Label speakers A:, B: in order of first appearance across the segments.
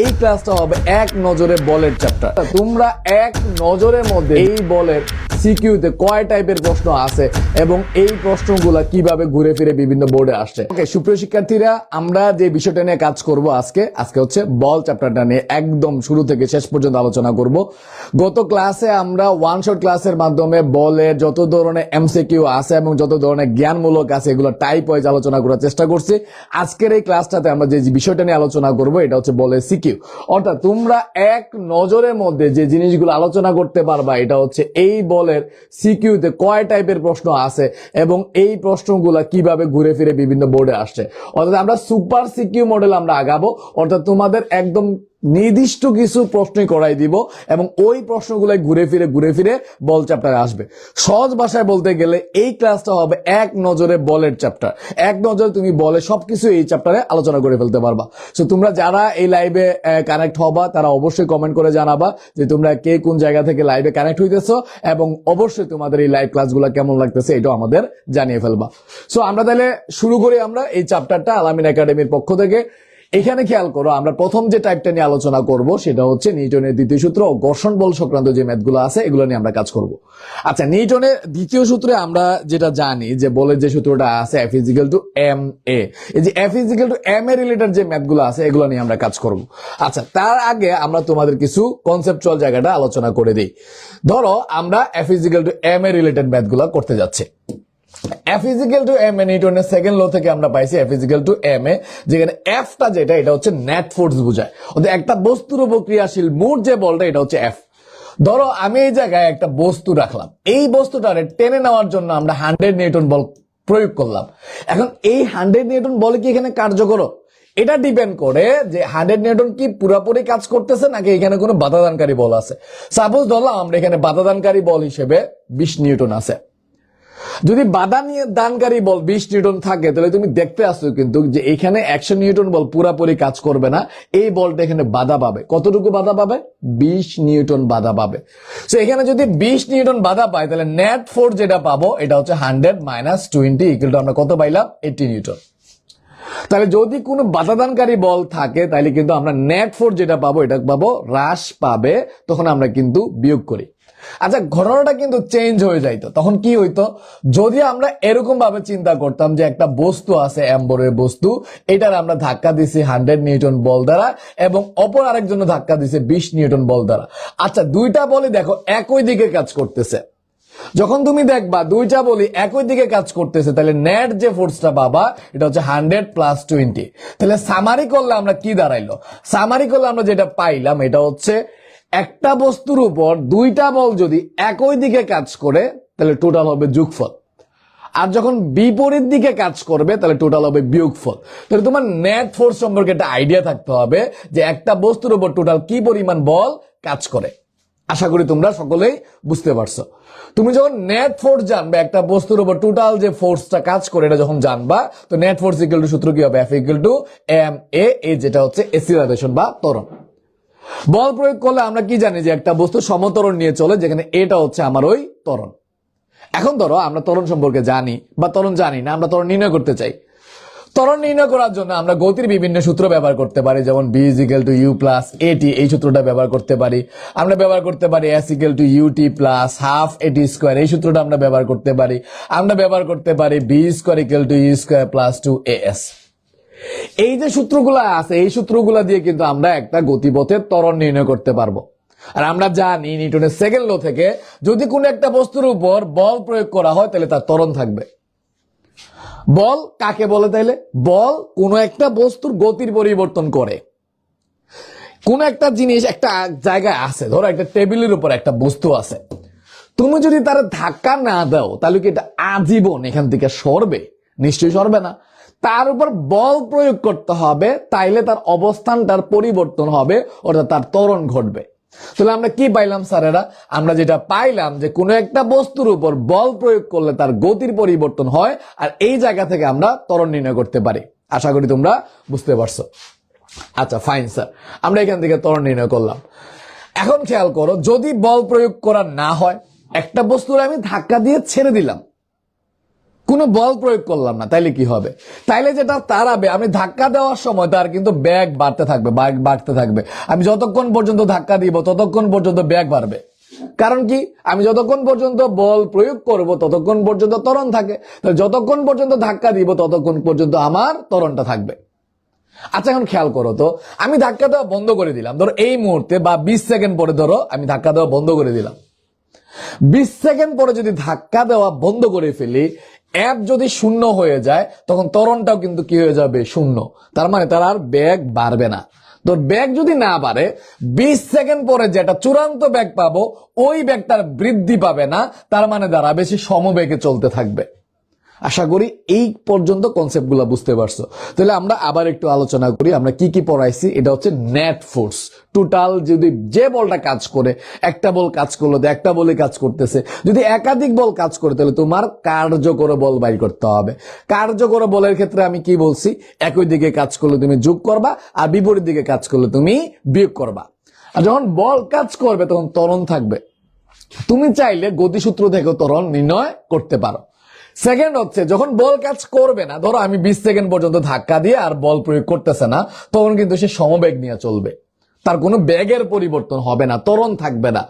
A: এই ক্লাসটা হবে এক নজরে বলের চ্যাপ্টার। তোমরা এক নজরের মধ্যে এই বলের সিকিউতে কয় টাইপের প্রশ্ন আছে এবং এই প্রশ্নগুলা কিভাবে ঘুরে ফিরে বিভিন্ন বোর্ডে আসছে। ওকে সুপ্রিয় শিক্ষার্থীরা, আমরা যে বিষয়টা নিয়ে কাজ করব আজকে হচ্ছে বল চ্যাপ্টারটা নিয়ে একদম শুরু থেকে শেষ পর্যন্ত আলোচনা করব। গত ক্লাসে আমরা ওয়ান শট ক্লাসের মাধ্যমে বলের যত ধরনের এমসিকিউ আছে এবং যত ধরনের জ্ঞানমূলক আছে এগুলো টাইপ ওয়াইজ আলোচনা করার চেষ্টা করছি। আজকের এই ক্লাসটাতে আমরা যে বিষয়টা নিয়ে আলোচনা করব এটা হচ্ছে বলের সিকিউ, অর্থাৎ তোমরা এক নজরের মধ্যে যে জিনিসগুলো আলোচনা করতে পারবা এটা হচ্ছে এই বলের সিকিউতে কয় টাইপের প্রশ্ন আছে এবং এই প্রশ্নগুলা কিভাবে ঘুরে ফিরে বিভিন্ন বোর্ডে আসছে। অর্থাৎ আমরা সুপার সিকিউ মডেল আমরা আগাবো, অর্থাৎ তোমাদের একদম নির্দিষ্ট কিছু প্রশ্নই করাই দিব এবং ওই প্রশ্নগুলাই ঘুরে ফিরে বল চ্যাপ্টারে আসবে। সহজ ভাষায় বলতে গেলে এই ক্লাসটা হবে এক নজরে বলের চ্যাপ্টার। এক নজরে তুমি বলে সবকিছু এই চ্যাপ্টারে আলোচনা করে ফেলতে পারবা। সো তোমরা যারা এই লাইভে কানেক্ট হবা তারা অবশ্যই কমেন্ট করে জানাবা যে তোমরা কে কোন জায়গা থেকে লাইভে কানেক্ট হইতেছো এবং অবশ্যই তোমাদের এই লাইভ ক্লাসগুলো কেমন লাগতেছে এটাও আমাদের জানিয়ে ফেলবা। সো আমরা তাহলে শুরু করি আমরা এই চ্যাপ্টারটা আলামিন একাডেমির পক্ষ থেকে। এখানে খেয়াল করো, আমরা প্রথম যে টাইপটা নিয়ে আলোচনা করব সেটা হচ্ছে নিউটনের দ্বিতীয় সূত্র ও ঘর্ষণ বল সংক্রান্ত যে ম্যাথগুলো আছে এগুলো নিয়ে আমরা কাজ করব। আচ্ছা, নিউটনের দ্বিতীয় সূত্রে আমরা যেটা জানি যে বলের যে সূত্রটা আছে F = ma, এই যে F = ma রিলেটেড যে ম্যাথগুলো আছে এগুলো নিয়ে আমরা কাজ করব। আচ্ছা, তার আগে আমরা তোমাদের কিছু কনসেপচুয়াল জায়গাটা আলোচনা করে দিই। ধরো আমরা F = ma রিলেটেড ম্যাথগুলো করতে যাচ্ছি। F = ma নিউটনের সেকেন্ড ল থেকে আমরা পাইছি F = ma, যেখানে F টা যেটা এটা হচ্ছে নেট ফোর্স বোঝায়, অর্থাৎ একটা বস্তুর উপর ক্রিয়াশীল মোট যে বলটা এটা হচ্ছে F। ধরো আমি এই জায়গায় একটা বস্তু রাখলাম, এই বস্তুটারে টেনে নেওয়ার জন্য আমরা 100 নিউটন বল প্রয়োগ করলাম। এখন এই 100 নিউটন বল কি এখানে কার্যকর? এটা ডিপেন্ড করে যে 100 নিউটন কি পুরোপুরি কাজ করতেছে নাকি এখানে কোনো বাধাদানকারী বল আছে। সাপোজ ধরলাম আমরা এখানে বাধাদানকারী বল হিসেবে 20 নিউটন আছে। যদি বাধা নিয়ে দানকারী বল 20 নিউটন থাকে তাহলে তুমি দেখতে আসছো কিন্তু যে এখানে 100 নিউটন বল পুরাপুরি কাজ করবে না, এই বলটা এখানে বাধা পাবে। কতটুকু বাধা পাবে? 20 নিউটন বাধা পাবে। সো এখানে যদি 20 নিউটন বাধা পায় তাহলে নেট ফোর্স যেটা পাবো এটা হচ্ছে 100 - 20 আমরা কত পাইলাম? 80 নিউটন। তাহলে যদি কোনো বাধাদানকারী বল থাকে তাহলে কিন্তু আমরা নেট ফোর্স যেটা পাবো এটা পাবো হ্রাস পাবে, তখন আমরা কিন্তু বিয়োগ করি। আচ্ছা, ঘটনাটা কিন্তু চেঞ্জ হয়ে যাইতো। তখন কি হইতো? যদি আমরা এরকম ভাবে চিন্তা করতাম যে একটা বস্তু আছে এম্বরের বস্তু, এটার আমরা ধাক্কা দিছি 100 নিউটন বল দ্বারা এবং অপর আরেকজন ধাক্কা দিছে 20 নিউটন বল দ্বারা। আচ্ছা, দুইটা বলই দেখো একই দিকে কাজ করতেছে। যখন তুমি দেখবা দুইটা বলি একই দিকে কাজ করতেছে তাহলে নেট যে ফোর্সটা পাবা এটা হচ্ছে 100 + 20। তাহলে সামারি করলে আমরা কি দাঁড়াইলো? সামারি করলে আমরা যেটা পাইলাম এটা হচ্ছে একটা বস্তুর উপর দুইটা বল যদি একই দিকে কাজ করে তাহলে টোটাল হবে যোগফল, আর যখন বিপরীত দিকে কাজ করবে তাহলে টোটাল হবে বিয়োগফল। তাহলে তোমার নেট ফোর্স সম্পর্কে একটা আইডিয়া থাকতে হবে যে একটা বস্তুর উপর টোটাল কি পরিমাণ বল কাজ করে। আশা করি তোমরা সকলেই বুঝতে পারছো। তুমি যখন নেট ফোর্স জানবে একটা বস্তুর উপর টোটাল যে ফোর্সটা কাজ করে এটা যখন জানবা তো নেট ফোর্স = সূত্র কি হবে? F = ma, যেটা হচ্ছে এসিলারেশন বা ত্বরণ। বল প্রয়োগ করলে আমরা কি জানি যে একটা বস্তু সমত্বরণ নিয়ে চলে, যেখানে এটা হচ্ছে আমার ওই ত্বরণ। এখন ধরো আমরা ত্বরণ সম্পর্কে জানি বা ত্বরণ জানি না, আমরা ত্বরণ নির্ণয় করতে চাই। ত্বরণ নির্ণয় করার জন্য আমরা গতির বিভিন্ন সূত্র ব্যবহার করতে পারি, যেমন B = u + at, এই সূত্রটা ব্যবহার করতে পারি। আমরা ব্যবহার করতে পারি S = ut + ½ at², এই সূত্রটা আমরা ব্যবহার করতে পারি। আমরা ব্যবহার করতে পারি B² = u² + 2as। এই যে সূত্রগুলো আছে এই সূত্রগুলো দিয়ে কিন্তু আমরা একটা গতিপথের ত্বরণ নির্ণয় করতে পারবো। আর আমরা জানি নিউটনের সেকেন্ড ল থেকে যদি কোনো একটা বস্তুর উপর বল প্রয়োগ করা হয় তাহলে তার ত্বরণ থাকবে। বল কাকে বলে? তাইলে বল কোন একটা বস্তুর গতির পরিবর্তন করে। কোন একটা জিনিস একটা জায়গায় আছে, ধরো একটা টেবিলের উপর একটা বস্তু আছে, তুমি যদি তার ধাক্কা না দাও তাহলে কি এটা আজীবন এখান থেকে সরবে? নিশ্চয়ই সরবে না। তার উপর বল প্রয়োগ করতে হবে, তাইলে তার অবস্থানটার পরিবর্তন হবে, অর্থাৎ তার ত্বরণ ঘটবে। তাহলে আমরা কি পাইলাম স্যারেরা? আমরা যেটা পাইলাম যে কোনো একটা বস্তুর উপর বল প্রয়োগ করলে তার গতির পরিবর্তন হয়, আর এই জায়গা থেকে আমরা ত্বরণ নির্ণয় করতে পারি। আশা করি তোমরা বুঝতে পারছো। আচ্ছা ফাইন স্যার, আমরা এখান থেকে ত্বরণ নির্ণয় করলাম। এখন খেয়াল করো, যদি বল প্রয়োগ করা না হয়, একটা বস্তুর আমি ধাক্কা দিয়ে ছেড়ে দিলাম, কোনো বল প্রয়োগ করলাম না, তাইলে কি হবে? তাইলে যেটা তাড়াবে, আমি ধাক্কা দেওয়ার সময় তার কিন্তু ব্যাগ বাড়তে থাকবে, ব্যাগ বাড়তে থাকবে। আমি যতক্ষণ পর্যন্ত ধাক্কা দিব ততক্ষণ পর্যন্ত ব্যাগ বাড়বে। কারণ কি, আমি যতক্ষণ পর্যন্ত বল প্রয়োগ করব ততক্ষণ পর্যন্ত ত্বরণ থাকে, যতক্ষণ পর্যন্ত ধাক্কা দিব ততক্ষণ পর্যন্ত আমার ত্বরণটা থাকবে। আচ্ছা, এখন খেয়াল করো তো, আমি ধাক্কা দেওয়া বন্ধ করে দিলাম, ধরো এই মুহূর্তে বা 20 সেকেন্ড পরে ধরো আমি ধাক্কা দেওয়া বন্ধ করে দিলাম। 20 সেকেন্ড পরে যদি ধাক্কা দেওয়া বন্ধ করে ফেলি, অ্যাপ যদি শূন্য হয়ে যায়, তখন ত্বরণটাও কিন্তু কি হয়ে যাবে? শূন্য। তার মানে তার আর বেগ বাড়বে না। তো বেগ যদি না বাড়ে, 20 সেকেন্ড পরে যেটা চূড়ান্ত বেগ পাবো, ওই বেগটার বৃদ্ধি পাবে না, তার মানে দ্বারা বেশি সমবেগে চলতে থাকবে। আশা করি এই পর্যন্ত কনসেপ্টগুলো বুঝতে পারছো। তাহলে আমরা আবার একটু আলোচনা করি, আমরা কি কি পড়াইছি। এটা হচ্ছে নেট ফোর্স। টোটাল যদি যে বলটা কাজ করে, একটা বল কাজ করলো, একটা বলে কাজ করতেছে, যদি একাধিক বল কাজ করে, তাহলে তোমার কার্যকর বল বাইর করতে হবে। কার্যকর বলের ক্ষেত্রে আমি কি বলছি? একই দিকে কাজ করলে তুমি যোগ করবা, আর বিপরীত দিকে কাজ করলে তুমি বিয়োগ করবা। আর যখন বল কাজ করবে তখন ত্বরণ থাকবে। তুমি চাইলে গতিসূত্র থেকে ত্বরণ নির্ণয় করতে পারো। সেকেন্ড হচ্ছে, যখন বল কাজ করবে না, ধরো আমি 20 সেকেন্ড পর্যন্ত ধাক্কা দিয়ে আর বল প্রয়োগ করতেছে না, তখন কিন্তু সে সমবেগ নিয়ে চলবে, তার কোনো বেগের পরিবর্তন হবে না, ত্বরণ থাকবে না।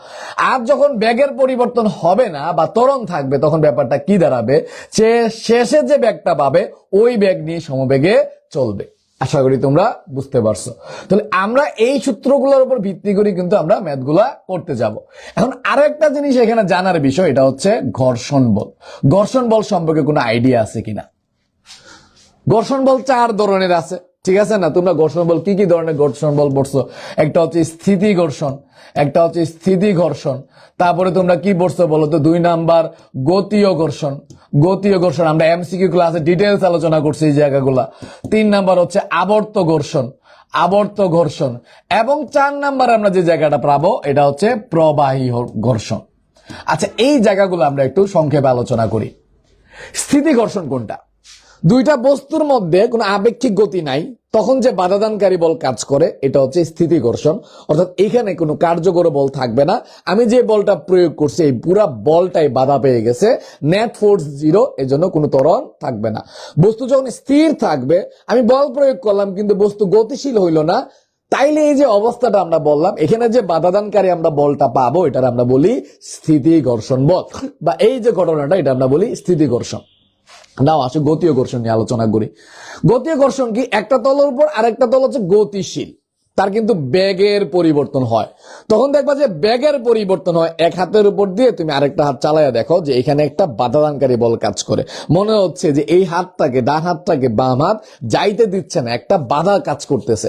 A: আর যখন বেগের পরিবর্তন হবে না বা ত্বরণ থাকবে, তখন ব্যাপারটা কি দাঁড়াবে? যে শেষে যে বেগটা পাবে ওই বেগ নিয়ে সমবেগে চলবে। আশা করি তোমরা বুঝতে পারছো। তাহলে আমরা এই সূত্রগুলোর উপর ভিত্তি করে কিন্তু আমরা ম্যাথগুলা করতে যাব। এখন আরো একটা জিনিস এখানে জানার বিষয়, এটা হচ্ছে ঘর্ষণ বল। ঘর্ষণ বল সম্পর্কে কোনো আইডিয়া আছে কিনা? ঘর্ষণ বল 4 ধরনের আছে, ঠিক আছে না? তোমরা ঘর্ষণ বল কি কি ধরনের ঘর্ষণ বল পড়ছো? একটা হচ্ছে স্থিতি ঘর্ষণ, একটা হচ্ছে স্থিতি ঘর্ষণ, তারপরে তোমরা কি পড়ছো বলো তো? 2 নাম্বার গতীয় ঘর্ষণ। গতীয় ঘর্ষণ আমরা এমসিকিউ ক্লাসে ডিটেইলস আলোচনা করছি এই জায়গাগুলা। 3 নাম্বার হচ্ছে আবর্ত ঘর্ষণ, আবর্ত ঘর্ষণ, এবং 4 নাম্বার আমরা যে জায়গাটা পাবো এটা হচ্ছে প্রবাহী ঘর্ষণ। আচ্ছা, এই জায়গাগুলো আমরা একটু সংক্ষেপে আলোচনা করি। স্থিতি ঘর্ষণ কোনটা? দুইটা বস্তুর মধ্যে কোনো আপেক্ষিক গতি নাই, তখন যে বাধাদানকারী বল কাজ করে, এটা হচ্ছে স্থিতি ঘর্ষণ। অর্থাৎ এখানে কোনো কার্যকর বল থাকবে না, আমি যে বলটা প্রয়োগ করছি এই পুরা বলটাই বাধা পেয়ে গেছে, নেট ফোর্স 0, এজন্য কোনো ত্বরণ থাকবে না। বস্তু যখন স্থির থাকবে, আমি বল প্রয়োগ করলাম কিন্তু বস্তু গতিশীল হইল না, তাইলে এই যে অবস্থাটা আমরা বললাম, এখানে যে বাধাদানকারী আমরা বলটা পাবো, এটার আমরা বলি স্থিতি ঘর্ষণ বল, বা এই যে ঘটনাটা এটা আমরা বলি স্থিতি ঘর্ষণ। নাও আসো গতীয় ঘর্ষণ নিয়ে আলোচনা করি। গতীয় ঘর্ষণ কি? একটা তলের উপর আরেকটা তল হচ্ছে গতিশীল, তার কিন্তু বেগের পরিবর্তন হয়। তখন দেখবা যে বেগের পরিবর্তন হয়, এক হাতের উপর দিয়ে তুমি আরেকটা হাত চালাইয়া দেখো যে এখানে একটা বাধাদানকারী বল কাজ করে। মনে হচ্ছে যে এই হাতটাকে, ডান হাতটাকে বাম হাত যাইতে দিচ্ছে না, একটা বাধা কাজ করতেছে।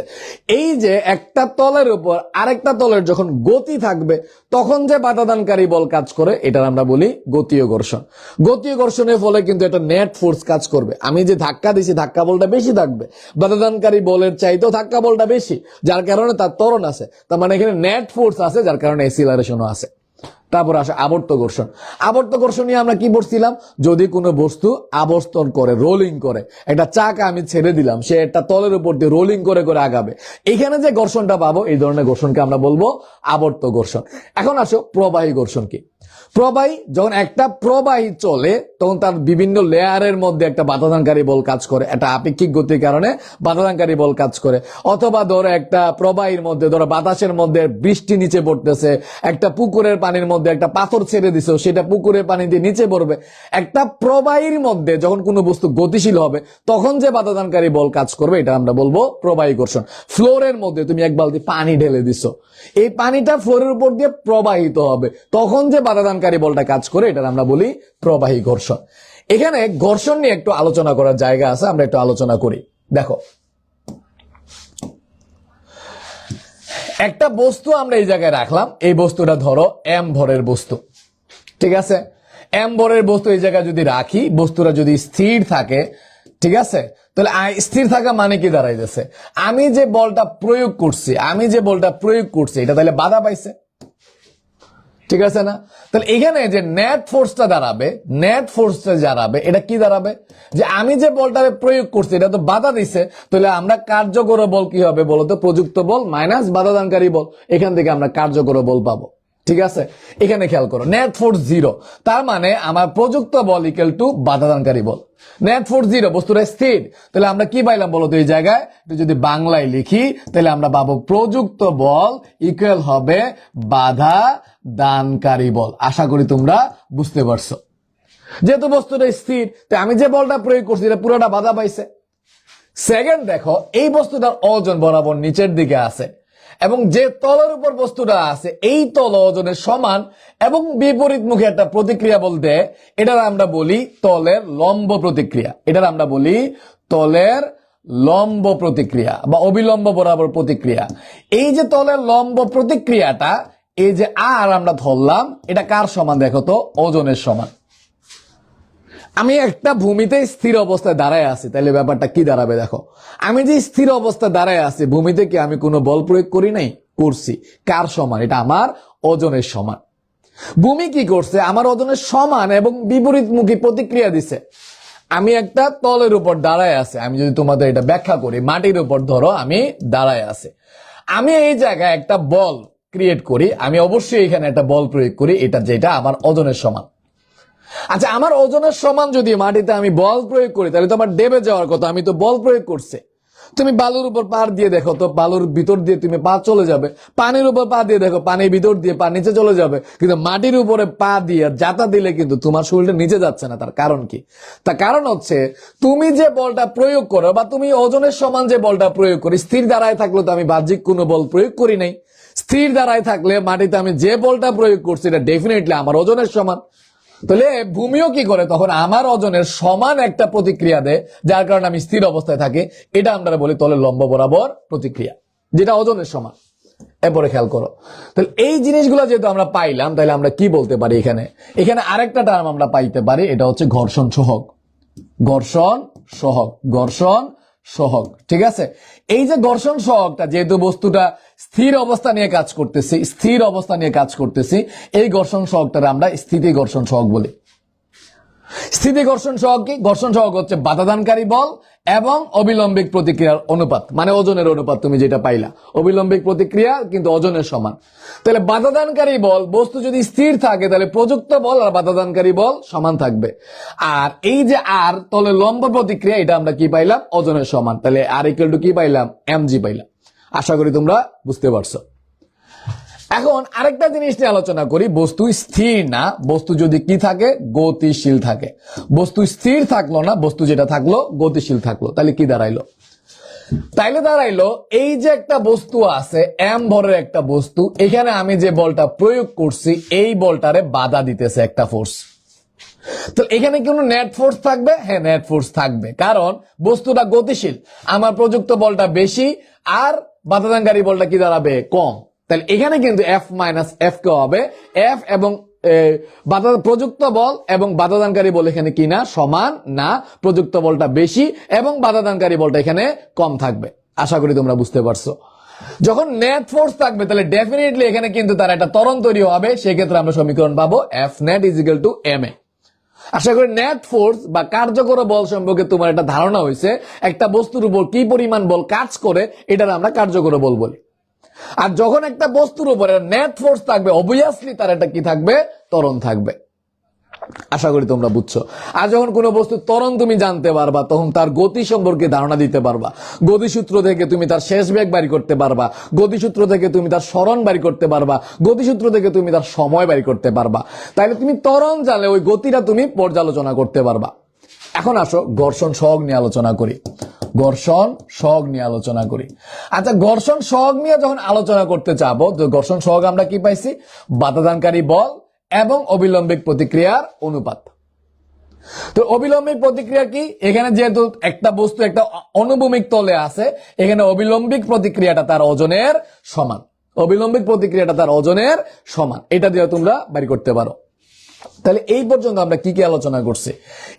A: এই যে একটা তলের উপর আরেকটা তলের যখন গতি থাকবে, তখন যে বাধাদানকারী বল কাজ করে, এটার আমরা বলি গতীয় ঘর্ষণ। গতীয় ঘর্ষণের ফলে কিন্তু একটা নেট ফোর্স কাজ করবে। আমি যে ধাক্কা দিছি, ধাক্কা বলটা বেশি থাকবে, বাধাদানকারী বলের চাইতেও ধাক্কা বলটা বেশি, যার কারণে তার ত্বরণ আছে, তার মানে এখানে নেট ফোর্স আছে, যার কারণে এসিলারেশনও আছে। তারপর আসে আবর্ত ঘর্ষণ। আবর্ত ঘর্ষণ নিয়ে আমরা কি পড়ছিলাম? যদি কোনো বস্তু আবর্তন করে, রোলিং করে, একটা চাকা আমি ছেড়ে দিলাম, সে একটা তলের উপর দিয়ে রোলিং করে করে আগাবে, এখানে যে ঘর্ষণটা পাবো, এই ধরনের ঘর্ষণকে আমরা বলবো আবর্ত ঘর্ষণ। এখন আসো প্রবাহী ঘর্ষণ কি? প্রবাহী, যখন একটা প্রবাহী চলে তখন তার বিভিন্ন লেয়ারের মধ্যে একটা বাধাদানকারী বল কাজ করে, একটা আপেক্ষিক গতির কারণে বাধাদানকারী বল কাজ করে। অথবা ধরো একটা প্রবাহীর মধ্যে, ধরো বাতাসের মধ্যে বৃষ্টি নিচে পড়তেছে, একটা পুকুরের পানির মধ্যে একটা পাথর ছেড়ে দিছো, সেটা পুকুরের পানি দিয়ে নিচে পড়বে। একটা প্রবাহীর মধ্যে যখন কোনো বস্তু গতিশীল হবে, তখন যে বাধাদানকারী বল কাজ করবে, এটা আমরা বলবো প্রবাহী ঘর্ষণ। ফ্লোরের মধ্যে তুমি এক বালতি পানি ঢেলে দিছো, এই পানিটা ফ্লোরের উপর দিয়ে প্রবাহিত হবে, তখন যে বাধাদানকারী বলটা কাজ করে, এটা আমরা বলি প্রবাহী ঘর্ষণ। এখানে ঘর্ষণ নিয়ে একটু আলোচনা করার জায়গা আছে, আমরা একটু আলোচনা করি। দেখো, একটা বস্তু আমরা এই জায়গায় রাখলাম, এই বস্তুটা ধরো এম ভরের বস্তু, ঠিক আছে? এম ভরের বস্তু এই জায়গায় যদি রাখি, বস্তুটা যদি স্থির থাকে, ঠিক আছে, তাহলে স্থির থাকা মানে কি দাঁড়াইতেছে? আমি যে বলটা প্রয়োগ করছি, এটা তাহলে বাধা পাইছে, ঠিক আছে না? তাহলে এখানে যে নেট ফোর্সটা দাঁড়াবে, এটা কি দাঁড়াবে? যে আমি যে বলটা প্রয়োগ করছি এটা তো বাধা দিছে, তাহলে আমরা কার্যকর বল কি হবে বলতো? প্রযুক্ত বল মাইনাস বাধাদানকারী বল, এখান থেকে আমরা কার্যকর বল পাবো, ঠিক আছে, এখানে খেয়াল করো নেট ফোর্স 0, তার মানে আমার প্রযুক্ত বল ইকুয়াল টু বাধাদানকারী বল। নেট ফোর্স 0, বস্তুটা স্থির, তাহলে আমরা কি পাইলাম বলো তো এই জায়গায়? যদি বাংলায় লিখি তাহলে আমরা পাবো প্রযুক্ত বল ইকুয়াল হবে বাধা দানকারী বল। আশা করি তোমরা বুঝতে পারছো। যেহেতু বস্তুটা স্থির, তাই আমি যে বলটা প্রয়োগ করছি এটা পুরোটা বাধা পাইছে। সেকেন্ড দেখো, এই বস্তুটার ওজন বরাবর নিচের দিকে আছে এবং যে তলের উপর বস্তুটা আছে এই তল ওজনের সমান এবং বিপরীত মুখে একটা প্রতিক্রিয়া বলতে এটার আমরা বলি তলের লম্ব প্রতিক্রিয়া। এটার আমরা বলি তলের লম্ব প্রতিক্রিয়া বা অবিলম্ব বরাবর প্রতিক্রিয়া। এই যে তলের লম্ব প্রতিক্রিয়াটা, এই যে আর আমরা ধরলাম, এটা কার সমান দেখো তো? ওজনের সমান। আমি একটা ভূমিতে স্থির অবস্থায় দাঁড়ায় আছি, তাহলে ব্যাপারটা কি দাঁড়াবে দেখো। আমি যে স্থির অবস্থায় দাঁড়ায় আছি, ভূমিতে কি আমি কোনো বল প্রয়োগ করি নাই? করছি। কার সমান? এটা আমার ওজনের সমান। ভূমি কি করছে? আমার ওজনের সমান এবং বিপরীতমুখী প্রতিক্রিয়া দিছে। আমি একটা তলের উপর দাঁড়ায় আছে, আমি যদি তোমাদের এটা ব্যাখ্যা করি, মাটির উপর ধরো আমি দাঁড়ায় আছে, আমি এই জায়গায় একটা বল ক্রিয়েট করি, আমি অবশ্যই এখানে একটা বল প্রয়োগ করি, এটা যেটা আমার ওজনের সমান। আচ্ছা, আমার ওজনের সমান যদি মাটিতে আমি বল প্রয়োগ করি তাহলে তো আমার ডেবে যাওয়ার কথা, আমি তো বল প্রয়োগ করছে। তুমি বালুর উপর পা দিয়ে দেখো তো, বালুর ভিতর দিয়ে তুমি পা চলে যাবে। পানির উপর পা দিয়ে দেখো, পানির ভিতর দিয়ে পা নিচে চলে যাবে। কিন্তু মাটির উপরে পা দিয়ে যাতা দিলে কিন্তু তোমার শরীরটা নিচে যাচ্ছে না। তার কারণ কি? তার কারণ হচ্ছে তুমি যে বলটা প্রয়োগ করো বা তুমি ওজনের সমান যে বলটা প্রয়োগ করি, স্থির দাঁড়ায় থাকলে তো আমি বাহ্যিক কোনো বল প্রয়োগ করি নাই। স্থির দাঁড়ায় থাকলে মাটিতে আমি যে বলটা প্রয়োগ করছি এটা ডেফিনেটলি আমার ওজনের সমান। তাহলে ভূমিও কি করে? তখন আমার ওজনের সমান একটা প্রতিক্রিয়া দেয়, যার কারণে আমি স্থির অবস্থায় থাকি। এটা আমরা বলি তলের লম্ব বরাবর প্রতিক্রিয়া, যেটা ওজনের সমান। এরপরে খেয়াল করো, তাহলে এই জিনিসগুলো যেহেতু আমরা পাইলাম, তাহলে আমরা কি বলতে পারি? এখানে আরেকটা টার্ম আমরা পাইতে পারি, এটা হচ্ছে ঘর্ষণ সহগ। ঘর্ষণ সহগ, ঘর্ষণ সহগ, ঠিক আছে। এই যে ঘর্ষণ সহগটা, যেহেতু বস্তুটা স্থির অবস্থা নিয়ে কাজ করতেছি, স্থির অবস্থা নিয়ে কাজ করতেছি, এই ঘর্ষণ সহগটাকে আমরা স্থিতি ঘর্ষণ সহগ বলি। স্থিতি ঘর্ষণ সহগ কি? ঘর্ষণ সহগ হচ্ছে বাধাদানকারী বল এবং অবিলম্বিক প্রতিক্রিয়ার অনুপাত, মানে ওজনের অনুপাত। তুমি যেটা পাইলা অবিলম্বিক প্রতিক্রিয়া কিন্তু ওজনের সমান। তাহলে বাধাদানকারী বল, বস্তু যদি স্থির থাকে তাহলে প্রযুক্ত বল আর বাধাদানকারী বল সমান থাকবে। আর এই যে আর তলে লম্ব প্রতিক্রিয়া, এটা আমরা কি পাইলাম? ওজনের সমান। তাহলে আর ইকুয়াল টু কি পাইলাম? mg পাইলাম। আশা করি তোমরা বুঝতে পারছো। এখন আরেকটা জিনিস নিয়ে আলোচনা করি। বস্তু স্থির না, বস্তু যদি কি থাকে? গতিশীল থাকে। বস্তু স্থির থাকলো না, বস্তু যেটা থাকলো গতিশীল থাকলো। তাহলে কি দাঁড়াইলো? তাইলে দাঁড়াইলো এই যে একটা বস্তু আছে, এম ভরের একটা বস্তু, এখানে আমি যে বলটা প্রয়োগ করছি এই বলটারে বাধা দিতেছে একটা ফোর্স। তো এখানে কোনো নেট ফোর্স থাকবে? হ্যাঁ, নেট ফোর্স থাকবে, কারণ বস্তুটা গতিশীল। আমার প্রযুক্ত বলটা বেশি আর বাধাদানকারী বলটা কি দাঁড়াবে? কম। তাহলে এখানে কিন্তু এফ মাইনাস এফ কে হবে এফ এবং প্রযুক্ত বল এবং বাধাদানকারী বল এখানে কি না? সমান না। প্রযুক্ত বলটা বেশি এবং বাধাদানকারী বলটা এখানে কম থাকবে। আশা করি তোমরা বুঝতে পারছো। যখন নেট ফোর্স থাকবে তাহলে ডেফিনেটলি এখানে কিন্তু তার একটা ত্বরণ তৈরি হবে। সেক্ষেত্রে আমরা সমীকরণ পাবো F net is equal to M A. আশা করি নেট ফোর্স বা কার্যকর বল সম্পর্কে তোমার একটা ধারণা হয়েছে। একটা বস্তুর উপর কি পরিমাণ বল কাজ করে, এটার আমরা কার্যকর বল বলি। আর যখন একটা বস্তুর উপরে নেট ফোর্স থাকবে, অবভিয়াসলি তার একটা কি থাকবে? ত্বরণ থাকবে। আশা করি তোমরা বুঝছো। আর যখন কোনো বস্তুর ত্বরণ তুমি জানতে পারবা, তখন তার গতি সম্পর্কে ধারণা দিতে পারবা। গতিসূত্র থেকে তুমি তার শেষ বেগ বাড়ি করতে পারবা, গতিসূত্র থেকে তুমি তার সরণ বাড়ি করতে পারবা, গতিসূত্র থেকে তুমি তার সময় বাড়ি করতে পারবা। তাইলে তুমি ত্বরণ জানলে ওই গতিটা তুমি পর্যালোচনা করতে পারবা। এখন আসো ঘর্ষণ সহগ নিয়ে আলোচনা করি। ঘর্ষণ সহগ নিয়ে আলোচনা করি। আচ্ছা, ঘর্ষণ সহগ নিয়ে যখন আলোচনা করতে চাবো, তো ঘর্ষণ সহগ আমরা কি পাইছি? বাধাদানকারী বল এবং অবিলম্বিক প্রতিক্রিয়ার অনুপাত। তো অবিলম্বিক প্রতিক্রিয়া কি? এখানে যেহেতু একটা বস্তু একটা অনুভূমিক তলে আছে, এখানে অবিলম্বিক প্রতিক্রিয়াটা তার ওজনের সমান। অবিলম্বিক প্রতিক্রিয়াটা তার ওজনের সমান, এটা দিয়ে তোমরা বের করতে পারো। তাহলে এই পর্যন্ত আমরা কি কি আলোচনা করছি?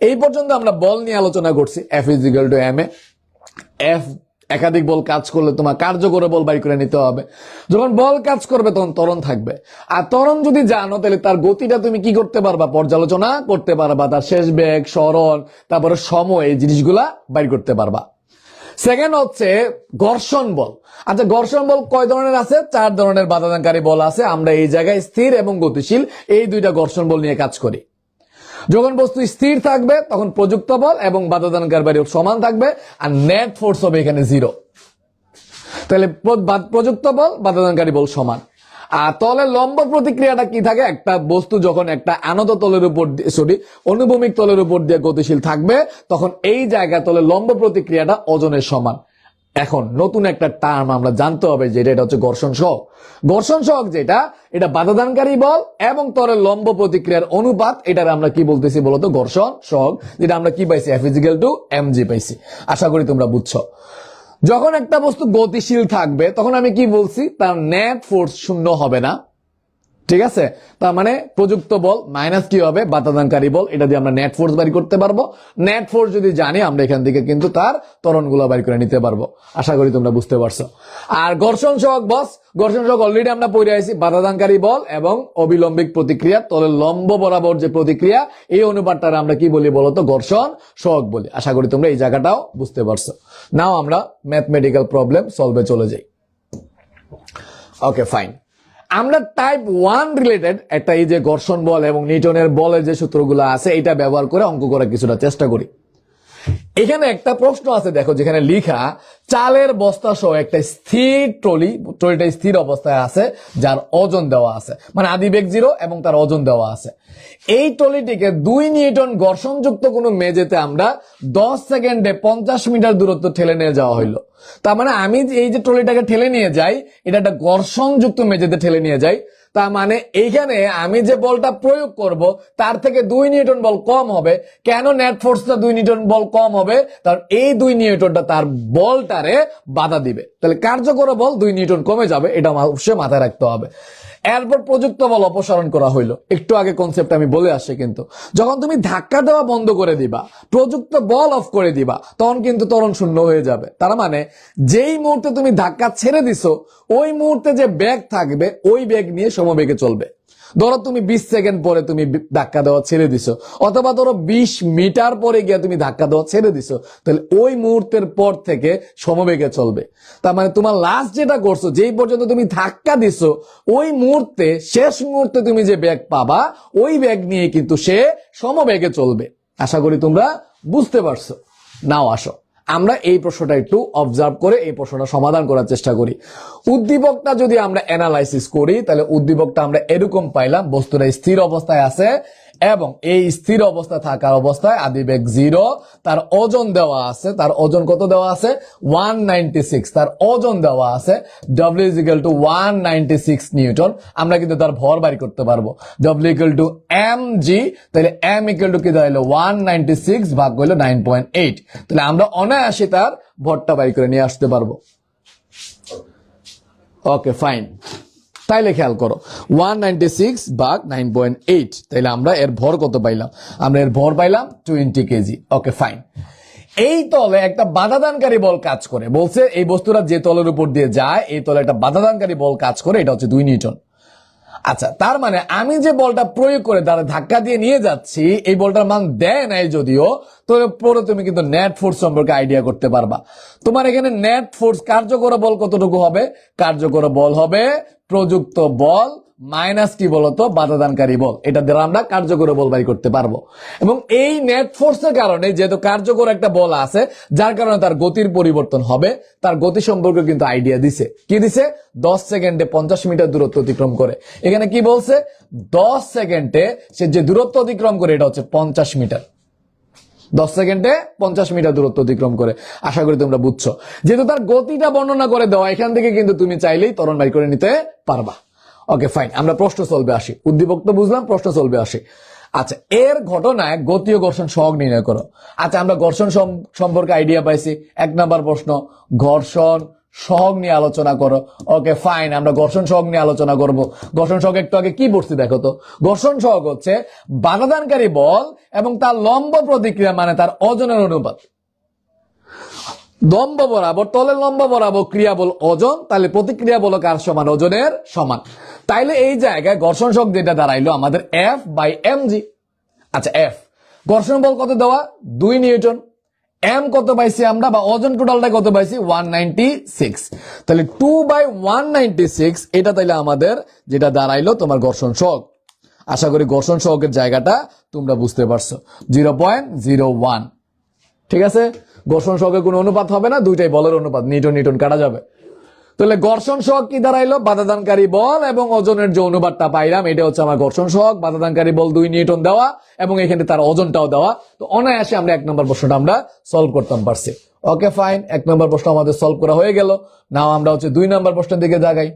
A: এই পর্যন্ত আমরা বল নিয়ে আলোচনা করছি। F is equal to M A. F একাধিক বল কাজ করলে তোমার কার্যকর বল বাড়ি করে নিতে হবে। যখন বল কাজ করবে তখন ত্বরণ থাকবে। আর ত্বরণ যদি জানো তাহলে তার গতিটা তুমি কি করতে পারবা? পর্যালোচনা করতে পারবা। তার শেষ বেগ, সরণ, তারপরে সময়, এই জিনিসগুলা বাড়ি করতে পারবা। সেকেন্ড হচ্ছে ঘর্ষণ বল। আচ্ছা, ঘর্ষণ বল কয় ধরনের আছে? 4 ধরনের বাধাদানকারী বল আছে। আমরা এই জায়গায় স্থির এবং গতিশীল এই দুইটা ঘর্ষণ বল নিয়ে কাজ করি। যখন বস্তু স্থির থাকবে তখন প্রযুক্ত বল এবং বাধাদানকারী সমান থাকবে, আর নেট ফোর্স হবে এখানে 0। তাহলে প্রযুক্ত বল বাধাদানকারী বল সমান। আর তলের লম্ব প্রতিক্রিয়াটা কি থাকে? একটা বস্তু যখন একটা আনত তলের উপর অনুভূমিক তলের উপর দিয়ে গতিশীল থাকবে তখন এই জায়গায় তলের লম্ব প্রতিক্রিয়াটা ওজনের সমান। এখন নতুন একটা টার্ম আমরা জানতে হবে, যেটা এটা হচ্ছে ঘর্ষণ সহগ। ঘর্ষণ সহগ যেটা, এটা বাধাদানকারী বল এবং তলের লম্ব প্রতিক্রিয়ার অনুপাত, এটার আমরা কি বলতেছি বলতো? ঘর্ষণ সহগ। যেটা আমরা কি পাইছি? F = mg পাইছি। আশা করি তোমরা বুঝছো। যখন একটা বস্তু গতিশীল থাকবে তখন আমি কি বলছি? তার নেট ফোর্স 0 হবে না, ঠিক আছে? তার মানে প্রযুক্ত বল মাইনাস কি হবে? বাধাদানকারী বল। এটা দিয়ে আমরা নেট ফোর্স বের করতে পারবো। নেট ফোর্স যদি জানি আমরা এখান থেকে কিন্তু তার ত্বরণগুলো বের করে নিতে পারবো। আশা করি তোমরা বুঝতে পারছো। আর ঘর্ষণ সহগ বস, ঘর্ষণ সহগ অলরেডি আমরা পড়ে আইছি। বাধাদানকারী বল এবং অবিলম্বিক প্রতিক্রিয়া, তলের লম্ব বরাবর যে প্রতিক্রিয়া, এই অনুপাতটা আমরা কি বলি বলতো? ঘর্ষণ সহগ বলি। আশা করি তোমরা এই জায়গাটাও বুঝতে পারছো। নাও আমরা ম্যাথমেটিক্যাল প্রবলেম সলভে চলে যাই। ওকে, ফাইন। আমরা টাইপ 1 রিলেটেড একটা এই যে ঘর্ষণ বল এবং নিউটনের বলের যে সূত্রগুলো আছে এটা ব্যবহার করে অঙ্ক করার কিছুটা চেষ্টা করি। এখানে একটা প্রশ্ন আছে, দেখো, যেখানে লিখা চালের বস্তা সহ একটা স্থির ট্রলিটা স্থির অবস্থায় আছে, যার ওজন দেওয়া আছে, মানে আদিবেগ 0 এবং তার ওজন দেওয়া আছে। এই ট্রলিটিকে 2 নিউটন ঘর্ষণযুক্ত কোনো মেঝেতে আমরা 10 সেকেন্ডে 50 মিটার দূরত্ব ঠেলে নিয়ে যাওয়া হইলো। তার মানে আমি এই যে ট্রলিটাকে ঠেলে নিয়ে যাই, এটা একটা ঘর্ষণযুক্ত মেঝেতে ঠেলে নিয়ে যাই। তার মানে এইখানে আমি যে বলটা প্রয়োগ করব তার থেকে 2 নিউটন বল কম হবে। কেন নেট ফোর্সটা 2 নিউটন বল কম হবে? কারণ এই 2 নিউটনটা তার বলটারে বাধা দিবে। তাহলে কার্যকর বল 2 নিউটন কমে যাবে, এটা অবশ্যই মাথায় রাখতে হবে। এরপর প্রযুক্ত বল অপসারণ করা হইলো। একটু আগে কনসেপ্ট আমি বলে আসছি, কিন্তু যখন তুমি ধাক্কা দেওয়া বন্ধ করে দিবা, প্রযুক্ত বল অফ করে দিবা, তখন কিন্তু ত্বরণ শূন্য হয়ে যাবে। তার মানে যেই মুহূর্তে তুমি ধাক্কা ছেড়ে দিছো ওই মুহূর্তে যে বেগ থাকবে ওই বেগ নিয়ে সমবেগে চলবে। ধরো তুমি 20 সেকেন্ড পরে তুমি ধাক্কা দেওয়া ছেড়ে দিছো, অথবা ধরো 20 মিটার পরে গিয়ে তুমি ধাক্কা দেওয়া ছেড়ে দিছো, তাহলে ওই মুহূর্তের পর থেকে সমবেগে চলবে। তার মানে তোমার লাস্ট যেটা করছো, যেই পর্যন্ত তুমি ধাক্কা দিছো ওই মুহূর্তে, শেষ মুহূর্তে তুমি যে বেগ পাবা ওই বেগ নিয়ে কিন্তু সে সমবেগে চলবে। আশা করি তোমরা বুঝতে পারছো। নাও আসো আমরা এই প্রশ্নটা একটু অবজার্ভ করে এই প্রশ্নটা সমাধান করার চেষ্টা করি। উদ্দীপকটা যদি আমরা অ্যানালাইসিস করি তাহলে উদ্দীপকটা আমরা এরকম পাইলাম, বস্তুটা স্থির অবস্থায় আছে এবং এই স্থির অবস্থায় থাকার অবস্থায় আদিবেগ 0, তার ওজন দেওয়া আছে। তার ওজন কত দেওয়া আছে? 196। তার ওজন দেওয়া আছে W = 196 নিউটন। আমরা কিন্তু তার ভর বাড়ি করতে পারবো। W = mg। তাহলে m = কি দাঁড়াইলো? 196 ভাগ হইলো 9.8। তাহলে আমরা অনায়াসে তার ভরটা বাড়ি করে নিয়ে আসতে পারবো। ওকে, ফাইন। তাইলে খেয়াল করো 196 ভাগ 9.8, তাইলে আমরা এর ভর কত পাইলাম? আমরা এর ভর পাইলাম 20 কেজি। ওকে, ফাইন। এই তলে একটা বাধাদানকারী বল কাজ করে। বলছে এই বস্তুটা যে তলের উপর দিয়ে যায় এই তলে একটা বাধাদানকারী বল কাজ করে, এটা হচ্ছে 2 নিউটন। আচ্ছা, তার মানে আমি যে বলটা প্রয়োগ করে তারা ধাক্কা দিয়ে নিয়ে যাচ্ছি, এই বলটার মান দেয় নাই যদিও, তো পরে তুমি কিন্তু নেট ফোর্স সম্পর্কে আইডিয়া করতে পারবা। তোমার এখানে নেট ফোর্স কার্যকর বল কতটুকু হবে? কার্যকর বল হবে প্রযুক্ত বল মাইনাস কি বলতো? বাধাদানকারী বল। এটা দ্বারা আমরা কার্যকর বল বাই করতে পারবো। এবং এই নেট ফোর্সের কারণে যেহেতু কার্যকর একটা বল আছে, যার কারণে তার গতির পরিবর্তন হবে। তার গতি সম্পর্কে কিন্তু আইডিয়া দিছে। কি দিছে? 10 সেকেন্ডে 50 মিটার দূরত্ব অতিক্রম করে। এখানে কি বলছে? 10 সেকেন্ডে সে যে দূরত্ব অতিক্রম করে এটা হচ্ছে 50 মিটার। 10 সেকেন্ডে 50 মিটার দূরত্ব অতিক্রম করে। আশা করি তোমরা বুঝছো। যেহেতু তার গতিটা বর্ণনা করে দেওয়া, এখান থেকে কিন্তু তুমি চাইলেই ত্বরণ বাই করে নিতে পারবা। ওকে, ফাইন। আমরা প্রশ্ন সলভে আসি। উদ্দীপক তো বুঝলাম, প্রশ্ন সলভে আসি। আচ্ছা, এর ঘটনায় গতি ও ঘর্ষণ সহগ নির্ণয় করো। আচ্ছা, আমরা ঘর্ষণ সম্পর্কে আইডিয়া পাইছি। 1 নাম্বার প্রশ্ন, ঘর্ষণ সহগ নিয়ে আলোচনা করো। ওকে, ফাইন। আমরা ঘর্ষণ সহগ নিয়ে আলোচনা করব। ঘর্ষণ সহগ একটু আগে কি পড়ছি দেখো তো। ঘর্ষণ সহগ হচ্ছে বাধাদানকারী বল এবং তার লম্ব প্রতিক্রিয়া, মানে তার ওজনের অনুপাত। লম্ব বরাবর, তলের লম্ব বরাবর ক্রিয়া বল ওজন, তাহলে প্রতিক্রিয়া বল কার সমান? ওজনের সমান। তাইলে এই জায়গায় ঘর্ষণ সহগ যেটা দাঁড়াইলো আমাদের F/mg। আচ্ছা, F ঘর্ষণ বল কত দেওয়া? 2 নিউটন। এম কত পাইছি আমরা, বা ওজন টোটালটা কত পাইছি 196। তাহলে 2/196 এটা তাইলে আমাদের যেটা দাঁড়াইলো তোমার ঘর্ষণ সহগ। আশা করি ঘর্ষণ সহগের জায়গাটা তোমরা বুঝতে পারছো, 0.01। ঠিক আছে, ঘর্ষণ সহগের কোনো অনুপাত হবে না, দুইটাই বলের অনুপাত, নিউটন নিউটন কাটা যাবে। তাহলে ঘর্ষণ সহগ কি দাঁড়াইলো, বাধাদানকারী বল এবং ওজনের যে অনুপাতটা পাইলাম এটা হচ্ছে আমার ঘর্ষণ সহগ। বাধাদানকারী বল 2 নিউটন দেওয়া এবং এখানে তার ওজনটাও দেওয়া। তো অনায়াসে আমরা 1 নম্বর প্রশ্নটা আমরা সলভ করতাম পারছি। ওকে ফাইন, 1 নম্বর প্রশ্ন আমাদের সলভ করা হয়ে গেল। নাও আমরা হচ্ছে 2 নম্বর প্রশ্নের দিকে যাই।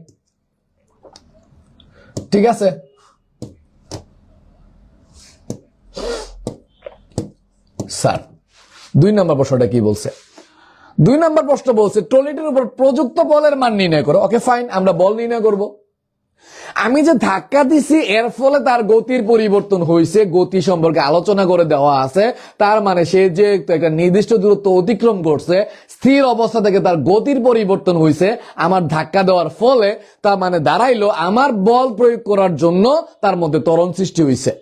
A: ঠিক আছে, স্যার 2 নম্বর প্রশ্নটা কি বলছে? 2 নম্বর প্রশ্ন বলছে ট্রলিটির উপর প্রযুক্ত বলের মান নির্ণয় করো। ওকে ফাইন, আমরা বল নির্ণয় করব। আমি যে ধাক্কা দিছি এর ফলে তার গতির পরিবর্তন হয়েছে, গতি সম্পর্কে আলোচনা করে দেওয়া আছে। তার মানে সে যে একটা নির্দিষ্ট দূরত্ব অতিক্রম করছে, স্থির অবস্থা থেকে তার গতির পরিবর্তন হয়েছে আমার ধাক্কা দেওয়ার ফলে। তার মানে দাঁড়াইলো আমার বল প্রয়োগ করার জন্য তার মধ্যে ত্বরণ সৃষ্টি হয়েছে।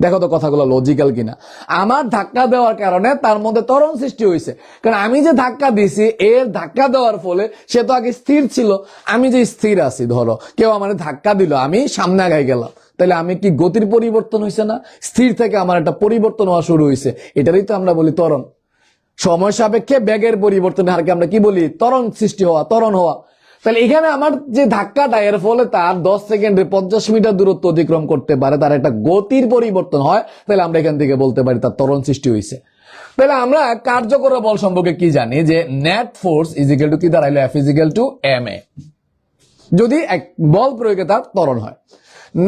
A: দেখো তো কথাগুলো লজিক্যাল কিনা। আমার ধাক্কা দেওয়ার কারণে তার মধ্যে ত্বরণ সৃষ্টি হয়েছে, কারণ আমি যে ধাক্কা দিছি এর ধাক্কা দেওয়ার ফলে সে তো আগে স্থির ছিল, আমি যে স্থির আছি, ধরো কেউ আমার ধাক্কা দিল, আমি সামনে আগাই গেলাম, তাহলে আমি কি গতির পরিবর্তন হয়েছে না? স্থির থেকে আমার একটা পরিবর্তন হওয়া শুরু হয়েছে, এটারই তো আমরা বলি ত্বরণ। সময় সাপেক্ষে বেগের পরিবর্তনের হারকে আমরা কি বলি? ত্বরণ সৃষ্টি হওয়া, ত্বরণ হওয়া। তাহলে এখানে আমার যে ধাক্কাটা এর ফলে তার 10 সেকেন্ডে 50 মিটার দূরত্ব অতিক্রম করতে পারে, তার একটা গতির পরিবর্তন হয়, তাহলে আমরা এখান থেকে বলতে পারি তার ত্বরণ সৃষ্টি হয়েছে। তাহলে আমরা কার্যকর বল সম্পর্কে কি জানি, যে net force is equal to কি দাঁড়াইলো, F is equal to M A, যদি এক বল প্রয়োগে তার ত্বরণ হয়।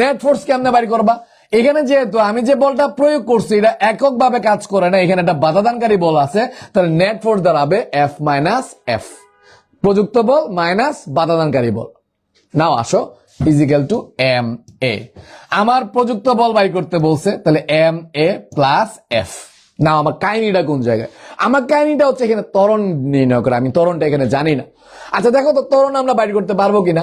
A: নেট ফোর্স কেমনে বাড়ি করবা? এখানে যেহেতু আমি যে বলটা প্রয়োগ করছি এটা এককভাবে কাজ করে না, এখানে একটা বাধাদানকারী বল আছে, তাহলে নেট ফোর্স দাঁড়াবে এফ মাইনাস এফ, প্রযুক্ত বল মাইনাস বাধাদানকারী বল। নাও আসো ইজ ইকুয়াল টু এম এ। আমার প্রযুক্ত বল বাই করতে বলছে, তাহলে এম এ প্লাস এফ। নাও আমার কাহিনীটা কোন জায়গায়? আমার কাহিনীটা হচ্ছে এখানে ত্বরণ নির্ণয় করে, আমি ত্বরণটা এখানে জানি না। আচ্ছা দেখো তো ত্বরণ আমরা বাইর করতে পারবো কিনা।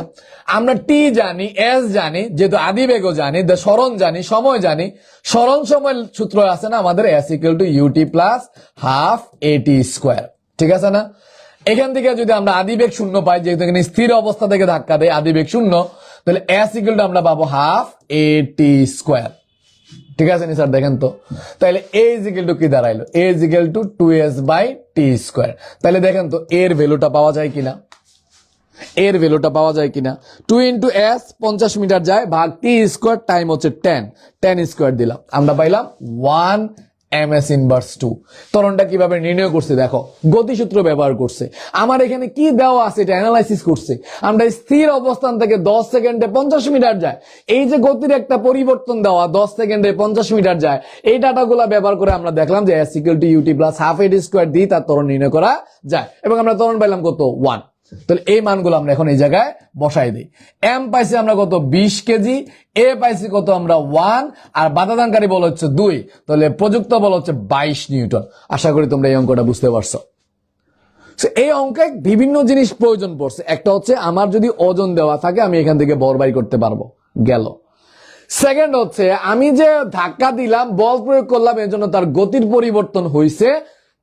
A: আমরা টি জানি, এস জানি, যেহেতু আদিবেগও জানি, সরণ জানি, সময় জানি। সরণ সময় সূত্র আছে না আমাদের, S equal to UT plus half AT square. ঠিক আছে না? এখান থেকে যদি আমরা আদিবেগ শূন্য পাই, যেহেতু এখানে স্থির অবস্থা থেকে ধাক্কা দেয়, আদিবেগ শূন্য, তাহলে এস ইকুয়াল টু আমরা পাবো হাফ এটি স্কোয়ার। ঠিক আছে নি স্যার? দেখেন তো, তাহলে এ ইজ ইকুয়াল টু কি দাঁড়াইলো, A is equal to 2s by T square. তাহলে দেখেন তো এর ভ্যালুটা পাওয়া যায় কিনা, এর ভ্যালুটা পাওয়া যায় কিনা। 2 ইন্টু এস 50 মিটার যায়, ভাগ টি স্কোয়ার, টাইম হচ্ছে 10 স্কোয়ার দিলাম, আমরা পাইলাম 1 ms ইনভার্স 2। ত্বরণটা কিভাবে নির্ণয় করছে দেখো, গতিসূত্র ব্যবহার করছে। আমার এখানে কি দেওয়া আছে এটা অ্যানালাইসিস করছে। আমরা স্থির অবস্থান থেকে 10 সেকেন্ডে 50 মিটার যায়, এই যে গতির একটা পরিবর্তন দেওয়া 10 সেকেন্ডে 50 মিটার যায়, এই ডাটাগুলা ব্যবহার করে আমরা দেখলাম যে S equal to UT plus half AT square দিয়ে তার ত্বরণ নির্ণয় করা যায়, এবং আমরা ত্বরণ পাইলাম কত, 1। তাহলে এই মানগুলো আমরা এখন এই জায়গায় বসাই দিই। এম পাইছি আমরা কত, 20 কেজি, এ পাইছি কত আমরা 1, আর বাধাদানকারী বল হচ্ছে 2, তাহলে প্রযুক্ত বল হচ্ছে 22 নিউটন। আশা করি তোমরা এই অঙ্কটা বুঝতে পারছো। এই অঙ্কে বিভিন্ন জিনিস প্রয়োজন পড়ছে। একটা হচ্ছে আমার যদি ওজন দেওয়া থাকে আমি এখান থেকে বল বাই করতে পারবো, গেল। সেকেন্ড হচ্ছে আমি যে ধাক্কা দিলাম, বল প্রয়োগ করলাম, এর জন্য তার গতির পরিবর্তন হয়েছে,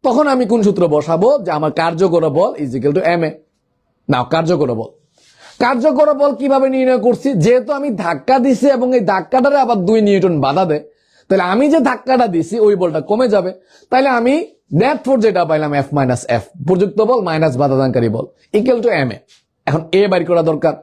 A: তখন আমি কোন সূত্র বসাবো, যে আমার কার্যকর বল ইজ ইকুয়াল টু এম এ। নাও কার্যকর বল, কার্যকর বল কিভাবে নির্ণয় করছি, যেহেতু আমি ধাক্কা দিছি এবং এই ধাক্কাটারে আবার 2 নিউটন বাধা দেয়, তাহলে আমি যে ধাক্কাটা দিছি ওই বলটা কমে যাবে। তাহলে আমি নেট ফোর্স যেটা পাইলাম এফ মাইনাস এফ, প্রযুক্ত বল মাইনাস বাধাদানকারী বল ইকুয়াল টু এম এ। এখন এ বাইর করা দরকার।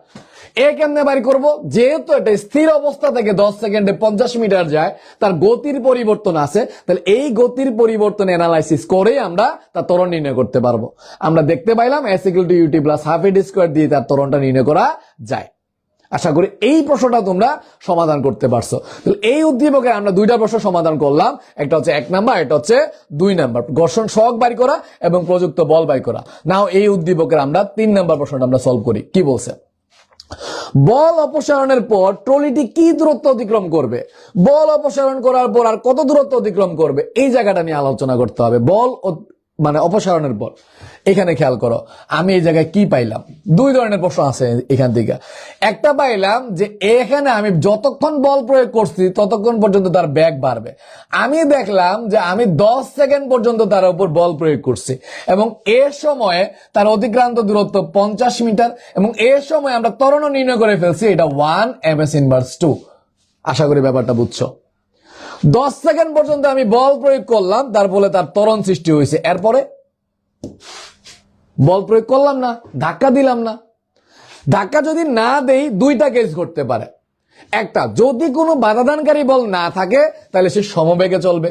A: এ কেমনে বাড়ি করব, যেহেতু এটা স্থির অবস্থা থেকে 10 সেকেন্ডে 50 মিটার যায়, তার গতির পরিবর্তন আছে, তাহলে এই গতির পরিবর্তন অ্যানালাইসিস করে আমরা তার ত্বরণ নির্ণয় করতে পারবো। আমরা দেখতে পাইলাম S equal to UT plus half AT square দিয়ে তার ত্বরণটা নির্ণয় করা যায়। আশা করি এই প্রশ্নটা তোমরা সমাধান করতে পারছো। তাহলে এই উদ্দীপকে আমরা 2টা প্রশ্ন সমাধান করলাম, একটা হচ্ছে 1 নাম্বার, এটা হচ্ছে 2 নাম্বার, ঘর্ষণ সহগ বাই করা এবং প্রযুক্ত বল বাই করা। নাও এই উদ্দীপকের আমরা 3 নাম্বার প্রশ্নটা আমরা সলভ করি। কি বলছে, বল অপসারণের পর ট্রলিটি কি দূরত্ব অতিক্রম করবে, বল অপসারণ করার পর আর কত দূরত্ব অতিক্রম করবে, এই জায়গাটা নিয়ে আলোচনা করতে হবে। বল মানে অপসারণের বল। এখানে খেয়াল করো আমি এই জায়গায় কি পাইলাম, দুই ধরনের প্রশ্ন আছে এখান থেকে। একটা পাইলাম যে এখানে আমি যতক্ষণ বল প্রয়োগ করছি ততক্ষণ পর্যন্ত তার বেগ বাড়বে। আমি দেখলাম যে আমি 10 সেকেন্ড পর্যন্ত তার উপর বল প্রয়োগ করছি এবং এর সময়ে তার অতিক্রান্ত দূরত্ব 50 মিটার এবং এর সময় আমরা ত্বরণ নির্ণয় করে ফেলছি, এটা 1 ms ইনভার্স 2। আশা করি ব্যাপারটা বুঝছো। 10 সেকেন্ড পর্যন্ত আমি বল প্রয়োগ করলাম, তার ফলে তার ত্বরণ সৃষ্টি হয়েছে। এরপরে বল প্রয়োগ করলাম না, ধাক্কা দিলাম না। ধাক্কা যদি না দেই দুইটা কেস ঘটতে পারে। একটা, যদি কোনো বাধাদানকারী বল না থাকে তাহলে সে সমবেগে চলবে।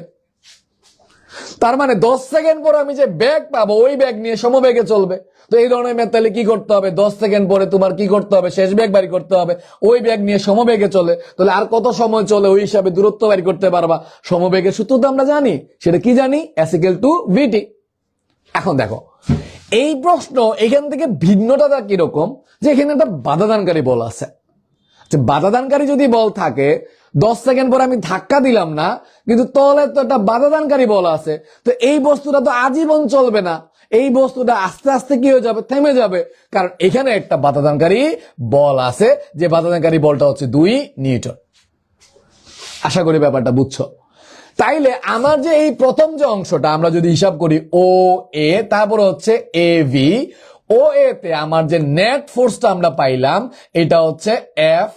A: তার মানে 10 সেকেন্ড পর আমি যে বেগ পাবো ওই বেগ নিয়ে সমবেগে চলবে। তো এই ধরনের ম্যাথ তাহলে কি করতে হবে, 10 সেকেন্ড পরে তোমার কি করতে হবে, শেষ বেগ বাড়ি করতে হবে, ওই বেগ নিয়ে সমবেগে চলে। তাহলে আর কত সময় চলে ওই হিসাবে দূরত্ব বাড়ি করতে পারবা। সমবেগের সূত্র তো আমরা জানি, সেটা কি জানি, S=VT। এখন দেখো এই প্রশ্ন এখান থেকে ভিন্নতা কিরকম, যে এখানে একটা বাধাদানকারী বল আছে। বাধাদানকারী যদি বল থাকে 10 সেকেন্ড পর আমি ধাক্কা দিলাম না, কিন্তু তলে তো একটা বাধাদানকারী বল আছে, তো এই বস্তুটা তো আজীবন চলবে না। এই বস্তুটা আস্তে আস্তে কি হয়ে যাবে, থেমে যাবে, কারণ এখানে একটা বাধাদানকারী বল আছে, যে বাধাদানকারী বলটা হচ্ছে 2 নিউটন। আশা করি ব্যাপারটা বুঝছো। তাইলে আমার যে এই প্রথম যে অংশটা আমরা যদি হিসাব করি ও এ, তারপর হচ্ছে এ ভি, ও এ তে আমার যে নেট ফোর্সটা আমরা পাইলাম এটা হচ্ছে এফ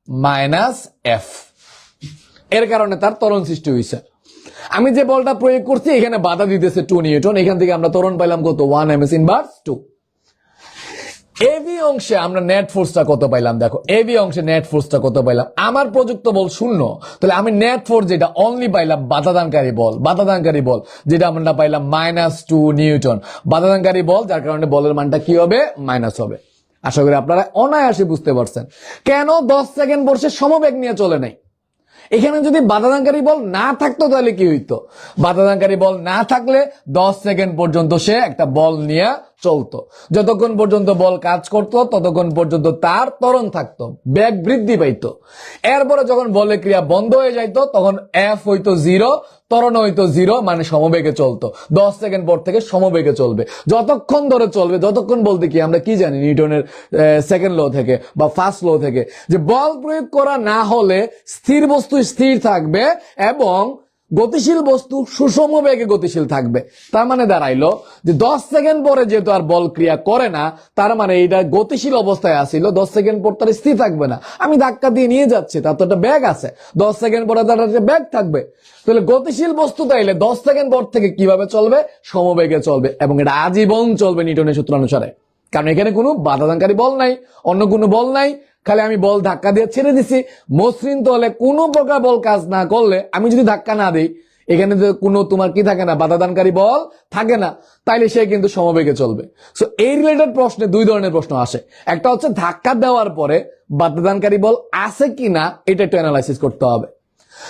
A: মাইনাস এফ। এর কারণে তার ত্বরণ সৃষ্টি হয়েছে। আমি যে বলটা প্রয়োগ করছি এখানে বাধা দিতেছে 2 নিউটন, এখান থেকে আমরা ত্বরণ পাইলাম কত, 1 ms ইনভার্স 2। এবি অংশে আমরা নেট ফোর্সটা কত পাইলাম, দেখো এবি অংশে নেট ফোর্সটা কত পাইলাম। আমার প্রযুক্ত বল 0, তাহলে আমি নেট ফোর্স যেটা অনলি পাইলাম বাধাদানকারী বল যেটা আমরা পাইলাম -2 নিউটন। বাধাদানকারী বল, যার কারণে বলের মানটা কি হবে, মাইনাস হবে। আশা করি আপনারা অনায়াসে বুঝতে পারছেন কেন 10 সেকেন্ড বর্ষে সমবেগ নিয়ে চলে নাই। এখানে যদি বাধাদানকারী বল না থাকতো তাহলে কি হইতো, বাধাদানকারী বল না থাকলে 10 সেকেন্ড পর্যন্ত সে একটা বল নিয়ে চলতো। যতক্ষণ পর্যন্ত বল কাজ করতো ততক্ষণ পর্যন্ত তার ত্বরণ থাকতো, বেগ বৃদ্ধি পাইতো। এরপরে যখন বলের ক্রিয়া বন্ধ হয়ে যাইতো তখন এফ হইতো 0, ত্বরণ হইতো 0, মানে সমবেগে চলতো। 10 সেকেন্ড পর থেকে সমবেগে চলবে। যতক্ষণ ধরে চলবে, যতক্ষণ বলতে কি আমরা কি জানি নিউটনের সেকেন্ড ল থেকে বা ফার্স্ট ল থেকে, যে বল প্রয়োগ করা না হলে স্থির বস্তু স্থির থাকবে এবং গতিশীল বস্তু সুষম বেগে গতিশীল থাকবে। তার মানে দাঁড়াইলো যে 10 সেকেন্ড পরে যেহেতু আর বল ক্রিয়া করে না, তার মানে এটা গতিশীল অবস্থায় আসিল, 10 সেকেন্ড পর তার স্থির থাকবে না। আমি ধাক্কা দিয়ে নিয়ে যাচ্ছি, তার তো একটা ব্যাগ আছে, 10 সেকেন্ড পরে তার একটা ব্যাগ থাকবে। তাহলে গতিশীল বস্তু তাইলে 10 সেকেন্ড পর থেকে কিভাবে চলবে, সমবেগে চলবে, এবং এটা আজীবন চলবে নিউটনের সূত্র অনুসারে। কারণ এখানে কোনো বাধাদানকারী বল নাই, অন্য কোনো বল নাই, খালি আমি বল ধাক্কা দিয়ে ছেড়ে দিছি। মসৃণ তলে কোনো প্রকার বল কাজ না করলে, আমি যদি ধাক্কা না দিই, এখানে কোনো তোমার কি থাকে না, বাধাদানকারী বল থাকে না, তাইলে সে কিন্তু সমবেগে চলবে। সো এই রিলেটেড প্রশ্নে দুই ধরনের প্রশ্ন আসে। একটা হচ্ছে ধাক্কা দেওয়ার পরে বাধাদানকারী বল আছে কিনা, এটা একটু অ্যানালাইসিস করতে হবে।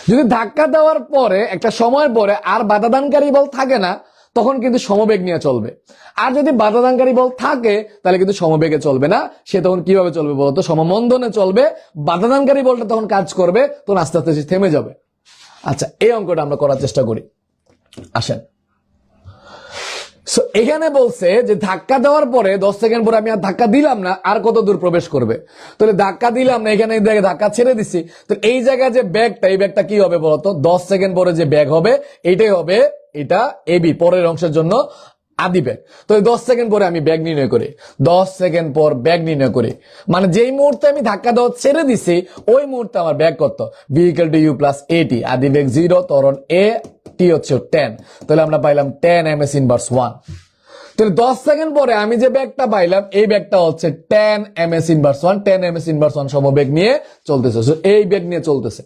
A: যদি ধাক্কা দেওয়ার পরে একটা সময়ের পরে আর বাধাদানকারী বল থাকে না, তখন কিন্তু সমবেগ নিয়ে চলবে। আর যদি বাধাদানকারী বল থাকে তাহলে কিন্তু সমবেগে চলবে না, সে তখন কিভাবে চলবে বলতো, সমমন্দনে চলবে। বাধাদানকারী বলটা তখন কাজ করবে, তখন আস্তে আস্তে সে থেমে যাবে। আচ্ছা, এই অঙ্কটা আমরা করার চেষ্টা করি, আসেন। এখানে বলছে যে ধাক্কা দেওয়ার পরে 10 সেকেন্ড পরে আমি আর ধাক্কা দিলাম না, আর কত দূর প্রবেশ করবে। তাহলে ধাক্কা দিলাম না, এখানে ধাক্কা ছেড়ে দিচ্ছি, তো এই জায়গায় যে ব্যাগটা, এই ব্যাগটা কি হবে বলতো, 10 সেকেন্ড পরে যে ব্যাগ হবে এইটাই হবে, এটা এবি পরের অংশের জন্য আদি ব্যাগ। তো 10 সেকেন্ড পরে আমি ব্যাগ নির্ণয় করি, 10 সেকেন্ড পর ব্যাগ নির্ণয় করি, মানে যেই মুহূর্তে আমি ধাক্কা দেওয়া ছেড়ে দিছি ওই মুহূর্তে আমার ব্যাগ কত, v=u + at, আদি ব্যাগ 0, ত্বরণ a, t হচ্ছে 10, তাহলে আমরা পাইলাম 10 ms ইনভার্স 1। তাহলে 10 সেকেন্ড পরে আমি যে ব্যাগটা পাইলাম এই ব্যাগটা হচ্ছে 10 ms ইনভার্স 1, 10 ms ইনভার্স 1 সমবেগ নিয়ে চলতেছে। এই ব্যাগ নিয়ে চলতেছে।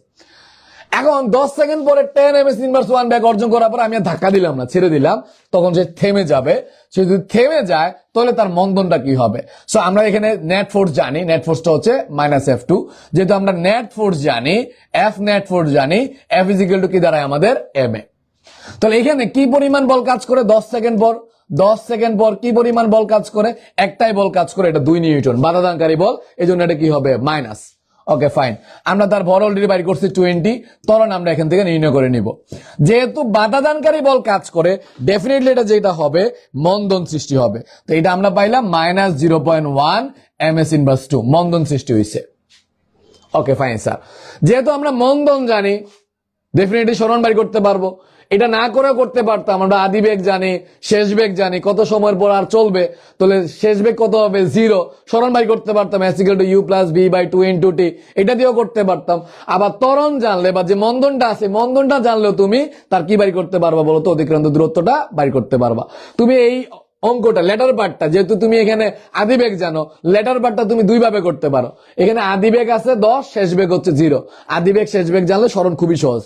A: এখন 10 সেকেন্ড পরে 10 ms ইনভার্স 1 ব্যাগ অর্জন করার পর আমি আর ধাক্কা দিলাম না, ছেড়ে দিলাম, তখন সে থেমে যাবে। সে যদি থেমে যায় তাহলে তার মন্দনটা কি হবে। সো আমরা এখানে নেট ফোর্স জানি, নেট ফোর্সটা হচ্ছে -F2। যেহেতু আমরা নেট ফোর্স জানি, F নেট ফোর্স জানি, F = কি দাঁড়ায় আমাদের ma। তাহলে এখানে কি পরিমাণ বল কাজ করে 10 সেকেন্ড পর, 10 সেকেন্ড পর কি পরিমাণ বল কাজ করে, একটাই বল কাজ করে, এটা 2 নিউটন বাধাদানকারী বল, এই জন্য এটা কি হবে, মাইনাস। ওকে ফাইন, আমরা তার ভর অলরেডি বাইর করছি 20, ত্বরণ আমরা এখান থেকে নির্ণয় করে নিব। যেহেতু বাধাদানকারী বল কাজ করে, ডেফিনেটলি এটা যেটা হবে মন্দন সৃষ্টি হবে। তো এটা আমরা পাইলাম -0.1 ms ইনভার্স 2 মন্দন সৃষ্টি হয়েছে। ওকে ফাইন স্যার, যেহেতু আমরা মন্দন জানি ডেফিনেটলি সরণ বাড়ি করতে পারবো। এটা না করেও করতে পারতাম, আমরা আদি বেগ জানি, শেষ বেগ জানি, কত সময়ের পর আর চলবে, তাহলে শেষ বেগ কত হবে 0, সরণ বাড়ি করতে পারতাম u + v / 2 × t, এটা দিয়েও করতে পারতাম। আবার ত্বরণ জানলে বা যে মন্দনটা আছে মন্দনটা জানলেও তুমি তার কি বাড়ি করতে পারবা বলো তো, অতিক্রান্ত দূরত্বটা বাড়ি করতে পারবা। তুমি এই অঙ্কটা লেটার পার্টটা, যেহেতু তুমি এখানে আদিবেগ জানো, লেটার পার্টটা তুমি দুই ভাবে করতে পারো। এখানে আদিবেগ আছে 10, শেষ বেগ হচ্ছে 0। আদিবেগ শেষ বেগ জানলে সরণ খুবই সহজ,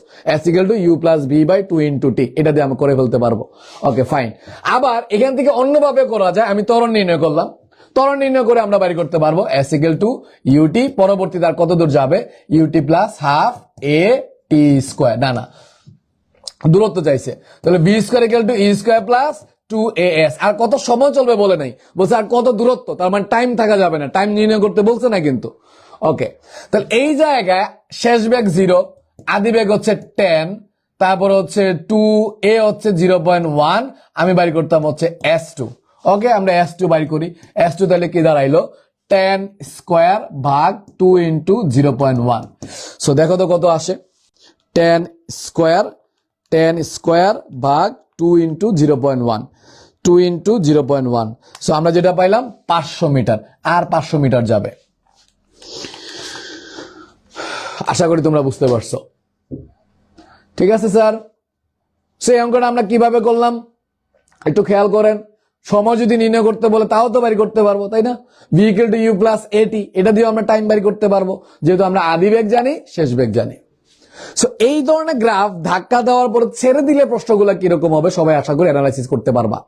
A: u + v / 2 × t, এটা দিয়ে আমরা করে ফেলতে পারবো। ওকে ফাইন, আবার এখান থেকে অন্যভাবে করা যায়। আমি ত্বরণ নির্ণয় করলাম, ত্বরণ নির্ণয় করে আমরা বাড়ি করতে পারবো ut, পরবর্তীতে আর কত দূর যাবে ut + ½ a t², না দূরত্ব চাইছে, তাহলে v² = e² + 2as। আর কত সময় চলবে বলে নাই, বলছে আর কত দূরত্ব, তার মানে টাইম থাকা যাবে না, টাইম নির্ণয় করতে বলছে না কিন্তু। ওকে, তাহলে এই জায়গায় শেষ বেগ 0, আদি বেগ হচ্ছে 10, তারপর হচ্ছে 2a হচ্ছে 0.1, আমি বাইর করতাম হচ্ছে s2। ওকে, আমরা s2 বাইর করি। s2 তাহলে কি দাঁড়াইলো 10² / 2 × 0.1। সো দেখো তো কত আসে, 10² / 2 × 0.1, 2 × 0.1। সো আমরা যেটা পাইলাম 500 মিটার, আর 500 মিটার যাবে। আশা করি তোমরা বুঝতে পারছো। ঠিক আছে স্যার, সেই অঙ্কটা আমরা কিভাবে করলাম একটু খেয়াল করেন। সময় যদি নির্ণয় করতে বলে তাও তো বাড়ি করতে পারবো, তাই না? v = u + at, এটা দিয়ে আমরা টাইম বাড়ি করতে পারবো, যেহেতু আমরা আদি বেগ জানি, শেষ বেগ জানি। সো এই ধরনের গ্রাফ ধাক্কা দেওয়ার পর ছেড়ে দিলে প্রশ্নগুলো কিরকম হবে সবাই আশা করি অ্যানালাইসিস করতে পারবা।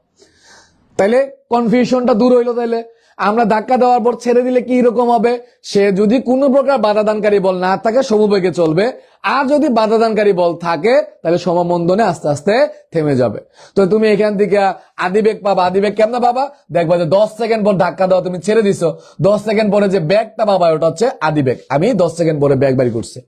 A: তাইলে কনফিউশনটা দূর হইলো। তাইলে আমরা ধাক্কা দেওয়ার পর ছেড়ে দিলে কি রকম হবে, সে যদি কোনো প্রকার বাধাদানকারী বল না থাকে সমবেগে চলবে, আর যদি বাধাদানকারী বল থাকে তাহলে সমমন্দনে আস্তে আস্তে থেমে যাবে। তো তুমি এখান থেকে আদিবেগ পাবা, আদিবেগ কেমন পাবা, দেখবা যে 10 সেকেন্ড পর ধাক্কা দেওয়া তুমি ছেড়ে দিছো, 10 সেকেন্ড পরে যে ব্যাগটা পাবা ওটা হচ্ছে আদিবেগ। আমি 10 সেকেন্ড পরে ব্যাগ বাড়ি করছি।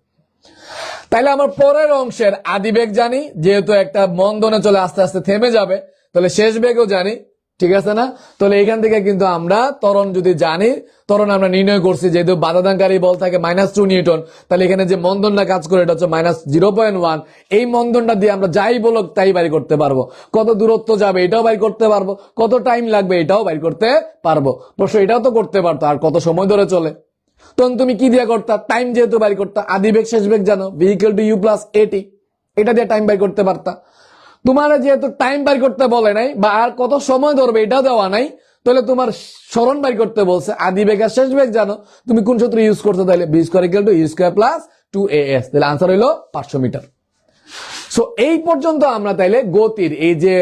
A: তাইলে আমার পরের অংশের আদিবেগ জানি, যেহেতু একটা মন্দনে চলে আস্তে আস্তে থেমে যাবে, তাহলে শেষ বেগও জানি, ঠিক আছে না? তাহলে এখান থেকে কিন্তু আমরা ত্বরণ যদি জানি, ত্বরণ আমরা নির্ণয় করছি, যেহেতু বাধাদানকারী বল থাকে -2 নিউটন, তাহলে এখানে যে মন্দনটা কাজ করে এটা হচ্ছে -0.1। এই মন্দনটা দিয়ে আমরা যাই বলক তাই বাইর করতে পারবো, কত দূরত্ব যাবে এটাও বাইর করতে পারবো, কত টাইম লাগবে এটাও বাইর করতে পারবো। প্রশ্ন এটাও তো করতে পারতো, আর কত সময় ধরে চলে, তখন তুমি কি দিয়ে করতা, টাইম যেহেতু বাইর করতা, আদি বেগ শেষ বেগ জানো, v = u + at, এটা দিয়ে টাইম বাইর করতে পারতা। তোমার যেহেতু টাইম বাইর করতে বলে নাই বা আর কত সময় ধরবে এটাও দেওয়া নাই, তাহলে তোমার সরণ বাইর করতে বলছে, আদি বেগ আর শেষ বেগ জানো, তুমি কোন সূত্র ইউজ করছো, তাহলে v² = e² + 2as, তাহলে আনসার হইলো 500 মিটার। সো এই পর্যন্ত আমরা তাইলে গতির এই যে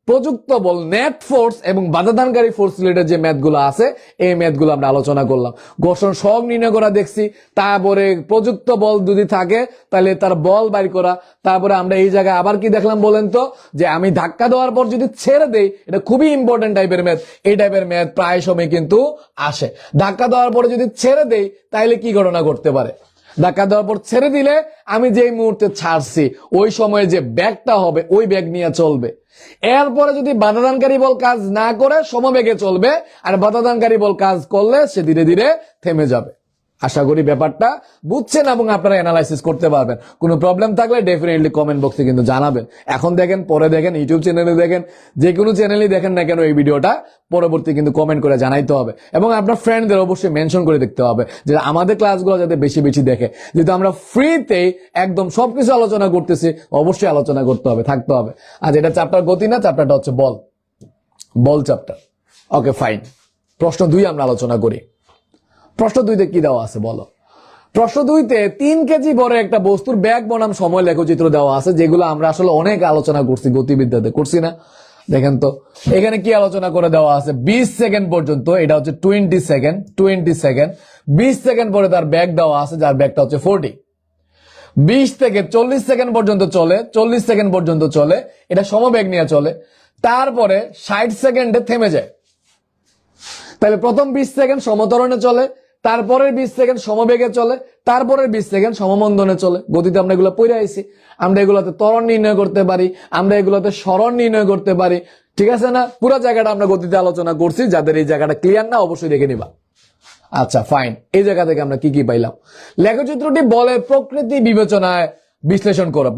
A: প্রযুক্ত বল, নেট ফোর্স এবং বাধাদানকারী ফোর্স রিলেটেড যে ম্যাথগুলো আছে এই ম্যাথগুলো আমরা আলোচনা করলাম। ঘর্ষণ সহগ নির্ণয় করা দেখছি, তারপরে প্রযুক্ত বল যদি থাকে তাহলে তার বল বাইর করা, তারপরে আমরা এই জায়গায় আবার কি দেখলাম বলেন তো, যে আমি ধাক্কা দেওয়ার পর যদি ছেড়ে দেই, এটা খুবই ইম্পর্টেন্ট টাইপের ম্যাথ। এই টাইপের ম্যাথ প্রায় সময় কিন্তু আসে। ধাক্কা দেওয়ার পরে যদি ছেড়ে দেই তাহলে কি ঘটনা ঘটতে পারে, ধাক্কা দেওয়ার পর ছেড়ে দিলে আমি যেই মুহূর্তে ছাড়ছি ওই সময়ে যে ব্যাগটা হবে ওই ব্যাগ নিয়ে চলবে। এরপরে যদি বাধাদানকারী বল কাজ না করে সমবেগে চলবে, আর বাধাদানকারী বল কাজ করলে সে ধীরে ধীরে থেমে যাবে। আশা করি ব্যাপারটা বুঝছেন এবং আপনারা অ্যানালাইসিস করতে পারবেন। কোনো প্রবলেম থাকলে ডেফিনেটলি কমেন্ট বক্সে কিন্তু জানাবেন। এখন দেখেন, পরে দেখেন, ইউটিউব চ্যানেলে দেখেন, যে কোনো চ্যানেলই দেখেন না কেন এই ভিডিওটা পরবর্তী কিন্তু কমেন্ট করে জানাইতে হবে, এবং আপনার ফ্রেন্ডদের অবশ্যই মেনশন করে দেখতে হবে যে আমাদের ক্লাসগুলো যাতে বেশি বেশি দেখে। যেহেতু আমরা ফ্রিতেই একদম সবকিছু আলোচনা করতেছি, অবশ্যই আলোচনা করতে হবে, থাকতে হবে। আর এটা চ্যাপ্টার গতি না, চ্যাপ্টারটা হচ্ছে বল চ্যাপ্টার। ওকে ফাইন, প্রশ্ন 2 আমরা আলোচনা করি। প্রশ্ন 2তে কি দেওয়া আছে বলো? প্রশ্ন 2তে 3 কেজি বড় একটা বস্তুর ব্যাগ বনাম সময় লেখচিত্র দেওয়া আছে, যেগুলো আমরা আসলে অনেক আলোচনা করছি, গতিবিদ্যাতে করছি না? দেখেন তো এখানে কি আলোচনা করে দেওয়া আছে, 20 সেকেন্ড পর্যন্ত, এটা হচ্ছে 20 সেকেন্ড, 20 সেকেন্ড পরে তার ব্যাগ দেওয়া আছে, যার ব্যাগটা হচ্ছে 40। 20 থেকে 40 সেকেন্ড পর্যন্ত চলে, 40 সেকেন্ড পর্যন্ত চলে, এটা সমবেগ নিয়ে চলে, তারপরে 60 সেকেন্ডে থেমে যায়। তাহলে প্রথম 20 সেকেন্ড সমতরণে চলে, তারপরের 20 সেকেন্ড সমবেগে চলে, তারপরের 20 সেকেন্ড সমমন্দনে চলে। গতিতে আমরা এগুলো পড়ে আইছি। আমরা এগুলোতে ত্বরণ নির্ণয় করতে পারি, আমরা এগুলোতে সরণ নির্ণয় করতে পারি, ঠিক আছে না? পুরো জায়গাটা আমরা গতিতে আলোচনা করছি। যাদের এই জায়গাটা ক্লিয়ার না অবশ্যই দেখে নিবা। আচ্ছা ফাইন, এই জায়গা থেকে আমরা কি কি পাইলাম? লেখচিত্রটি বলের প্রকৃতি বিবেচনায় বিশ্লেষণ করো।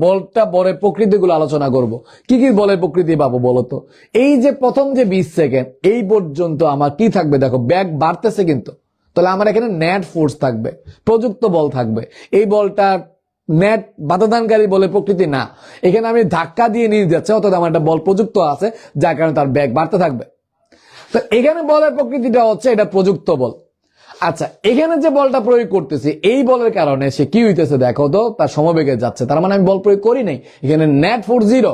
A: বলের প্রকৃতিগুলো আলোচনা করব। কি কি বলের প্রকৃতি পাবো বলতো? এই যে প্রথম যে 20 সেকেন্ড এই পর্যন্ত আমার কি থাকবে দেখো, ব্যাগ বাড়তেছে কিন্তু, তাহলে আমার এখানে নেট ফোর্স থাকবে, প্রযুক্ত বল থাকবে। এই বলটা নেট বাধাদানকারী বলের প্রকৃতি না, এখানে আমি ধাক্কা দিয়ে নিয়ে যাচ্ছে, অর্থাৎ আমার একটা বল প্রযুক্ত আছে, যার কারণে তার ব্যাগ বাড়তে থাকবে। তো এখানে বলের প্রকৃতিটা হচ্ছে এটা প্রযুক্ত বল। আচ্ছা, এখানে যে বলটা প্রয়োগ করতেছি এই বলের কারণে সে কি হইতেছে দেখো তো, তার সমবেগে যাচ্ছে, তার মানে আমি বল প্রয়োগ করি নাই, এখানে নেট ফোর্স 0,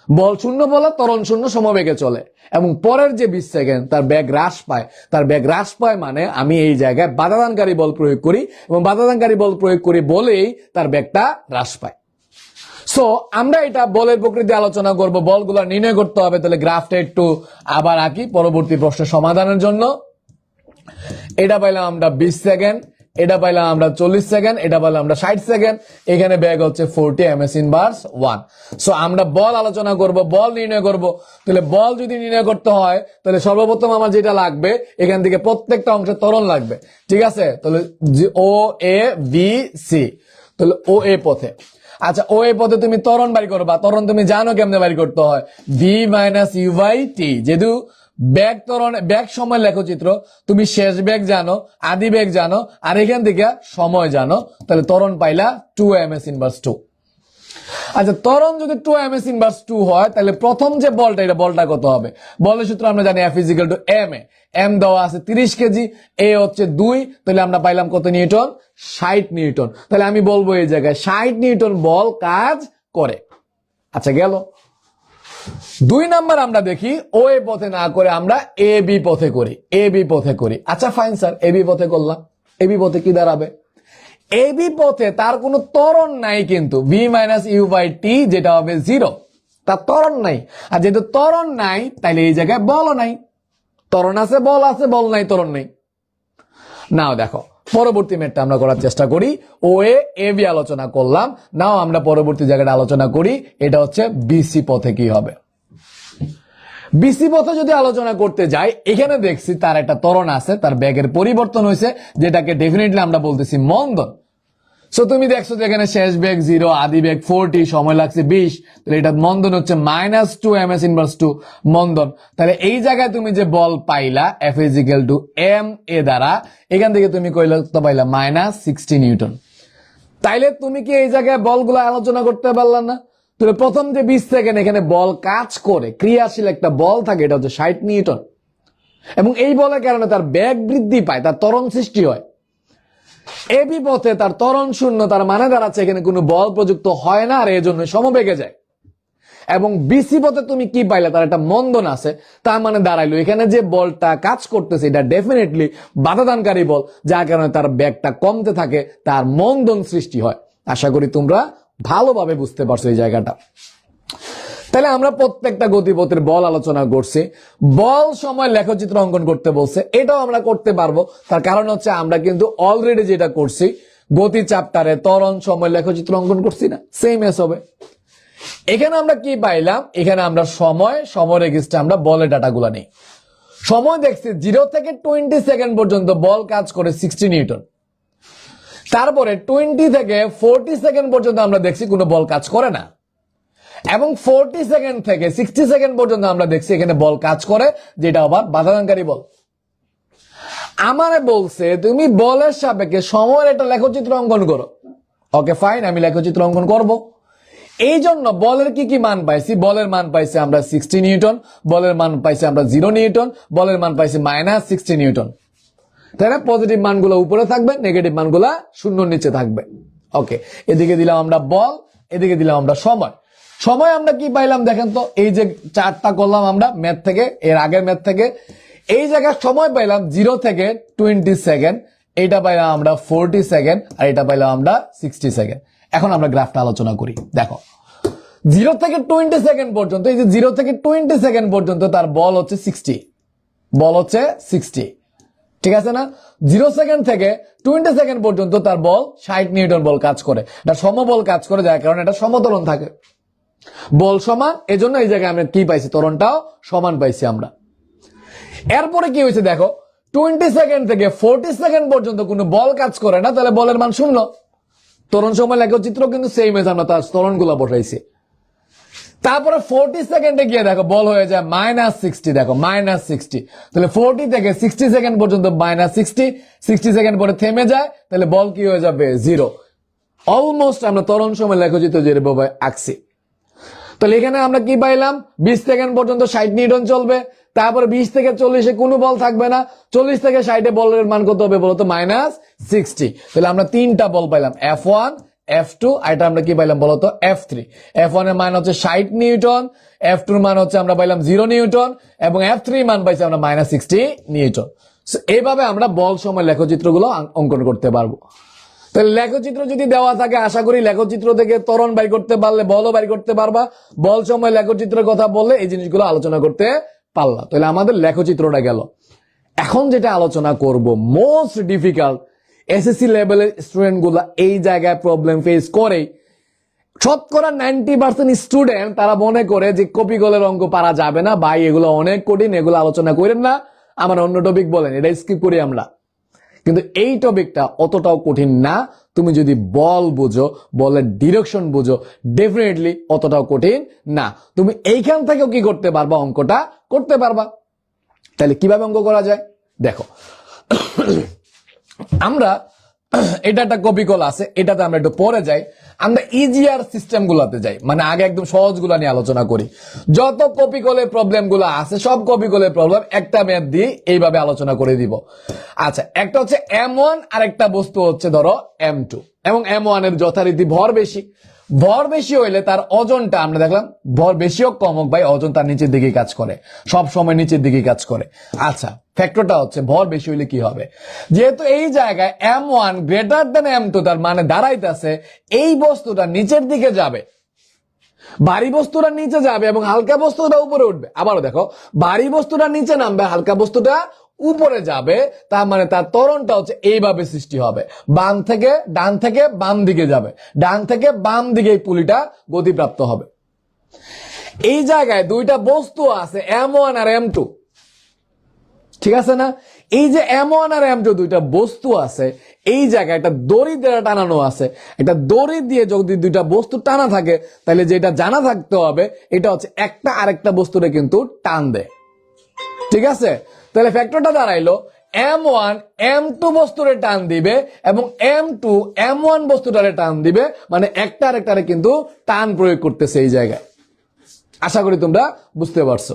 A: বল শূন্য বলে ত্বরণ শূন্য সমবেগে চলে। এবং পরের যে 20 সেকেন্ড তার ব্যাগ হ্রাস পায়, তার ব্যাগ হ্রাস পায় মানে আমি এই জায়গায় বাধাদানকারী বল প্রয়োগ করি, এবং বাধাদানকারী বল প্রয়োগ করি বলেই তার ব্যাগটা হ্রাস পায়। সো আমরা এটা বলের প্রকৃতি আলোচনা করব, বলগুলো নির্ণয় করতে হবে। তাহলে গ্রাফটা একটু আবার আঁকি পরবর্তী প্রশ্নের সমাধানের জন্য। এটা পাইলাম আমরা 20 সেকেন্ড, এটা পাইলাম আমরা 40 সেকেন্ড, এটা পাইলাম আমরা 60 সেকেন্ড। এখানে ব্যাগ হচ্ছে 40 ms ইনভার্স 1। সো আমরা বল আলোচনা করব, বল নির্ণয় করব। তাহলে বল যদি নির্ণয় করতে হয় তাহলে সর্বপ্রথম আমার যেটা লাগবে, এখান থেকে প্রত্যেকটা অংশে ত্বরণ লাগবে, ঠিক আছে? তাহলে ও এ বি সি, তাহলে ও এ পথে। আচ্ছা, ও এ পথে তুমি ত্বরণ বাড়ি করবা, ত্বরণ তুমি জানো কেমনে বাড়ি করতে হয়, V minus you by T. যেহেতু ব্যাগ ত্বরণ, ব্যাগ সময় লেখচিত্র, তুমি শেষ ব্যাগ জানো, আদি ব্যাগ জানো, আর এখান থেকে সময় জানো, তাহলে ত্বরণ পাইলা 2 ms ইনভার্স 2। আচ্ছা, ত্বরণ যদি 2 ms ইনভার্স 2 হয় তাহলে প্রথম যে বলটা, এটা বলটা কত হবে? বলের সূত্র আমরা জানি F is equal to M A. M দেওয়া আছে 30 কেজি, এ হচ্ছে 2, তাহলে আমরা পাইলাম কত নিউটন? 60 নিউটন। তাহলে আমি বলবো এই জায়গায় 60 নিউটন বল কাজ করে। আচ্ছা গেল। 2 নাম্বার আমরা দেখি ও এ পথে না করে আমরা এ বি পথে করি, এ বি পথে করি। আচ্ছা ফাইন স্যার, এ বি পথে করলাম। এ বি পথে কি দাঁড়াবে? এ বি পথে তার কোনো ত্বরণ নাই কিন্তু, V minus you by T, যেটা হবে 0, তার ত্বরণ নাই। আর যেহেতু ত্বরণ নাই তাইলে এই জায়গায় বলও নাই। ত্বরণ আছে, বল আছে, বল নাই, ত্বরণ নেই। নাও দেখো পরবর্তী ম্যাথটা আমরা করার চেষ্টা করি। ও এ বি আলোচনা করলাম, নাও আমরা পরবর্তী জায়গাটা আলোচনা করি। এটা হচ্ছে বিসি পথে কি হবে। বিসি পথে যদি আলোচনা করতে যাই, এখানে দেখছি তার একটা ত্বরণ আছে, তার ব্যাগের পরিবর্তন হয়েছে, যেটাকে ডেফিনেটলি আমরা বলতেছি মন্দন। সো তুমি দেখছো যে এখানে শেষ বেগ 0, আদি বেগ 40, সময় লাগছে 20, তাহলে এটা মন্দন হচ্ছে -2 ms ইনভার্স 2 মন্দন। তাহলে এই জায়গায় তুমি যে বল পাইলা F is equal to M A দ্বারা, এখান থেকে তুমি কইলা তো পাইলা -60 নিউটন। তাইলে তুমি কি এই জায়গায় বলগুলো আলোচনা করতে পারলা না? তাহলে প্রথম যে 20 সেকেন্ড এখানে বল কাজ করে, ক্রিয়াশীল একটা বল থাকে, এটা হচ্ছে 60 নিউটন, এবং এই বলের কারণে তার বেগ বৃদ্ধি পায়, তার ত্বরণ সৃষ্টি হয়। এবি পথে তার ত্বরণ শূন্য, তার মানে দাঁড়াচ্ছে এখানে কোনো বল প্রযুক্ত হয় না, আর এই জন্য সমবেগে যায়। এবং বিসি পথে তুমি কি পাইলে, তার একটা মন্দন আছে, তার মানে দাঁড়াইলো এখানে যে বলটা কাজ করতেছে এটা ডেফিনেটলি বাধাদানকারী বল, যার কারণে তার বেগটা কমতে থাকে, তার মন্দন সৃষ্টি হয়। আশা করি তোমরা ভালোভাবে বুঝতে পারছো এই জায়গাটা। তাহলে আমরা প্রত্যেকটা গতিপথের বল আলোচনা করছি। বল সময় লেখচিত্র অঙ্কন করতে বলছে, এটাও আমরা করতে পারবো। তার কারণ হচ্ছে আমরা কিন্তু অলরেডি যেটা করছি গতি চ্যাপ্টারে ত্বরণ সময় লেখচিত্র অঙ্কন করছি না, সেম এস হবে। এখানে আমরা কি পাইলাম? এখানে আমরা সময় রেজিস্টার আমরা বলের ডাটাগুলো নেই। সময় দেখছি 0 থেকে 20 সেকেন্ড পর্যন্ত বল কাজ করে 60 নিউটন। তারপরে 20 থেকে 40 সেকেন্ড পর্যন্ত আমরা দেখছি কোনো বল কাজ করে না, এবং 40 সেকেন্ড থেকে 60 সেকেন্ড পর্যন্ত আমরা দেখছি এখানে বল কাজ করে, যেটা আবার বাধাদানকারী বল। আমারে বলছে তুমি বলের সাপেক্ষে সময়ের একটা লেখচিত্র অঙ্কন করো। ওকে ফাইন, আমি লেখচিত্র অঙ্কন করব। এই জন্য বলের কি কি মান পাইছি? বলের মান পাইছি আমরা 60 নিউটন, বলের মান পাইছি আমরা 0 নিউটন, বলের মান পাইছি -60 নিউটন। তাই না? পজিটিভ মানগুলো উপরে থাকবে, নেগেটিভ মানগুলা শূন্যর নিচে থাকবে। ওকে, এদিকে দিলাম আমরা বল, এদিকে দিলাম আমরা সময়। সময় আমরা কি পাইলাম দেখেন তো, এই যে চারটা করলাম আমরা ম্যাথ থেকে, এর আগের ম্যাথ থেকে, এই জায়গায় সময় পাইলাম 0 থেকে 20 সেকেন্ড, এটা পাইলাম আমরা 40 সেকেন্ড, আর এটা পাইলাম আমরা 60 সেকেন্ড। এখন আমরা গ্রাফটা আলোচনা করি। দেখো 0 থেকে 20 সেকেন্ড পর্যন্ত, এই যে 0 থেকে 20 সেকেন্ড পর্যন্ত তার বল হচ্ছে 60, বল হচ্ছে 60, ঠিক আছে না? 0 সেকেন্ড থেকে 20 সেকেন্ড পর্যন্ত তার বল 60 নিউটন বল কাজ করে, এটা সমবল কাজ করে, যার কারণে এটা সমত্বরণ থাকে, বল সমান, এজন্য এই জায়গায় আমরা কি পাইছি, ত্বরণটাও সমান পাইছি আমরা। এরপরে কি হয়েছে দেখো, 20 সেকেন্ড থেকে 40 সেকেন্ড পর্যন্ত কোনো বল কাজ করে না, তাহলে বলের মান 0। ত্বরণ সময় লেখচিত্র কিন্তু সেম এজ, আমরা তার ত্বরণগুলো বসাইছি। তারপরে 40 সেকেন্ডে গিয়ে দেখো বল হয়ে যায় -60, দেখো -60, তাহলে 40 থেকে 60 সেকেন্ড পর্যন্ত -60, 60 সেকেন্ড পরে থেমে যায়, তাহলে বল কি হয়ে যাবে 0। অলমোস্ট আমরা ত্বরণ সময় লেখচিত্র যেভাবে আঁকছি। তাহলে এখানে আমরা কি পাইলাম, 20 সেকেন্ড পর্যন্ত 60 নিউটন চলবে, তারপরে 20 থেকে 40-এ কোনো বল থাকবে না, 40 থেকে 60-এ বলের মান কত হবে বলতো, -60। তাহলে আমরা তিনটা বল পাইলাম, F1, F2, আর এটা আমরা কি পাইলাম বলতো, F3। F1 এর মান হচ্ছে 60 নিউটন, F2 এর মান হচ্ছে আমরা পাইলাম 0 নিউটন, এবং F3 মান পাইছি আমরা -60 নিউটন। এইভাবে আমরা বল সময় লেখচিত্রগুলো অঙ্কন করতে পারবো। তাহলে লেখচিত্র যদি দেওয়া থাকে, আশা করি লেখচিত্র থেকে ত্বরণ বাই করতে পারলে বলও বাই করতে পারবা, বল সময় লেখচিত্রের কথা বললে এই জিনিসগুলো আলোচনা করতে পারলা। তাহলে আমাদের লেখচিত্রটা গেল। এখন যেটা আলোচনা করব, মোস্ট ডিফিকাল্ট, এসএসসি লেভেলের স্টুডেন্ট গুলা এই জায়গায় প্রবলেম ফেস করে। শতকরা 90% স্টুডেন্ট তারা মনে করে যে কপি গলের অঙ্ক পারা যাবে না, ভাই এগুলো অনেক কঠিন, এগুলো আলোচনা করেন না, আমার অন্য টপিক বলেন, এটা স্কিপ করি আমরা। কিন্তু এই টপিকটা অতটাও কঠিন না, তুমি যদি বল বুঝো, বলের ডিরেকশন বুঝো, ডেফিনেটলি অতটাও কঠিন না। তুমি এইখান থেকেও কি করতে পারবা, অঙ্কটা করতে পারবা। তাহলে কিভাবে অঙ্ক করা যায় দেখো, আমরা এটা একটা কপি কল আছে, এটাতে আমরা একটু পরে যাই, আমরা ইজিয়ার সিস্টেম গুলাতে যাই, মানে আগে একদম সহজ গুলা নিয়ে আলোচনা করি। যত কপি কলের প্রবলেম গুলো আছে, সব কপি কলের প্রবলেম একটা ম্যাথ দিয়ে এইভাবে আলোচনা করে দিব। আচ্ছা, একটা হচ্ছে M1 আর একটা বস্তু হচ্ছে ধরো M2, এবং M1 এর যথারীতি ভর বেশি। ভর বেশি হইলে তার ওজনটা আমরা দেখলাম, ভর বেশি হোক কম হোক ভাই, ওজন তার নিচের দিকে কাজ করে, সব সময় নিচের দিকে কাজ করে। আচ্ছা, ফ্যাক্টরটা হচ্ছে ভর বেশি হইলে কি হবে, যেহেতু এই জায়গায় M1 গ্রেটার দেন M2, তার মানে দাঁড়াইতেছে এই বস্তুটা নিচের দিকে যাবে, ভারী বস্তুটা নিচে যাবে এবং হালকা বস্তুটা উপরে উঠবে। আবারও দেখো, ভারী বস্তুটা নিচে নামবে, হালকা বস্তুটা উপরে যাবে, তার মানে তার ত্বরণটা হচ্ছে এইভাবে সৃষ্টি হবে, বাম থেকে ডান থেকে বাম দিকে যাবে, ডান থেকে বাম দিকে এই পুলিটা গতিপ্রাপ্ত হবে। এই জায়গায় দুইটা বস্তু আছে, M1 আর M2, ঠিক আছে না? এই যে M1 আর M2 দুইটা বস্তু আছে, এই জায়গায় একটা দড়ি দ্বারা টানানো আছে। একটা দড়ি দিয়ে যদি দুইটা বস্তু টানা থাকে, তাহলে যেটা জানা থাকতে হবে, এটা হচ্ছে একটা আরেকটা বস্তুরে কিন্তু টান দেয়, ঠিক আছে? তাহলে ফ্যাক্টরটা দাঁড়াইলো, M1 M2 বস্তুরে টান দিবে এবং M2 M1 বস্তুটারে টান দিবে, মানে একটা আরেকটারে কিন্তু টান প্রয়োগ করতেছে এই জায়গায়। আশা করি তোমরা বুঝতে পারছো।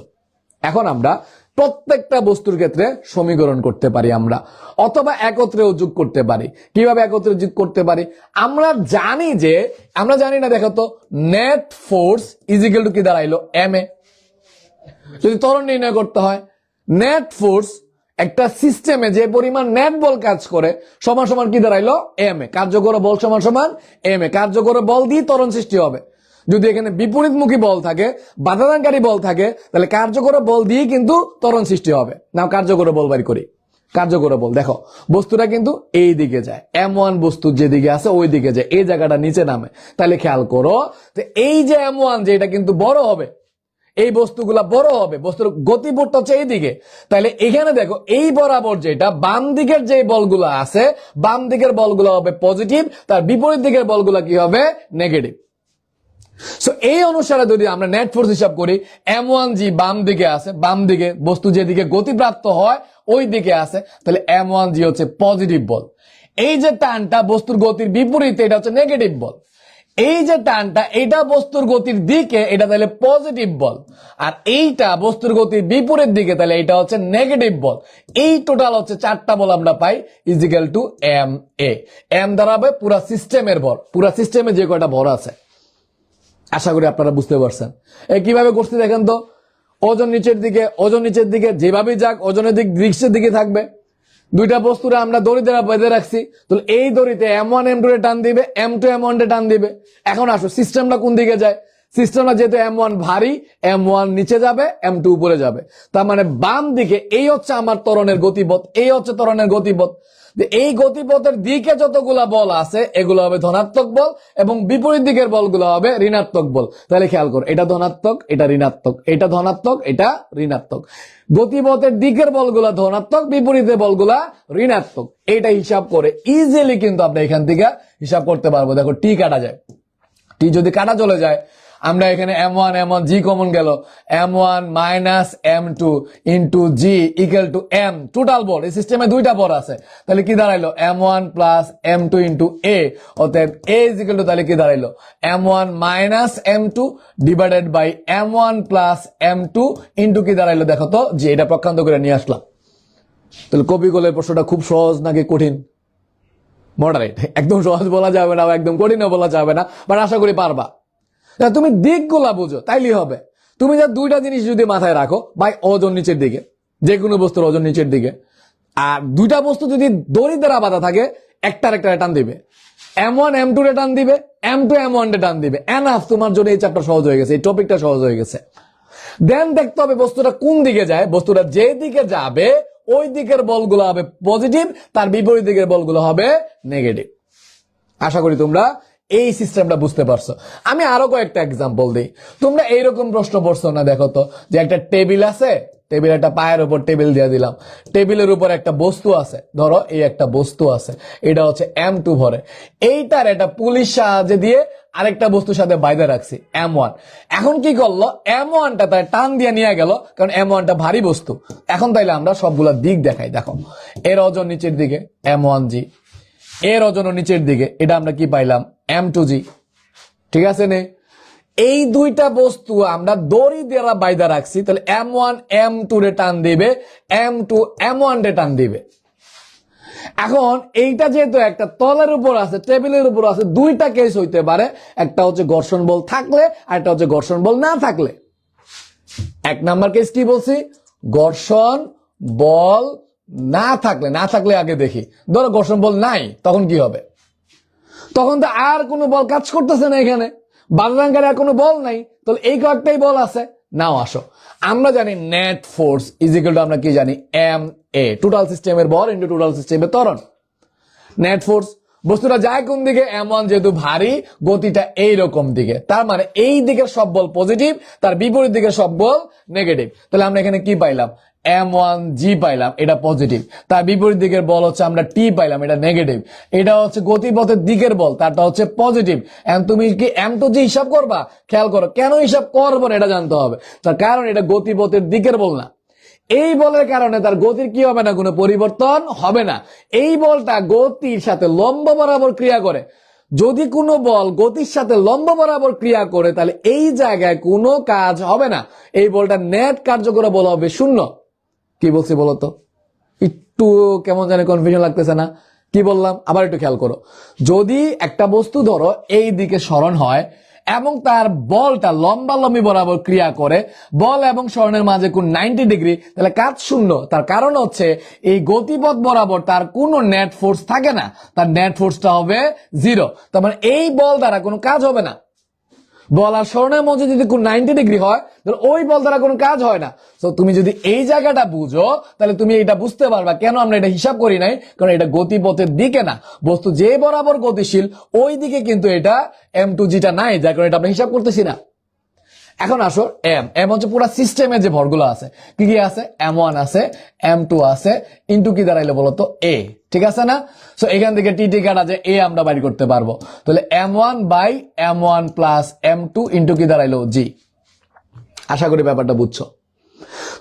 A: এখন আমরা প্রত্যেকটা বস্তুর ক্ষেত্রে সমীকরণ করতে পারি আমরা, অথবা একত্রেও যোগ করতে পারি। কিভাবে একত্রে যোগ করতে পারি? আমরা জানি না, দেখো তো, নেট ফোর্স ইজিক্যাল টু কি দাঁড়াইলো, MA। যদি ত্বরণ নির্ণয় করতে হয়, নেট ফোর্স একটা সিস্টেমে যে পরিমাণ নেট বল কাজ করে সমান সমান কি দাঁড়াইলো, MA। কার্যকর বল সমান সমান MA। কার্যকর বল দিয়ে ত্বরণ সৃষ্টি হবে। যদি এখানে বিপরীতমুখী বল থাকে, বাধাদানকারী বল থাকে, তাহলে কার্যকর বল দিয়ে কিন্তু ত্বরণ সৃষ্টি হবে। নাও কার্যকর বল বাড়ি করি। কার্যকর বল দেখো, বস্তুটা কিন্তু এই দিকে যায়, M1 বস্তু যেদিকে আছে ওই দিকে যায়, এই জায়গাটা নিচে নামে। তাহলে খেয়াল করো, তো এই যে M1 যে, এটা কিন্তু বড় হবে, এই বস্তুগুলা বড় হবে, বস্তুর গতিপথ হচ্ছে এইদিকে। তাহলে এখানে দেখো, এই বরাবর যেটা বাম দিকের যে বলগুলো আছে, বাম দিকের বলগুলো হবে পজিটিভ, তার বিপরীত দিকের বলগুলো কি হবে, নেগেটিভ। সো এই অনুসারে যদি আমরা নেট ফোর্স হিসাব করি, M1G বাম দিকে আছে, বাম দিকে বস্তু যেদিকে গতিপ্রাপ্ত হয় ওই দিকে আছে, তাহলে M1G হচ্ছে পজিটিভ বল। এই যে টানটা বস্তুর গতির বিপরীতে, এটা হচ্ছে নেগেটিভ বল। এই যে টানটা, এটা বস্তুর গতির দিকে, এটা তাহলে পজিটিভ বল। আর এইটা বস্তুর গতির বিপরীত দিকে, তাহলে এটা হচ্ছে নেগেটিভ বল। এই টোটাল হচ্ছে 4টা বল আমরা পাই, ইজিক্যাল টু MA। M দাঁড়াবে পুরা সিস্টেমের ভর, পুরা সিস্টেমে যে কয়টা ভর আছে। আশা করি আপনারা বুঝতে পারছেন। কিভাবে করছি দেখেন তো, ওজন নিচের দিকে যেভাবেই যাক, ওজনের দিক দৃশ্যের দিকে থাকবে। দুইটা বস্তুরা আমরা দড়ি দ্বারা বেঁধে রাখছি, তাহলে এই দড়িতে M1 M2 টান দিবে, M2 M1 টান দিবে। এখন আসো, সিস্টেমটা কোন দিকে যায়? সিস্টেমটা যেহেতু M1 ভারী, M1 নিচে যাবে, M2 উপরে যাবে। তার মানে বাম দিকে এই হচ্ছে আমার ত্বরণের গতিপথ, এই হচ্ছে ত্বরণের গতিপথ। এই গতিপথের দিকে যতগুলা বল আছে এগুলো হবে ধনাত্মক বল এবং বিপরীত দিকের বলগুলো হবে ঋণাত্মক বল। তাহলে খেয়াল করো, এটা ধনাত্মক, এটা ঋণাত্মক, এটা ধনাত্মক, এটা ঋণাত্মক। গতিপথের দিকের বলগুলা ধনাত্মক, বিপরীতের বলগুলা ঋণাত্মক। এটা হিসাব করে ইজিলি কিন্তু আমরা এখান থেকে হিসাব করতে পারবো। দেখো টি কাটা যায়, টি যদি কাটা চলে যায়, আমরা এখানে M1 জি কমন গেল, M1 minus M2 into G equal to M total বল। এই সিস্টেমে দুইটা বল আছে, তাহলে কি দাঁড়াইলো M1 plus M2 into A, অতএব A ইজ ইকুয়াল টু তাহলে কি দাঁড়াইলো M1 minus M2 divided by M1 plus M2 into কি দাঁড়াইলো দেখো তো, যে এটা প্রক্ষান্ত করে নিয়ে আসলাম। তাহলে কপি করলে প্রশ্নটা খুব সহজ নাকি কঠিন? মডারেট, একদম সহজ বলা যাবে না, একদম কঠিনও বলা যাবে না, বাট আশা করি পারবা। তুমি দিকগুলা বুঝো তাইলেই হবে। তুমি যা দুইটা জিনিস যদি মাথায় রাখো, ভাই ওজন নিচের দিকে, যে কোনো বস্তুর ওজন নিচের দিকে, আর দুইটা বস্তু যদি দড়ি দ্বারা বাঁধা থাকে, একটার একটা টান দিবে, M1 M2 রে টান দিবে, M2 M1 রে টান দিবে। এনাফ, তোমার জন্য এই চ্যাপ্টার সহজ হয়ে গেছে, এই টপিকটা সহজ হয়ে গেছে। দেন দেখতে হবে বস্তুটা কোন দিকে যায়। বস্তুটা যে দিকে যাবে ওই দিকের বলগুলো হবে পজিটিভ, তার বিপরীত দিকের বলগুলো হবে নেগেটিভ। আশা করি তোমরা এই সিস্টেমটা বুঝতে পারছো। আমি আরো কয়েকটা এক্সাম্পল দিই। তোমরা এইরকম প্রশ্ন পড়ছো না? দেখো তো, যে একটা টেবিল আছে, টেবিল, একটা পায়ের উপর টেবিল দিয়ে দিলাম, টেবিলের উপর একটা বস্তু আছে, ধরো এই একটা বস্তু আছে, এটা হচ্ছে M2 ভরে, এইটার একটা পুলিশ সাহায্যে দিয়ে আরেকটা বস্তুর সাথে বাইরে রাখছি M1। এখন কি করলো, M1টা তাই টান দিয়ে নিয়ে গেল, কারণ M1টা ভারী বস্তু। এখন তাইলে আমরা সবগুলা দিক দেখাই। দেখো, এর ওজন নিচের দিকে M1G, এর ওজন নিচের দিকে, এটা আমরা কি পাইলাম M2G। ঠিক আছে নে? এই দুইটা বস্তু আমরা দড়ি দ্বারা বাইদা রাখছি, তাহলে M1 M2 রে টান দিবে, M2 M1 রে টান দিবে। এখন এইটা যেহেতু একটা তলের উপর আছে, টেবিলের উপর আছে, দুইটা কেস হইতে পারে। একটা হচ্ছে ঘর্ষণ বল থাকলে, আর একটা হচ্ছে ঘর্ষণ বল না থাকলে। এক নাম্বার কেস কি বলছি, ঘর্ষণ বল না থাকলে। না থাকলে আগে দেখি, ধরো ঘর্ষণ বল নাই, তখন কি হবে? তখন তো আর কোনো বল কাজ করতেছে না, এখানে বাধাদানকারী আর কোনো বল নাই, তাহলে এই কয়েকটাই বল আছে। নাও আসো, আমরা জানি net force is equal two, আমরা কি জানি, MA, টোটাল সিস্টেমের বল ইনটু টোটাল সিস্টেমের ত্বরণ। নেট ফোর্স, বস্তুটা যায় কোন দিকে, M1 যেহেতু ভারী, গতিটা এইরকম দিকে, তার মানে এই দিকের সব বল পজিটিভ, তার বিপরীত দিকের সব বল নেগেটিভ। তাহলে আমরা এখানে কি পাইলাম, M1G পাইলাম, এটা পজিটিভ, তার বিপরীত দিকের বল হচ্ছে আমরা T পাইলাম, এটা নেগেটিভ। এটা হচ্ছে গতিপথের দিকের বল, তারটা হচ্ছে পজিটিভ। এখন তুমি কি M2G হিসাব করবা? খেয়াল করো, কেন হিসাব করবো না এটা জানতে হবে। তার কারণ এটা গতিপথের দিকের বল না। এই বলের কারণে তার গতির কি হবে না, কোনো পরিবর্তন হবে না। এই বলটা গতির সাথে লম্ব বরাবর ক্রিয়া করে। যদি কোনো বল গতির সাথে লম্ব বরাবর ক্রিয়া করে, তাহলে এই জায়গায় কোনো কাজ হবে না। এই বলটা নেট কার্যকর বল হবে শূন্য। কি বলছি বলতো? একটু কেমন জানি কনফিউশন লাগতেছে না? কি বললাম আবার একটু খেয়াল করো। যদি একটা বস্তু ধরো এই দিকে সরণ হয় এবং তার বলটা লম্বালম্বি বরাবর ক্রিয়া করে, বল এবং সরণের মাঝে কোন 90 ডিগ্রি, তাহলে কাজ শূন্য। তার কারণ হচ্ছে এই গতিপথ বরাবর তার কোনো নেট ফোর্স থাকে না, তার নেট ফোর্সটা হবে 0। তার মানে এই বল দ্বারা কোনো কাজ হবে না। বল আর সরণের মধ্যে যদি কোন 90 ডিগ্রি হয়, তাহলে ওই বল দ্বারা কোনো কাজ হয় না। তো তুমি যদি এই জায়গাটা বুঝো, তাহলে তুমি এটা বুঝতে পারবা কেন আমরা এটা হিসাব করি নাই, কারণ এটা গতিপথের দিকে না, বস্তু যে বরাবর গতিশীল ওই দিকে কিন্তু এটা M2G-টা নাই, যার কারণে এটা আমরা হিসাব করতেছি না। এখন আসো M হচ্ছে পুরো সিস্টেমে যে ভরগুলো আছে, কি কি আছে, M1 আছে, M2 আছে, ইনটু কি দাঁড়াইলো বলতো, A। ঠিক আছে না? সো এখান থেকে টি কাটা যায়, A আমরা বাইর করতে পারবো। তাহলে M1 by M1 plus M2 into কি দাঁড়াইলো, G। আশা করি ব্যাপারটা বুঝছো।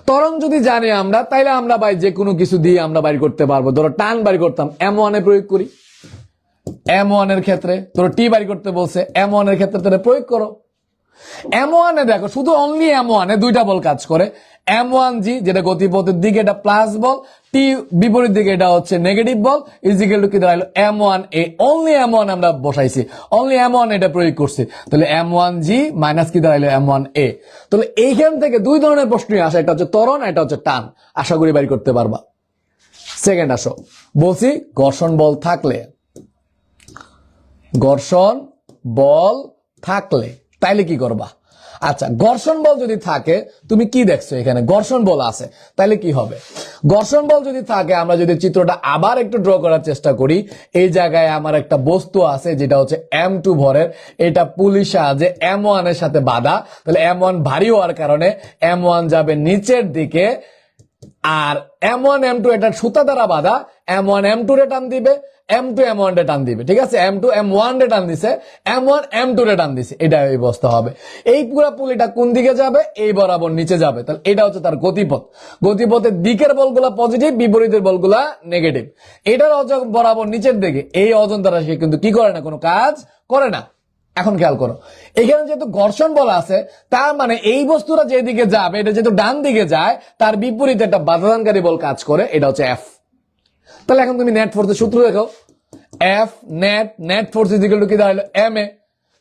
A: ত্বরণ যদি জানি আমরা, তাইলে আমরা বাই যে কোনো কিছু দিয়ে আমরা বাইর করতে পারবো। ধরো টান বাইর করতাম, M1 এ প্রয়োগ করি। M1 এর ক্ষেত্রে ধরো টি বাইর করতে বলছে, M1 এর ক্ষেত্রে তাহলে প্রয়োগ করো। M1 এ দেখো, শুধু অনলি M1 এ দুইটা বল কাজ করে। M1G যেটা গতিপথের দিকে, এটা প্লাস বল, টি বিপরীত দিকে এটা হচ্ছে negative ball, is equal to কি দাঁড়াইলো, M1A। অনলি M1 আমরা বসাইছি, অনলি M1 এটা প্রয়োগ করছি, তাহলে M1G মাইনাস কি দাঁড়াইলো, M1A। তাহলে এইখান থেকে দুই ধরনের প্রশ্নই আসে, একটা হচ্ছে ত্বরণ, একটা হচ্ছে টান। আশা করি বাইর করতে পারবা। সেকেন্ড আসো, বলছি ঘর্ষণ বল থাকলে, ঘর্ষণ বল থাকলে তাইলে কি করবা? আচ্ছা, ঘর্ষণ বল যদি থাকে, তুমি কি দেখছো এখানে ঘর্ষণ বল আছে, তাহলে কি হবে? ঘর্ষণ বল যদি থাকে, আমরা যদি চিত্রটা আবার একটু ড্র করার চেষ্টা করি, এই জায়গায় আমার একটা বস্তু আছে যেটা হচ্ছে M2 ভরের, এটা পুলিশ সাহায্যে M1 এর সাথে বাঁধা, তাহলে M1 ভারী হওয়ার কারণে M1 যাবে নিচের দিকে, আর M1 M2 এটা সুতা দ্বারা বাঁধা, M1 M2 রে টান দিবে, M2 M1 রে টান দিবে, ঠিক আছে? M2 M1 রে টান দিছে, M1 M2 রে টান দিছে, এটা এই অবস্থা হবে। এই পুরো পুলিটা কোন দিকে যাবে? এই বরাবর নিচে যাবে, তাহলে এটা হচ্ছে তার গতিপথ। গতিপথের দিকের বলগুলা পজিটিভ, বিপরীতের বলগুলা নেগেটিভ। এটার ওজন বরাবর নিচের দিকে, এই ওজন দ্বারা সে কিন্তু কি করে না, কোনো কাজ করে না। এখন খেয়াল করো, এখানে যেহেতু ঘর্ষণ বল আছে, তার মানে এই বস্তুটা যেদিকে যাবে, এটা যেহেতু ডান দিকে যায়, তার বিপরীতে একটা বাধাদানকারী বল কাজ করে, এটা হচ্ছে F। তাহলে এখন তুমি নেট ফোর্সের সূত্র দেখো, F net force is equal to কি দাঁড়ালো? ma।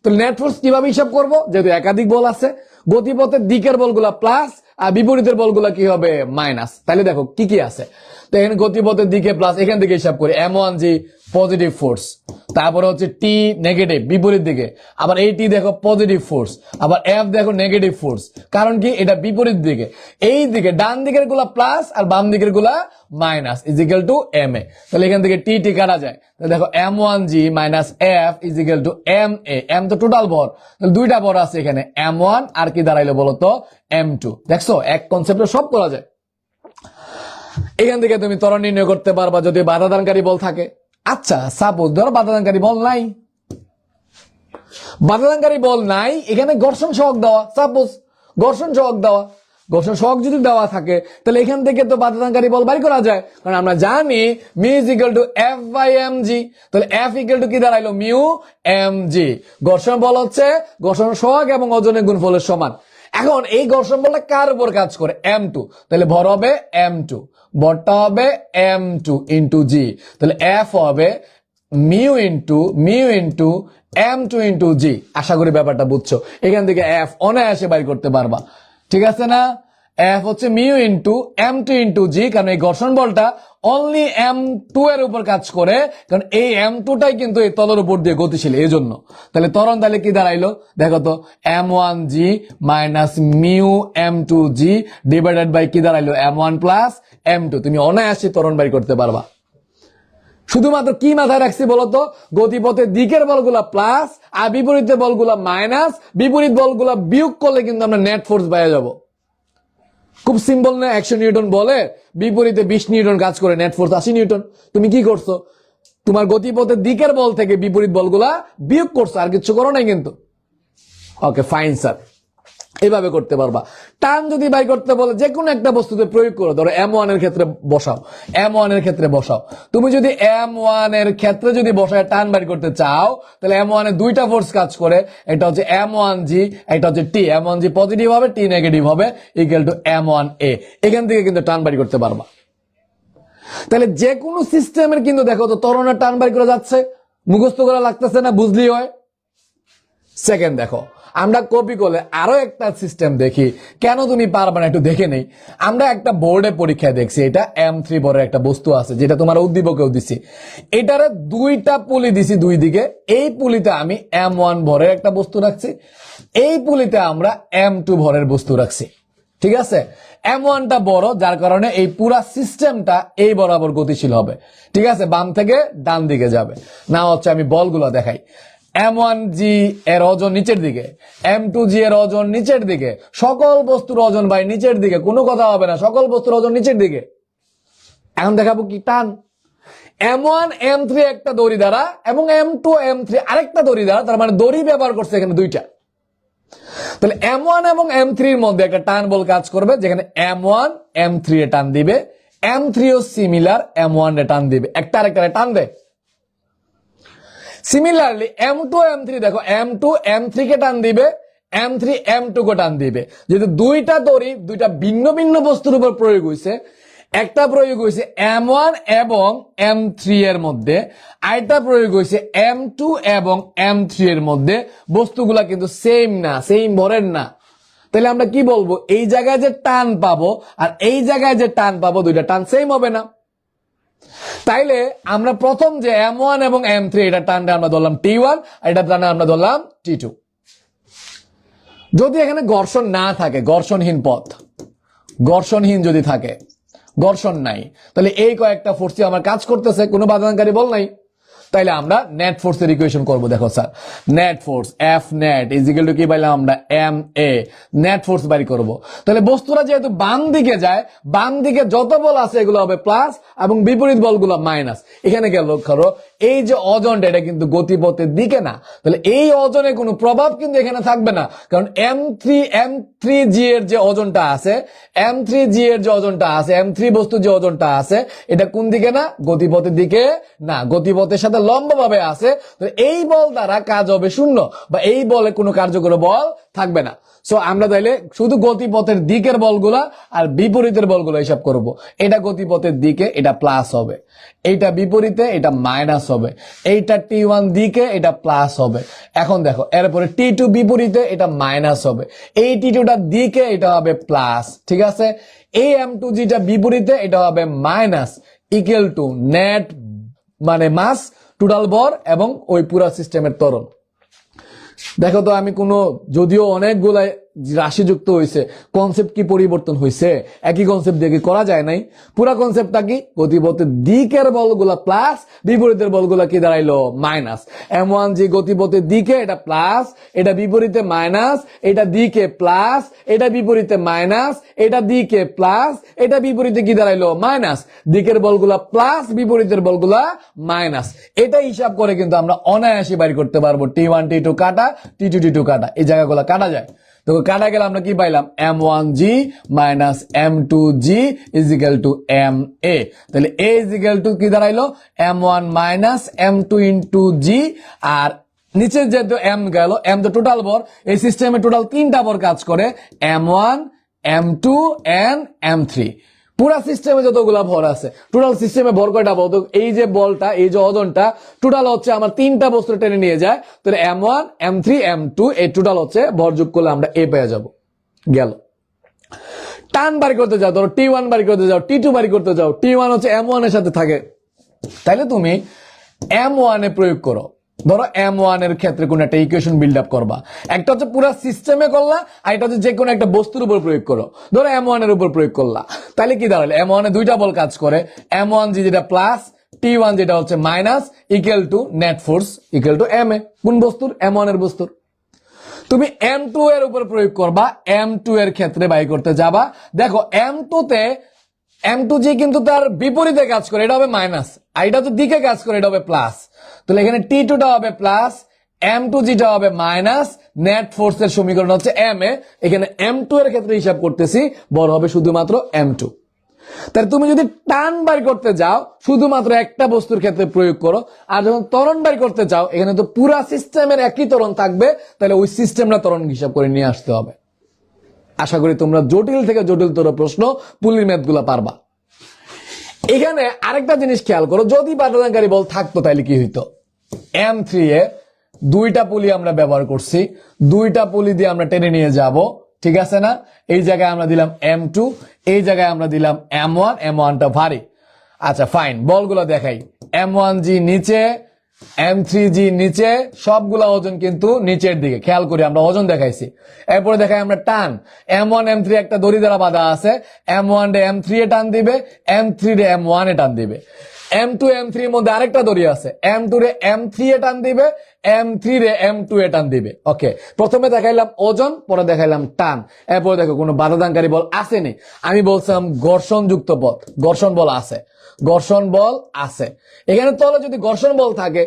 A: তো নেট ফোর্স কিভাবে হিসাব করব? যেহেতু একাধিক বল আছে, গতিপথের দিকের বলগুলা প্লাস আর বিপরীতের বলগুলা কি হবে? মাইনাস। তাহলে দেখো কি কি আছে, তো এখানে গতিপথের দিকে প্লাস, এখান থেকে হিসাব করি M1G পজিটিভ ফোর্স, তারপরে হচ্ছে T নেগেটিভ বিপরীত দিকে, আবার এই T দেখো পজিটিভ ফোর্স, আবার F দেখো নেগেটিভ ফোর্স। কারণ কি? এটা বিপরীত দিকে, এই দিকে ডান দিকের গুলা প্লাস আর বাম দিকের গুলা minus is equal to ma। তাহলে এখান থেকে T কাটা যায়, তাহলে দেখো M1G minus F is equal to ma। M তো টোটাল ভর, তাহলে দুইটা ভর আছে এখানে, M1 আর কি দাঁড়াইলো বলতো? M2। দেখছো, এক কনসেপ্টে সব করা যায়। এখান থেকে তুমি ত্বরণ নির্ণয় করতে পারবা যদি বাধাদানকারী বল থাকে। আচ্ছা, সাপোজ ধরো বাধাদানকারী বল নাই, বাধাদানকারী বল নাই, এখানে ঘর্ষণ সহগ দেওয়া, সাপোজ ঘর্ষণ সহগ দেওয়া, ঘর্ষণ সহগ যদি দেওয়া থাকে, তাহলে এখান থেকে তো বাধাদানকারী বল বাড়ি করা যায়, কারণ আমরা জানি mu is equal to F by mg। তাহলে F ইকুয়াল টু কি দাঁড়াইলো? Mu mg। ঘর্ষণ বল হচ্ছে ঘর্ষণ সহগ এবং ওজনের গুণফলের সমান। এখন এই ঘর্ষণ বলটা কার উপর কাজ করে? M2। তাহলে ভর হবে M2, ভরটা হবে M2 ইন্টু জি, তাহলে F হবে মিউ ইন্টু M2 ইন্টু জি। আশা করি ব্যাপারটা বুঝছো। এখান থেকে F অনায়াসে বাইর করতে পারবা, ঠিক আছে না? F হচ্ছে মিউ ইন্টু M2 ইন্টু জি, কারণ এই ঘর্ষণ বলটা অনলি M2 এর উপর কাজ করে, কারণ এই M2টাই কিন্তু এই তলের উপর দিয়ে গতিশীল, এই জন্য। তাহলে ত্বরণ তাহলে কি দাঁড়াইলো দেখো তো? M1G minus mu M2G divided by কি দাঁড়াইলো? M1 plus M2। তুমি অনায়াসে ত্বরণ বাইর করতে পারবা। শুধুমাত্র কি মাথায় রাখছি বলতো? গতিপথের দিকের বলগুলা প্লাস আর বিপরীতের বলগুলা মাইনাস, বিপরীত বলগুলা বিয়োগ করলে কিন্তু আমরা নেট ফোর্স পেয়ে যাব। খুব সিম্পল না? 100 নিউটন বলে বিপরীতে 20 নিউটন কাজ করে, নেট ফোর্স 80 নিউটন। তুমি কি করছো? তোমার গতিপথের দিকের বল থেকে বিপরীত বলগুলা বিয়োগ করছো, আর কিছু করো নাই কিন্তু। ওকে ফাইন স্যার, এইভাবে করতে পারবা। টান যদি বাই করতে বলে যে কোনো একটা বস্তুতে প্রয়োগ করো, ধরো M1 এর ক্ষেত্রে বসাও, M1 এর ক্ষেত্রে বসাও। তুমি যদি M1 এর ক্ষেত্রে যদি বসায় টান বাই করতে চাও, তাহলে M1 এর দুইটা ফোর্স কাজ করে, এটা হচ্ছে M1G, এটা হচ্ছে T। M1G পজিটিভ হবে, T নেগেটিভ হবে, ইকুয়াল টু M1A। এখান থেকে কিন্তু টান বাই করতে পারবা। তাহলে যে কোনো সিস্টেমের কিন্তু দেখো তো ত্বরণের টান বাই করা যাচ্ছে, মুখস্থ করা লাগতেছে না, বুঝলি হয়। সেকেন্ড দেখো, আমরা কপি করলে আরো একটা সিস্টেম দেখি, কেন তুমি পারবা না একটু দেখে নেই। আমরা একটা বোর্ডে পরীক্ষায় দেখছি, এটা M3 ভরের একটা বস্তু আছে, যেটা তোমার উদ্দীপকেও দিছি। এটারে দুইটা পুলি দিছি দুই দিকে, এই পুলিতে আমি M1 ভরের একটা বস্তু রাখছি, এই পুলিতে আমরা M2 ভরের বস্তু রাখছি, ঠিক আছে? M1টা বড়, যার কারণে এই পুরা সিস্টেমটা এই বরাবর গতিশীল হবে, ঠিক আছে? বাম থেকে ডান দিকে যাবে না। হচ্ছে আমি বলগুলো দেখাই। M1G এর ওজন নিচের দিকে, M2G এর ওজন নিচের দিকে, সকল বস্তুর ওজন ভাই নিচের দিকে, কোনো কথা হবে না, সকল বস্তুর ওজন নিচের দিকে। এখন দেখাবো কি টান। M1 M3 একটা দড়ি দ্বারা এবং M2 M3 আরেকটা দড়ি দ্বারা, তার মানে দড়ি ব্যবহার করছে এখানে দুইটা। তাহলে M1 এবং M3 এর মধ্যে একটা টান বল কাজ করবে, যেখানে M1 M3 এ টান দিবে, M3 ও সিমিলার M1 এ টান দিবে, একটা আরেকটা টান দেয়। সিমিলারলি M2 M3 দেখো, M2 M3 কে টান দিবে, M3 M2 কে টান দিবে। যেহেতু দুইটা দড়ি দুইটা ভিন্ন ভিন্ন বস্তুর উপর প্রয়োগ হয়েছে, একটা প্রয়োগ হয়েছে M1 এবং M3 এর মধ্যে, আরেকটা প্রয়োগ হয়েছে M2 এবং M3 এর মধ্যে, বস্তুগুলা কিন্তু সেম না, সেম ভরের না। তাহলে আমরা কি বলবো? এই জায়গায় যে টান পাবো আর এই জায়গায় যে টান পাবো, দুইটা টান সেম হবে না। তাইলে আমরা প্রথম যে M1 এবং M3 এটা টানটা আমরা ধরলাম T1, আর এটা টানটা আমরা ধরলাম T2। যদি এখানে ঘর্ষণ না থাকে, ঘর্ষণহীন পথ, ঘর্ষণহীন যদি থাকে, ঘর্ষণ নাই, তাহলে এই কয়েকটা ফোর্সই আমার কাজ করতেছে, কোনো বাধাদানকারী বল নাই, তাইলে আমরা নেট ফোর্সের ইকুয়েশন করব। দেখো sir, net force F net is equal to কি পাইলাম আমরা, এম এ, নেট ফোর্স বাড়ি করব। তাহলে বস্তুরা যেহেতু বাম দিকে যায়, বাম দিকে যত বল আছে এগুলো হবে প্লাস এবং বিপরীত বলগুলো মাইনাস। এখানে গেল লক্ষ্য করো, এই যে ওজনটা এটা কিন্তু গতিপথের দিকে না, তাহলে এই ওজনের কোনো প্রভাব কিন্তু এখানে থাকবে না, কারণ M3G এর যে ওজনটা আছে, M3G এর যে ওজনটা আছে, M3 বস্তুর যে ওজনটা আছে, এটা কোন দিকে না, গতিপথের দিকে না, গতিপথের সাথে লম্বভাবে আছে। তো এই বল দ্বারা কাজ হবে শূন্য, বা এই বলে কোনো কার্যকর বল থাকবে না। সো আমরা তাইলে শুধু গতিপথের দিকের বলগুলা আর বিপরীতের বলগুলো হিসাব করব। এটা গতিপথের দিকে, এটা প্লাস হবে, এইটা বিপরীতে, এটা মাইনাস হবে, এইটা T1 দিকে, এটা প্লাস হবে। এখন দেখো, এরপরে T2 বিপরীতে, এটা মাইনাস হবে, এই T2টা দিকে, এটা হবে প্লাস, ঠিক আছে। এই M2Gটা বিপরীতে, এটা হবে মাইনাস, ইকুয়াল টু নেট মানে মাস, টোটাল ভর এবং ওই পুরা সিস্টেমের ত্বরণ। দেখো তো, আমি কোনো, যদিও অনেকগুলা রাশি যুক্ত হয়েছে, কনসেপ্ট কি পরিবর্তন হয়েছে? একই কনসেপ্ট দিয়ে কি করা যায় নাই? পুরা কনসেপ্টটা কি, গতিপথের দিকের বলগুলা প্লাস, বিপরীতের বলগুলা কি দাঁড়াইলো মাইনাস। M1G গতিপথের দিকে, এটা প্লাস, এটা বিপরীতে মাইনাস, এটা দিকে প্লাস, এটা বিপরীতে মাইনাস, এটা দিকে প্লাস, এটা বিপরীতে কি দাঁড়াইলো মাইনাস। দিকের বলগুলা প্লাস, বিপরীতের বলগুলা মাইনাস। এটা হিসাব করে কিন্তু আমরা অনায়াসে বাইর করতে পারবো T1 T2 কাটা, T2 T2 কাটা, এই জায়গাগুলো কাটা যায়। তো কাটা গেলে আমরা কি পাইলাম, M1G minus M2G is equal to MA। তাহলে A ইজ ইকুয়াল টু কি দাঁড়াইলো, M1 minus M2 into G, আর নিচে যেহেতু M গেল, M তো টোটাল ভর, এই সিস্টেমে টোটাল 3টা ভর কাজ করে, M1 M2 and M3। পুরা সিস্টেমে যতগুলা ভর আছে, টোটাল সিস্টেমে ভর কয়টা বল? এই যে বলটা, এই যে ওজনটা টোটাল হচ্ছে আমার 3টা বস্তু টেনে নিয়ে যায়, তাহলে M1 M3 M2 এই টোটাল হচ্ছে ভর, যোগ করলে আমরা A পেয়ে যাব। গেল। টান বাড়ি করতে যাও, ধরো T1 বাড়ি করতে যাও, T2 বাড়ি করতে যাও, T1 হচ্ছে M1 এর সাথে থাকে, তাইলে তুমি M1 এ প্রয়োগ করো। ধরো M1 এর ক্ষেত্রে কোন একটা ইকুয়েশন বিল্ড আপ করবা, একটা হচ্ছে পুরো সিস্টেমে করলা, আর এটা হচ্ছে যে কোনো একটা বস্তুর উপর প্রয়োগ করো। ধরো M1 এর উপর প্রয়োগ করলা, তাহলে কি দাঁড়ালো, M1 এ দুইটা বল কাজ করে, M1G যেটা প্লাস, T1 যেটা হচ্ছে minus, equal to net force equal to MA। কোন বস্তুর? M1 এর বস্তুর। তুমি M2 এর উপর প্রয়োগ করবা, M2 এর ক্ষেত্রে বাই করতে যাবা, দেখো M2 তে M2G কিন্তু তার বিপরীতে কাজ করে, এটা হবে মাইনাস, আর এটা তো দিকে কাজ করে, এটা হবে প্লাস। তাহলে এখানে T2টা হবে প্লাস, M2Gটা হবে মাইনাস, নেট ফোর্সের সমীকরণ হচ্ছে MA। এখানে M2 এর ক্ষেত্রে হিসাব করতেছি, বড় হবে শুধুমাত্র M2। তাহলে তুমি যদি টান বাড়ি করতে যাও, শুধুমাত্র একটা বস্তুর ক্ষেত্রে প্রয়োগ করো, আর যখন ত্বরণ বাড়ি করতে চাও, এখানে তো পুরা সিস্টেমের একই ত্বরণ থাকবে, তাহলে ওই সিস্টেমটা ত্বরণ হিসাব করে নিয়ে আসতে হবে। আশা করি তোমরা জটিল থেকে জটিলতর প্রশ্ন, পুলির ম্যাথ গুলা পারবা। এখানে আরেকটা জিনিস খেয়াল করো, যদি বাধাদানকারী বল থাকতো তাহলে কি হইতো? M3 এ দুইটা পুলি আমরা ব্যবহার করছি, দুইটা পুলি দিয়ে আমরা টেনে নিয়ে যাব, ঠিক আছে না? এই জায়গায় আমরা দিলাম M2, এই জায়গায় আমরা দিলাম M1, M1টা ভারী। আচ্ছা ফাইন, বলগুলো দেখাই। M1G নিচে, M3G নিচে, সবগুলা ওজন কিন্তু নিচের দিকে, খেয়াল করি আমরা ওজন দেখাইছি। এরপরে দেখাই আমরা টান, M1 M3 একটা দড়ি দ্বারা বাঁধা আছে, M1 রে M3 এ টান দিবে, M3 রে M1 এ টান দিবে। M2 M3 এর মধ্যে আরেকটা দড়ি আছে, M2 রে M3 এ টান দিবে, M3 রে M2 এ টান দিবে। ওকে, প্রথমে দেখাইলাম ওজন, পরে দেখাইলাম টান। এরপরে দেখো কোনো বাধাদানকারী বল আসেনি, আমি বলছিলাম ঘর্ষণযুক্ত পথ, ঘর্ষণ বল আছে, ঘর্ষণ বল আছে। এখানে তলে যদি ঘর্ষণ বল থাকে,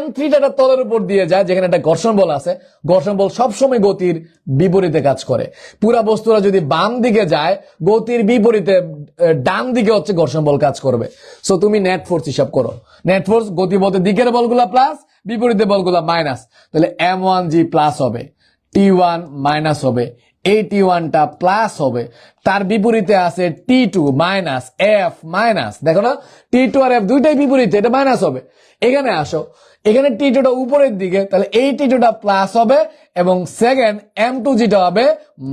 A: M3টা তলের উপর দিয়ে যায়, যেখানে একটা ঘর্ষণ বল আছে, ঘর্ষণ বল সবসময় গতির বিপরীতে কাজ করে। পুরা বস্তুরা যদি বাম দিকে যায়, গতির বিপরীতে ডান দিকে হচ্ছে ঘর্ষণ বল কাজ করবে। সো তুমি নেট ফোর্স হিসাব করো, নেট ফোর্স গতিপথের দিকের বলগুলা প্লাস, বিপরীতে বলগুলা মাইনাস, তাহলে M1G প্লাস হবে, T1 মাইনাস হবে, এই T1টা প্লাস হবে, তার বিপরীতে আছে T2 মাইনাস, F মাইনাস। দেখো না, T2 আর F দুইটাই বিপরীতে, এটা মাইনাস হবে। এখানে আসো, এখানে T2টা উপরের দিকে, তাহলে এই T2টা প্লাস হবে এবং সেকেন্ড M2Gটা হবে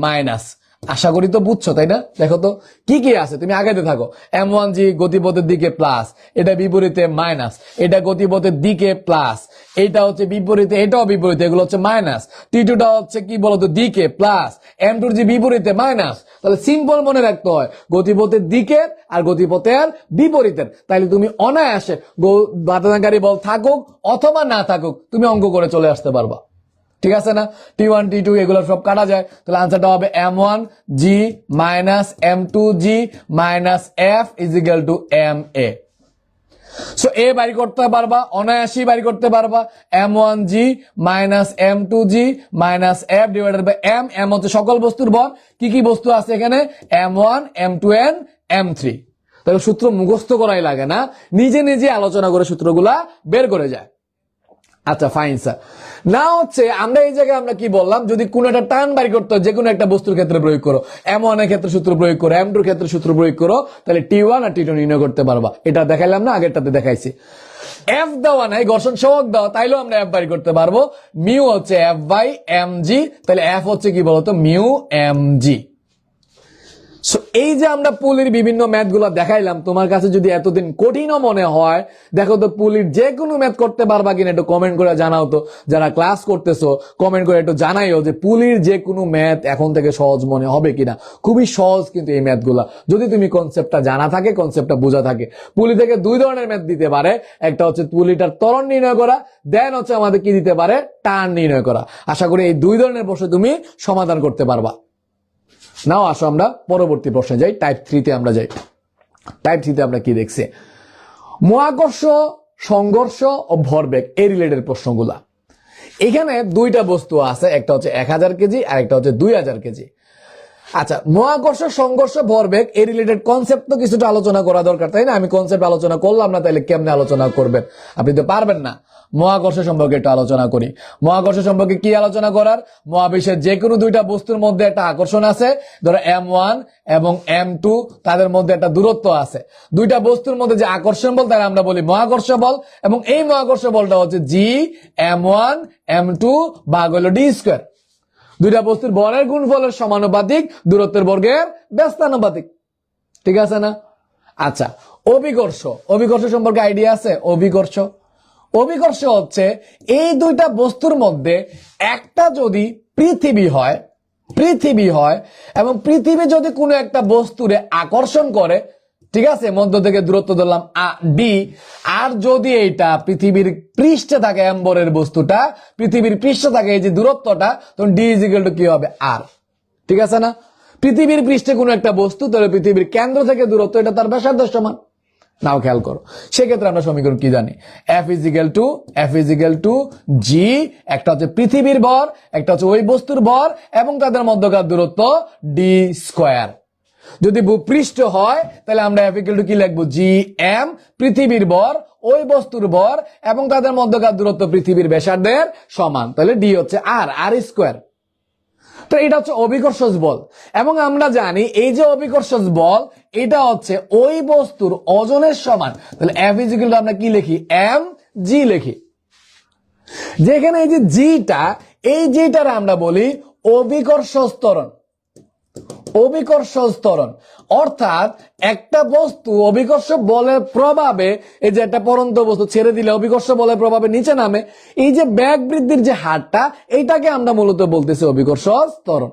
A: মাইনাস। আশা করি তো বুঝছো, তাই না? দেখো তো কি কি আছে, তুমি আগাইতে থাকো। m1g গতিপথের দিকে প্লাস, এটা বিপরীতে মাইনাস, এটা গতিপথের দিকে প্লাস, এটা হচ্ছে বিপরীতে, এটাও বিপরীতে, এগুলো হচ্ছে মাইনাস। টি2টা হচ্ছে কি বলতো দিকে প্লাস, m2g বিপরীতে মাইনাস। তাহলে সিম্পল মনে রাখতে হয় গতিপথের দিকের আর গতিপথের বিপরীতের। তাইলে তুমি অনায়াসে বাধাদানকারী বল থাকুক অথবা না থাকুক তুমি অঙ্ক করে চলে আসতে পারবা। ঠিক আছে না? টি1 টি2 এগুলো সব কাটা যায়। তাহলে আনসারটা হবে m1g minus m2g minus f is equal to ma। So এ বাড়ি করতে পারবা, অনায়াসই বাড়ি করতে পারবা। m1g minus m2g minus f divided by m হচ্ছে সকল বস্তুর ভর। কি কি বস্তু আছে এখানে? m1 m2n m3। তাহলে সূত্র মুখস্থ করাই লাগে না, নিজে নিজে আলোচনা করে সূত্রগুলা বের করে যায়। আচ্ছা ফাইন স্যার। না হচ্ছে আমরা এই জায়গায় আমরা কি বললাম, যদি কোন একটা টান বাড়ি করতে হয় যে কোনো একটা বস্তুর ক্ষেত্রে প্রয়োগ করো, m1 এর ক্ষেত্রে সূত্র প্রয়োগ করো, m2 এর ক্ষেত্রে সূত্র প্রয়োগ করো, তাহলে t1 আর t2 নির্ণয় করতে পারবা। এটা দেখাইলাম না, আগেরটাতে দেখাইছি। f দেওয়া নাই, ঘর্ষণ সহগ দেওয়া, তাইলেও আমরা f বাড়ি করতে পারবো। মিউ হচ্ছে f বাই mg, তাহলে f হচ্ছে কি বলতো মিউ mg। সো এই যে আমরা পুলির বিভিন্ন ম্যাথ গুলা দেখাইলাম, তোমার কাছে যদি এতদিন কঠিনও মনে হয়, দেখো তো পুলির যে কোনো ম্যাথ করতে পারবা কিনা একটু কমেন্ট করে জানাও তো। যারা ক্লাস করতেছো কমেন্ট করে একটু জানাইও যে পুলির যে কোনো ম্যাথ এখন থেকে সহজ মনে হবে কিনা। খুবই সহজ কিন্তু এই ম্যাথ গুলা, যদি তুমি কনসেপ্টটা জানা থাকে, কনসেপ্টটা বোঝা থাকে। পুলি থেকে দুই ধরনের ম্যাথ দিতে পারে, একটা হচ্ছে পুলিটার ত্বরণ নির্ণয় করা, দেন হচ্ছে আমাদের কি দিতে পারে, টান নির্ণয় করা। আশা করি এই দুই ধরনের প্রশ্ন তুমি সমাধান করতে পারবা। নাও আসো আমরা পরবর্তী প্রশ্নে যাই, টাইপ 3 তে আমরা যাই। টাইপ 3 তে আমরা কি দেখছি? মহাকর্ষ, সংঘর্ষ ও ভরবেগ এই রিলেটেড প্রশ্নগুলা। এখানে দুইটা বস্তু আছে, একটা হচ্ছে 1000 কেজি আর একটা হচ্ছে 2000 কেজি। আচ্ছা, মহাকর্ষ, সংঘর্ষ, ভরবেগ এই রিলেটেড কনসেপ্ট তো কিছুটা আলোচনা করা দরকার, তাই না? আমি কনসেপ্ট আলোচনা করলাম না, তাহলে কেমনে আলোচনা করবেন? আপনি তো পারবেন না। মহাকর্ষ সম্পর্কে একটু আলোচনা করি। মহাকর্ষ সম্পর্কে কি আলোচনা করার? মহাবিশ্বের যে কোনো দুইটা বস্তুর মধ্যে একটা আকর্ষণ আছে, ধরো m1 এবং m2, তাদের মধ্যে একটা দূরত্ব আছে। দুইটা বস্তুর মধ্যে যে আকর্ষণ বল তাই আমরা বলি মহাকর্ষ বল, এবং এই মহাকর্ষ বলটা হচ্ছে g m1 m2 ভাগ হলো d স্কয়ার। দুইটা বস্তুর ভরের গুণফলের সমানুপাতিক, দূরত্বের বর্গের ব্যস্তানুপাতিক। ঠিক আছে না? আচ্ছা, অভিকর্ষ, অভিকর্ষ সম্পর্কে আইডিয়া আছে? অভিকর্ষ, অভিকর্ষ হচ্ছে এই দুইটা বস্তুর মধ্যে একটা যদি পৃথিবী হয়, পৃথিবী হয় এবং পৃথিবী যদি কোনো একটা বস্তুরে আকর্ষণ করে, ঠিক আছে, মধ্য থেকে দূরত্ব ধরলাম ডি, আর যদি এইটা পৃথিবীর পৃষ্ঠে থাকে, এম্বরের বস্তুটা পৃথিবীর পৃষ্ঠে থাকে এই যে দূরত্বটা, তখন ডি ইজ ইকুয়াল টু কি হবে? আর। ঠিক আছে না? পৃথিবীর পৃষ্ঠে কোনো একটা বস্তু, তাহলে পৃথিবীর কেন্দ্র থেকে দূরত্ব, এটা তার ব্যাসার্ধের সমান। নাও খেয়াল করো, সেক্ষেত্রে আমরা সমীকরণ কি জানি? F ইজ ইকুয়াল টু জি, একটা হচ্ছে পৃথিবীর ভর, একটা হচ্ছে ওই বস্তুর ভর, এবং তাদের মধ্যকার দূরত্ব ডি স্কয়ার। যদি ভূপৃষ্ঠ হয় তাহলে আমরা F ইকুয়াল টু কি লিখবো? জি এম, পৃথিবীর ভর, ওই বস্তুর ভর, এবং তাদের মধ্যকার দূরত্ব পৃথিবীর ব্যাসার্ধের সমান, তাহলে ডি হচ্ছে আর, আর স্কয়ার। তো এটা হচ্ছে অভিকর্ষজ বল, এবং আমরা জানি এই যে অভিকর্ষজ বল এটা হচ্ছে ওই বস্তুর ওজনের সমান। তাহলে F ইজ ইকুয়াল টু আমরা কি লিখি? এম জি লিখি। যেখানে এই যে জিটা, এই জিটার আমরা বলি অভিকর্ষজ ত্বরণ। অভিকর্ষজ ত্বরণ অর্থাৎ একটা বস্তু অভিকর্ষ বলের প্রভাবে, এই যে একটা পরন্ত বস্তু ছেড়ে দিলে অভিকর্ষ বলের প্রভাবে নিচে নামে, এই যে বেগ বৃদ্ধির যে হারটা, এইটাকে আমরা মূলত বলতেছি অভিকর্ষজ ত্বরণ।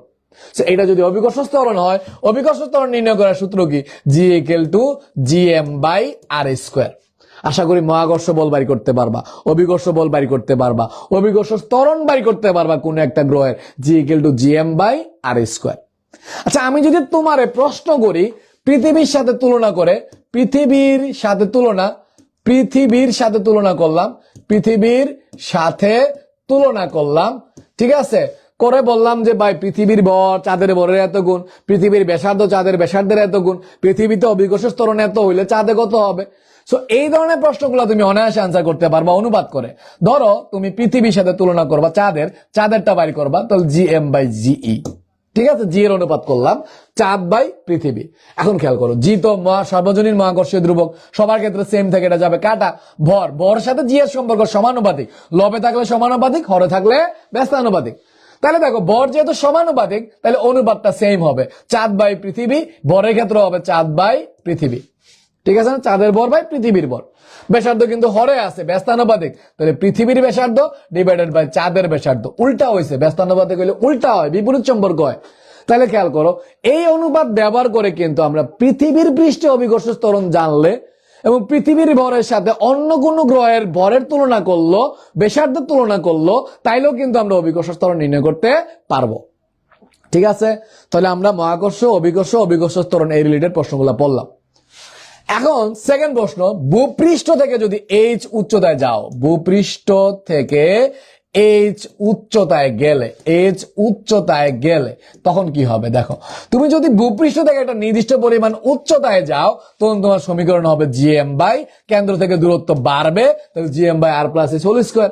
A: এটা যদি অভিকর্ষজ ত্বরণ হয়, অভিকর্ষজ ত্বরণ নির্ণয় করার সূত্র কি? G equal to G M by R square. আশা করি মহাকর্ষ বল বাড়ি করতে পারবা, অভিকর্ষ বল বাড়ি করতে পারবা, অভিকর্ষ ত্বরণ বাড়ি করতে পারবা কোন একটা গ্রহের, g equal to G M by R square. আচ্ছা, আমি যদি তোমারে প্রশ্ন করি পৃথিবীর সাথে তুলনা করে, পৃথিবীর সাথে তুলনা করলাম, পৃথিবীর সাথে তুলনা করলাম, ঠিক আছে, করে বললাম যে ভাই পৃথিবীর ভর চাঁদের ভরের এত গুণ, পৃথিবীর ব্যাসার্ধ চাঁদের ব্যাসার্ধের এত গুণ, পৃথিবীতে অভিকর্ষ ত্বরণ এত হইলে চাঁদে কত হবে? সো এই ধরনের প্রশ্নগুলো তুমি অনায়াসে আনসার করতে পারবা অনুবাদ করে। ধরো তুমি পৃথিবীর সাথে তুলনা করবা চাঁদেরটা বাইর করবা, তাহলে জি এম বাই জিই। ঠিক আছে, জি এর অনুপাত করলাম চাঁদ বাই পৃথিবী। এখন খেয়াল করো, জি তো সর্বজনীন মহাকর্ষীয় ধ্রুবক, সবার ক্ষেত্রে সেম থেকে এটা যাবে কাটা। ভর সাথে জি এর সম্পর্ক সমানুপাতিক, লবে থাকলে সমানুপাতিক, হরে থাকলে ব্যস্তানুপাতিক। তাহলে দেখো ভর যেহেতু সমানুপাতিক তাহলে অনুপাতটা সেম হবে, চাঁদ বাই পৃথিবী, ভরের ক্ষেত্রে হবে চাঁদ বাই পৃথিবী। ঠিক আছে না, চাঁদের ভর বাই পৃথিবীর ভর। ব্যাসার্ধ কিন্তু হরে আছে, ব্যস্তানুপাতিক, তাহলে পৃথিবীর ব্যাসার্ধ ডিভাইডেড বাই চাঁদের ব্যাসার্ধ। উল্টা হয়েছে, ব্যস্তানুপাতিক হইলে উল্টা হয়, বিপরীত সম্পর্ক হয়। তাহলে খেয়াল করো, এই অনুপাত ব্যবহার করে কিন্তু আমরা পৃথিবীর পৃষ্ঠে অভিকর্ষ ত্বরণ জানলে এবং পৃথিবীর ভরের সাথে অন্য কোন গ্রহের ভরের তুলনা করলো, ব্যাসার্ধের তুলনা করলো, তাইলেও কিন্তু আমরা অভিকর্ষ ত্বরণ নির্ণয় করতে পারবো। ঠিক আছে, তাহলে আমরা মহাকর্ষ, অভিকর্ষ ত্বরণ এই রিলেটেড প্রশ্নগুলো পড়লাম। এখন সেকেন্ড প্রশ্ন, ভূপৃষ্ঠ থেকে যদি এইচ উচ্চতায় যাও, ভূপৃষ্ঠ থেকে এইচ উচ্চতায় গেলে তখন কি হবে? দেখো, তুমি যদি ভূপৃষ্ঠ থেকে একটা নির্দিষ্ট পরিমাণ উচ্চতায় যাও তখন তোমার সমীকরণ হবে জিএম বাই, কেন্দ্র থেকে দূরত্ব বাড়বে তাহলে GM by R plus H whole square.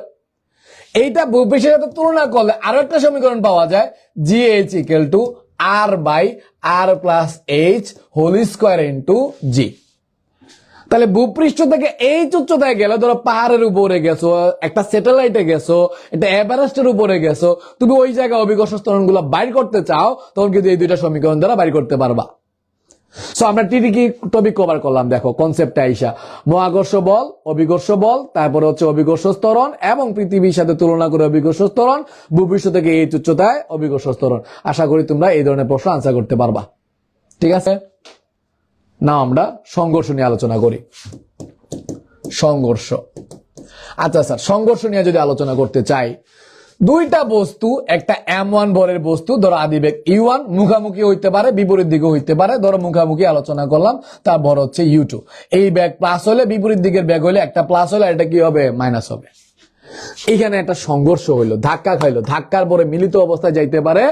A: এইটা ভূপৃষ্ঠের সাথে তুলনা করলে আরো একটা সমীকরণ পাওয়া যায়, gh equal to R by R plus H whole square into G. তাহলে ভূপৃষ্ঠ থেকে এইচ উচ্চতায় গেলে, ধরো পাহাড়ের উপরে গেছো, একটা স্যাটেলাইটে গেছো, একটা এভারেস্টের উপরে গেছো, তুমি ওই জায়গায় অভিকর্ষ ত্বরণ গুলো বাইর করতে চাও, তখন কিন্তু এই দুইটা সমীকরণ দ্বারা বাইর করতে পারবা। সো আমরা কি টপিক কভার করলাম, দেখো কনসেপ্টটা আইসা, মহাকর্ষ বল, অভিকর্ষ বল, তারপরে হচ্ছে অভিকর্ষ ত্বরণ এবং পৃথিবীর সাথে তুলনা করে অভিকর্ষ ত্বরণ, ভূপৃষ্ঠ থেকে এইচ উচ্চতায় অভিকর্ষ ত্বরণ। আশা করি তোমরা এই ধরনের প্রশ্ন আনসার করতে পারবা। ঠিক আছে, না আমরা সংঘর্ষ নিয়ে আলোচনা করি। সংঘর্ষ, আচ্ছা স্যার, সংঘর্ষ নিয়ে যদি আলোচনা করতে চাই, দুইটা বস্তু, একটা M1 ভরের বস্তু, ধরো আদিবেগ U1, মুখামুখি হইতে পারে, বিপরীত দিকে হইতে পারে। ধরো মুখামুখি আলোচনা করলাম, তার ভর হচ্ছে U2। এই ব্যাগ প্লাস হলে, বিপরীত দিকের ব্যাগ হলে, একটা প্লাস হলে এটা কি হবে? মাইনাস হবে। এখানে একটা সংঘর্ষ হইলো, ধাক্কা খাইলো, ধাক্কার পরে মিলিত অবস্থায় যাইতে পারে,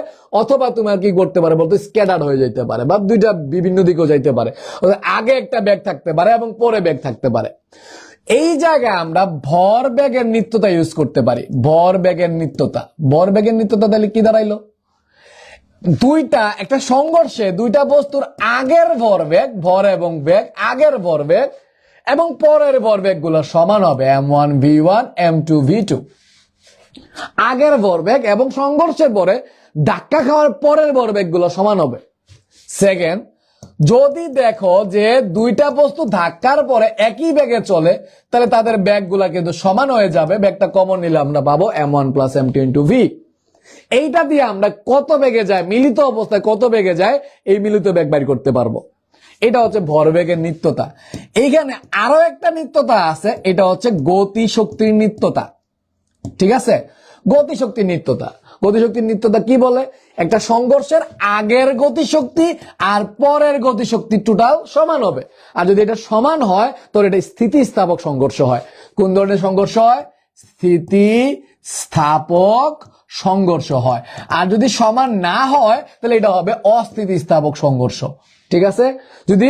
A: অথবা তোমার কি করতে পারে বলতো, স্ক্যাটার হয়ে যাইতে পারে, বা দুইটা বিভিন্ন দিকেও যাইতে পারে। আগে একটা ব্যাগ থাকতে পারে এবং পরে ব্যাগ থাকতে পারে। এই জায়গায় আমরা ভর ব্যাগের নিত্যতা ইউজ করতে পারি। ভর ব্যাগের নিত্যতা তাহলে কি দাঁড়াইলো? দুইটা, একটা সংঘর্ষে দুইটা বস্তুর আগের ভরবেগ, ভর এবং বেগ, আগের ভরবেগ এবং পরের ভরবেগ গুলো সমান হবে M1 V1 M2 V2। আগের ভরবেগ এবং সংঘর্ষের পরে ধাক্কা খাওয়ার পরের ভরবেগ গুলো সমান হবে। সেকেন্ড, যদি দেখো যে দুইটা বস্তু ধাক্কার পরে একই বেগে চলে, তাহলে তাদের বেগ গুলা কিন্তু সমান হয়ে যাবে। বেগটা কমন নিলে আমরা পাবো M1 plus M2 into V। এইটা দিয়ে আমরা কত বেগে যায়, মিলিত অবস্থায় কত বেগে যায়, এই মিলিত বেগ বাইর করতে পারবো। এটা হচ্ছে ভরবেগের নিত্যতা। এইখানে আরো একটা নিত্যতা আছে, এটা হচ্ছে গতিশক্তির নিত্যতা। ঠিক আছে, গতিশক্তির নিত্যতা কি বলে? একটা সংঘর্ষের আগের গতিশক্তি আর পরের গতিশক্তি টোটাল সমান হবে। আর যদি এটা সমান হয় তাহলে এটা স্থিতিস্থাপক সংঘর্ষ হয়। কোন ধরনের সংঘর্ষ হয়? স্থিতিস্থাপক সংঘর্ষ হয়। আর যদি সমান না হয় তাহলে এটা হবে অস্থিতিস্থাপক সংঘর্ষ। ঠিক আছে, যদি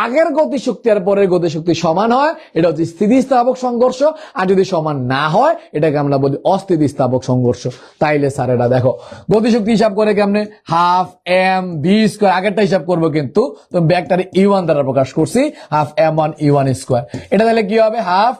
A: আগের গতিশক্তি আর পরের গতিশক্তি সমান হয় এটা হচ্ছে স্থিতিস্থাপক সংঘর্ষ, আর যদি সমান না হয় এটাকে আমরা বলি অস্থিতিস্থাপক সংঘর্ষ। তাইলে স্যার এটা দেখো গতিশক্তি হিসাব করে কেমনে, হাফ এম ভি স্কোয়ার, আগেরটা হিসাব করবো কিন্তু তো ব্যাগটারে E1 দ্বারা প্রকাশ করছি, হাফ M1 E1 স্কোয়ার। এটা তাহলে কি হবে? হাফ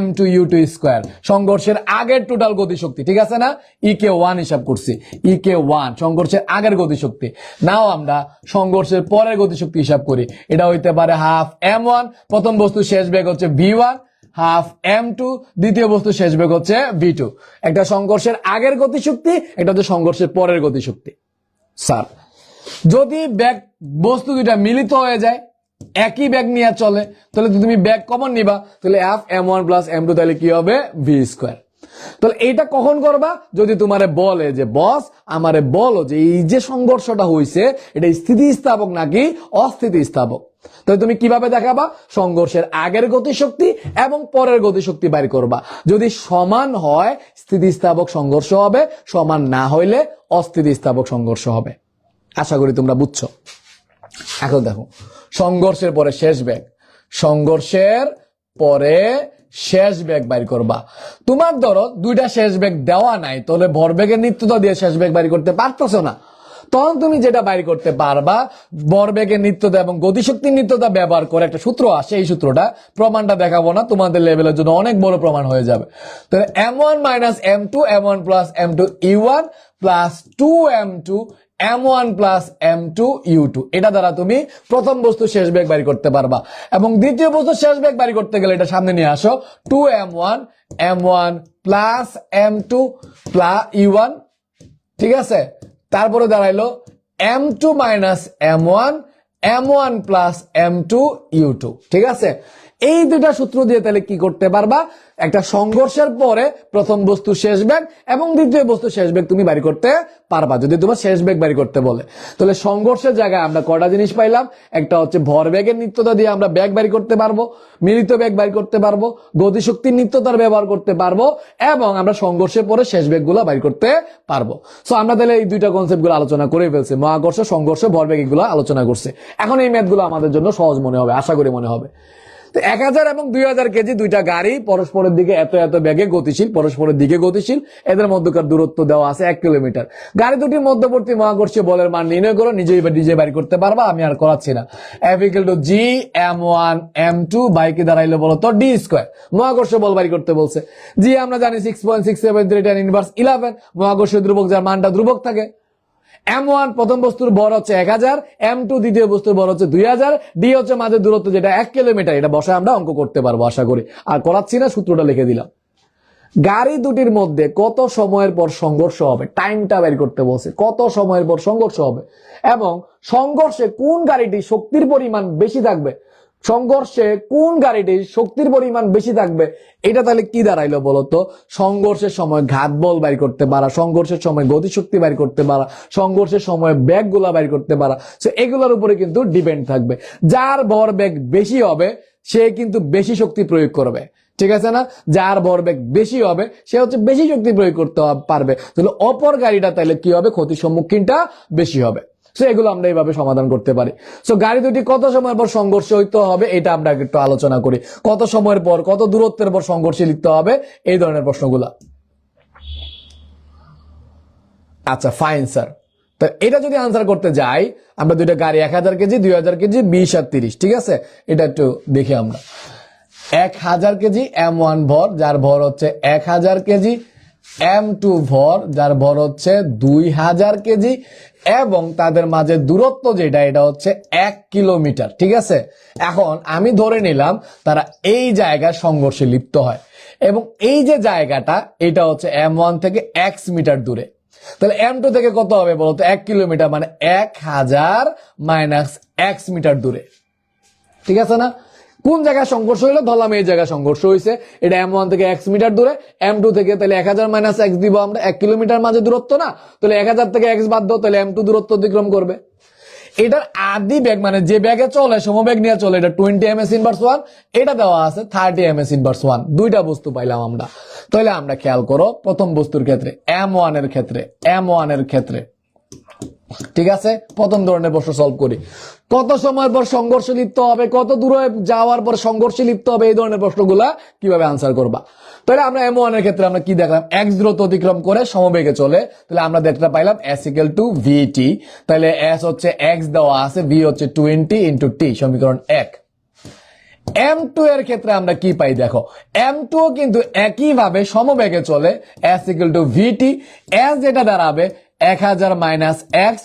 A: M2 U2 স্কোয়ার, সংঘর্ষের আগের টোটাল গতিশক্তি। ঠিক আছে না, EK1 হিসাব করছি, EK1 সংঘর্ষের আগের গতিশক্তি। নাও আমরা সংঘর্ষের পরের গতিশক্তি হিসাব করি, এটা হইতে পারে হাফ M1, প্রথম বস্তু শেষ বেগ হচ্ছে V1, হাফ M2 দ্বিতীয় বস্তু শেষ বেগ হচ্ছে V2। একটা সংঘর্ষের আগের গতিশক্তি, একটা হচ্ছে সংঘর্ষের পরের গতিশক্তি। স্যার, যদি বেগ বস্তু দুইটা মিলিত হয়ে যায়, একই ব্যাগ নিয়ে চলে, তাহলে তুমি ব্যাগ কমন নিবা, তাহলে হাফ M1 প্লাস M2 তাহলে কি হবে? V square. তাহলে এইটা কখন করবা? যদি তোমারে বলে যে বস আমারে বলো যে এই যে সংঘর্ষটা হইছে এটা স্থিতিস্থাপক নাকি অস্থিতিস্থাপক, তাহলে তুমি কিভাবে দেখাবা? সংঘর্ষের আগের গতিশক্তি এবং পরের গতিশক্তি বাইর করবা। যদি সমান হয় স্থিতিস্থাপক সংঘর্ষ হবে, সমান না হইলে অস্থিতিস্থাপক সংঘর্ষ হবে। আশা করি তোমরা বুঝছো। এখন দেখো সংঘর্ষের পরে শেষ বেগ, সংঘর্ষের পরে শেষ বেগ বাইর করবা। তোমার ধরো দুইটা শেষ বেগ দেওয়া নাই, তাহলে ভরবেগের নিত্যতা দিয়ে শেষ বেগ বাইর করতে পারতেছো না, তখন তুমি যেটা বাইর করতে পারবা ভরবেগের নিত্যতা এবং গতিশক্তির নিত্যতা ব্যবহার করে একটা সূত্র আসে, এই সূত্রটা প্রমাণটা দেখাবো না, তোমাদের লেভেলের জন্য অনেক বড় প্রমাণ হয়ে যাবে। তাহলে m1 minus m2 m1 plus m2 u1 plus 2m2 m1 plus m2 u2, এটা দ্বারা তুমি প্রথম বস্তু শেষ বেগ বাইর করতে পারবা। এবং দ্বিতীয় বস্তু শেষ বেগ বাইর করতে গেলে এটা সামনে নিয়ে আসো, 2m1 m1 plus m2 plus u1, ঠিক আছে। তারপরে দাঁড়াইলো m2 minus m1 m1 plus m2 u2, ঠিক আছে। এই দুটা সূত্র দিয়ে তাহলে কি করতে পারবা, একটা সংঘর্ষের পরে প্রথম বস্তু শেষ বেগ এবং দ্বিতীয় বস্তু শেষ বেগ তুমি বাড়ি করতে পারবা, যদি তোমার শেষ বেগ বাড়ি করতে বলে। তাহলে সংঘর্ষের জায়গায় আমরা কয়টা জিনিস পাইলাম, একটা হচ্ছে ভরবেগের নিত্যতা দিয়ে আমরা বেগ বাড়ি করতে পারবো, মিলিত বেগ বাড়ি করতে পারবো, গতিশক্তির নিত্যতার ব্যবহার করতে পারবো, এবং আমরা সংঘর্ষের পরে শেষ বেগগুলো বাড়ি করতে পারবো। সো আমরা তাহলে এই দুইটা কনসেপ্ট গুলো আলোচনা করে ফেলছি, মহাকর্ষ, সংঘর্ষ, ভরবেগ, এগুলো আলোচনা করছে। এখন এই ম্যাথগুলো আমাদের জন্য সহজ মনে হবে, আশা করি মনে হবে। 1000 এবং 2000 কেজি দুইটা গাড়ি পরস্পরের দিকে এত এত বেগে গতিশীল, পরস্পরের দিকে গতিশীল, এদের মধ্যকার দূরত্ব দেওয়া আছে 1 কিলোমিটার। গাড়ি দুটির মধ্যবর্তী মহাকর্ষীয় বলের মান নির্ণয় করো, নিজে বাইর করতে পারবা, আমি আর করাচ্ছি না। F = G m1 m2 বাইকে দাঁড়াইলো বলো তো d স্কয়ার, মহাকর্ষীয় বল বাইর করতে বলছে। জি আমরা জানি 6.673 tan ইনভার্স 11, মহাকর্ষীয় ধ্রুবক যার মানটা ধ্রুবক থাকে। m1 প্রথম বস্তুর ভর হচ্ছে 1000, m2 দ্বিতীয় বস্তুর ভর হচ্ছে 2000, d হচ্ছে মাঝের দূরত্ব যেটা 1 কিলোমিটার, এটা বসায় আমরা অঙ্ক করতে পারবো আশা করি। আর করাচ্ছি না, সূত্রটা লিখে দিলাম। গাড়ি দুটির মধ্যে কত সময়ের পর সংঘর্ষ হবে, টাইমটা বের করতে বলছে, কত সময়ের পর সংঘর্ষ হবে এবং সংঘর্ষে কোন গাড়িটি শক্তির পরিমাণ বেশি থাকবে, সংঘর্ষে কোন গাড়িটির শক্তির পরিমাণ বেশি থাকবে। এটা তাহলে কি দাঁড়াইলো বলতো, সংঘর্ষের সময় ঘাত বল বাইর করতে পারা, সংঘর্ষের সময় গতিশক্তি বাইর করতে পারা, সংঘর্ষের সময় বেগ গুলা বাইর করতে পারা। সো এগুলোর উপরে কিন্তু ডিপেন্ড থাকবে। যার ভর বেগ বেশি হবে সে কিন্তু বেশি শক্তি প্রয়োগ করবে, ঠিক আছে না। যার ভরবেগ বেশি হবে সে হচ্ছে বেশি শক্তি প্রয়োগ করতে পারবে, তাহলে অপর গাড়িটা তাহলে কি হবে, ক্ষতির সম্মুখীনটা বেশি হবে। সো এগুলো আমরা এইভাবে সমাধান করতে পারি। সো গাড়ি দুটি কত সময়ের পর সংঘর্ষ হইতে হবে এটা আমরা একটু আলোচনা করি, কত সময়ের পর কত দূরত্বের পর সংঘর্ষে লিখতে হবে, এই ধরনের প্রশ্নগুলা। আচ্ছা ফাইন স্যার, তো এটা যদি আনসার করতে যাই, আমরা দুইটা গাড়ি 1000 কেজি 2000 কেজি 20 আর 30, ঠিক আছে। এটা একটু দেখি আমরা। 1000 কেজি m1 ভর, যার ভর হচ্ছে 1000 কেজি, m2 ভর যার ভর হচ্ছে 2000 কেজি, এবং তাদের মাঝে দূরত্ব যেটা এটা হচ্ছে 1 কিলোমিটার, ঠিক আছে। এখন আমি ধরে নিলাম তারা এই জায়গায় সংঘর্ষে লিপ্ত হয়, এবং এই যে জায়গাটা এটা হচ্ছে m1 থেকে x মিটার দূরে। তাহলে m2 থেকে কত হবে বলতো, 1 কিলোমিটার, মানে 1000 মাইনাস x মিটার দূরে, ঠিক আছে না। কোন জায়গায় সংঘর্ষ হইলো, ধরলাম এই জায়গায় সংঘর্ষ হয়েছে, এটা m1 থেকে x মিটার দূরে, m2 থেকে তাহলে 1000 মাইনাস x দিব আমরা, 1 কিলোমিটার মাঝে দূরত্ব না, তাহলে 1000 থেকে x বাদ দাও, তাহলে m2 দূরত্ব অতিক্রম করবে। এটার আদি বেগ মানে যে বেগে চলে সমবেগ নিয়ে চলে, এটা 20 ms ইনভার্স 1, এটা দেওয়া আছে 30 ms ইনভার্স 1, দুইটা বস্তু পাইলাম আমরা। তাহলে আমরা খেয়াল করো প্রথম বস্তুর ক্ষেত্রে m1 এর ক্ষেত্রে ঠিক আছে, প্রথম ধরনের প্রশ্ন সলভ করি। কত সময় পর সংঘর্ষে লিপ্ত হবে, কত দূরে যাওয়ার পর সংঘর্ষে লিপ্ত হবে, এই ধরনের প্রশ্নগুলা কিভাবে আনসার করবা। তাহলে আমরা m1 এর ক্ষেত্রে আমরা কি দেখলাম, x দূরত্ব অতিক্রম করে সমবেগে চলে, তাহলে আমরা দেখতে পাইলাম s = vt। তাহলে s হচ্ছে x দেওয়া আছে, v হচ্ছে 20 × t, সমীকরণ 1। m2 এর ক্ষেত্রে আমরা কি পাই দেখো, m2 কিন্তু একইভাবে সমবেগে চলে, s = vt, s যেটা দাঁড়াবে 1000 মাইনাস x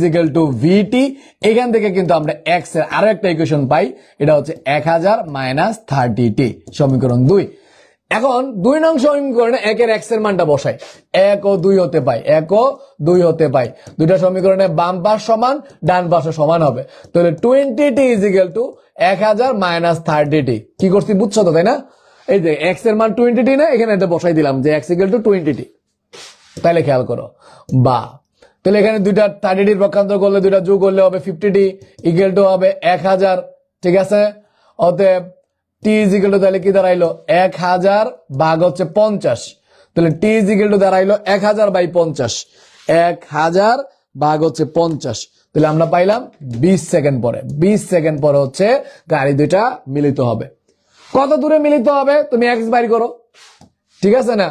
A: = vt। এখান থেকে কিন্তু আমরা x এর আরো একটা ইকুয়েশন পাই, এটা হচ্ছে 1000 মাইনাস 30t, সমীকরণ 2। এখন 2 নং সমীকরণে 1 এর x এর মানটা বসাই, 1 ও 2 হতে পাই, 1 ও 2 হতে পাই। দুইটা সমীকরণে বাম পাশ সমান ডান পাশও সমান হবে, তাহলে 20t = 1000 মাইনাস 30t। কি করছি বুঝছো তো, তাই না। এই যে x এর মান 20t না, এখানে এটা বসাই দিলাম যে x = 20t। তাইলে খেয়াল করো, বা তাহলে এখানে দুইটা 30t পক্ষান্তর করলে দুইটা যোগ করলে হবে 50t = হবে 1000, ঠিক আছে। অতএব t = তাহলে কি দাঁড়াইলো 1000 ভাগ হচ্ছে 50, তাহলে t = দাঁড়াইলো 1000/50, 1000 ভাগ হচ্ছে 50, তাহলে আমরা পাইলাম 20 সেকেন্ড পরে। 20 সেকেন্ড পরে হচ্ছে গাড়ি দুইটা মিলিত হবে। কত দূরে মিলিত হবে তুমি x বাইর করো, ঠিক আছে না।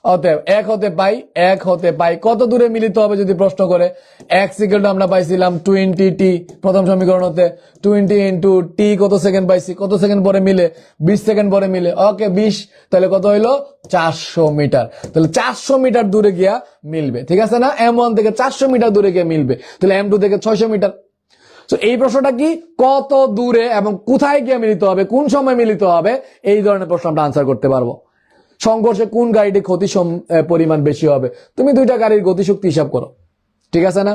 A: অতএব এক হতে পাই কত দূরে মিলিত হবে যদি প্রশ্ন করে, x ইকুয়াল টু আমরা পাইছিলাম 20t প্রথম সমীকরণ হতে, 20 ইন্টু টি কত সেকেন্ড পাইছি, কত সেকেন্ড পরে মিলে, 20 সেকেন্ড পরে মিলে, ওকে 20, তাহলে কত হইলো 400 মিটার। তাহলে 400 মিটার দূরে গিয়া মিলবে, ঠিক আছে না? M1 থেকে 400 মিটার দূরে গিয়ে মিলবে, তাহলে M2 থেকে 600 মিটার। তো এই প্রশ্নটা কি, কত দূরে এবং কোথায় গিয়ে মিলিত হবে, কোন সময় মিলিত হবে, এই ধরনের প্রশ্ন আমরা আনসার করতে পারবো। সংঘর্ষে কোন গাড়িটি ক্ষতি পরিমাণ বেশি হবে, তুমি দুইটা গাড়ির গতিশক্তি হিসাব করো, ঠিক আছে না?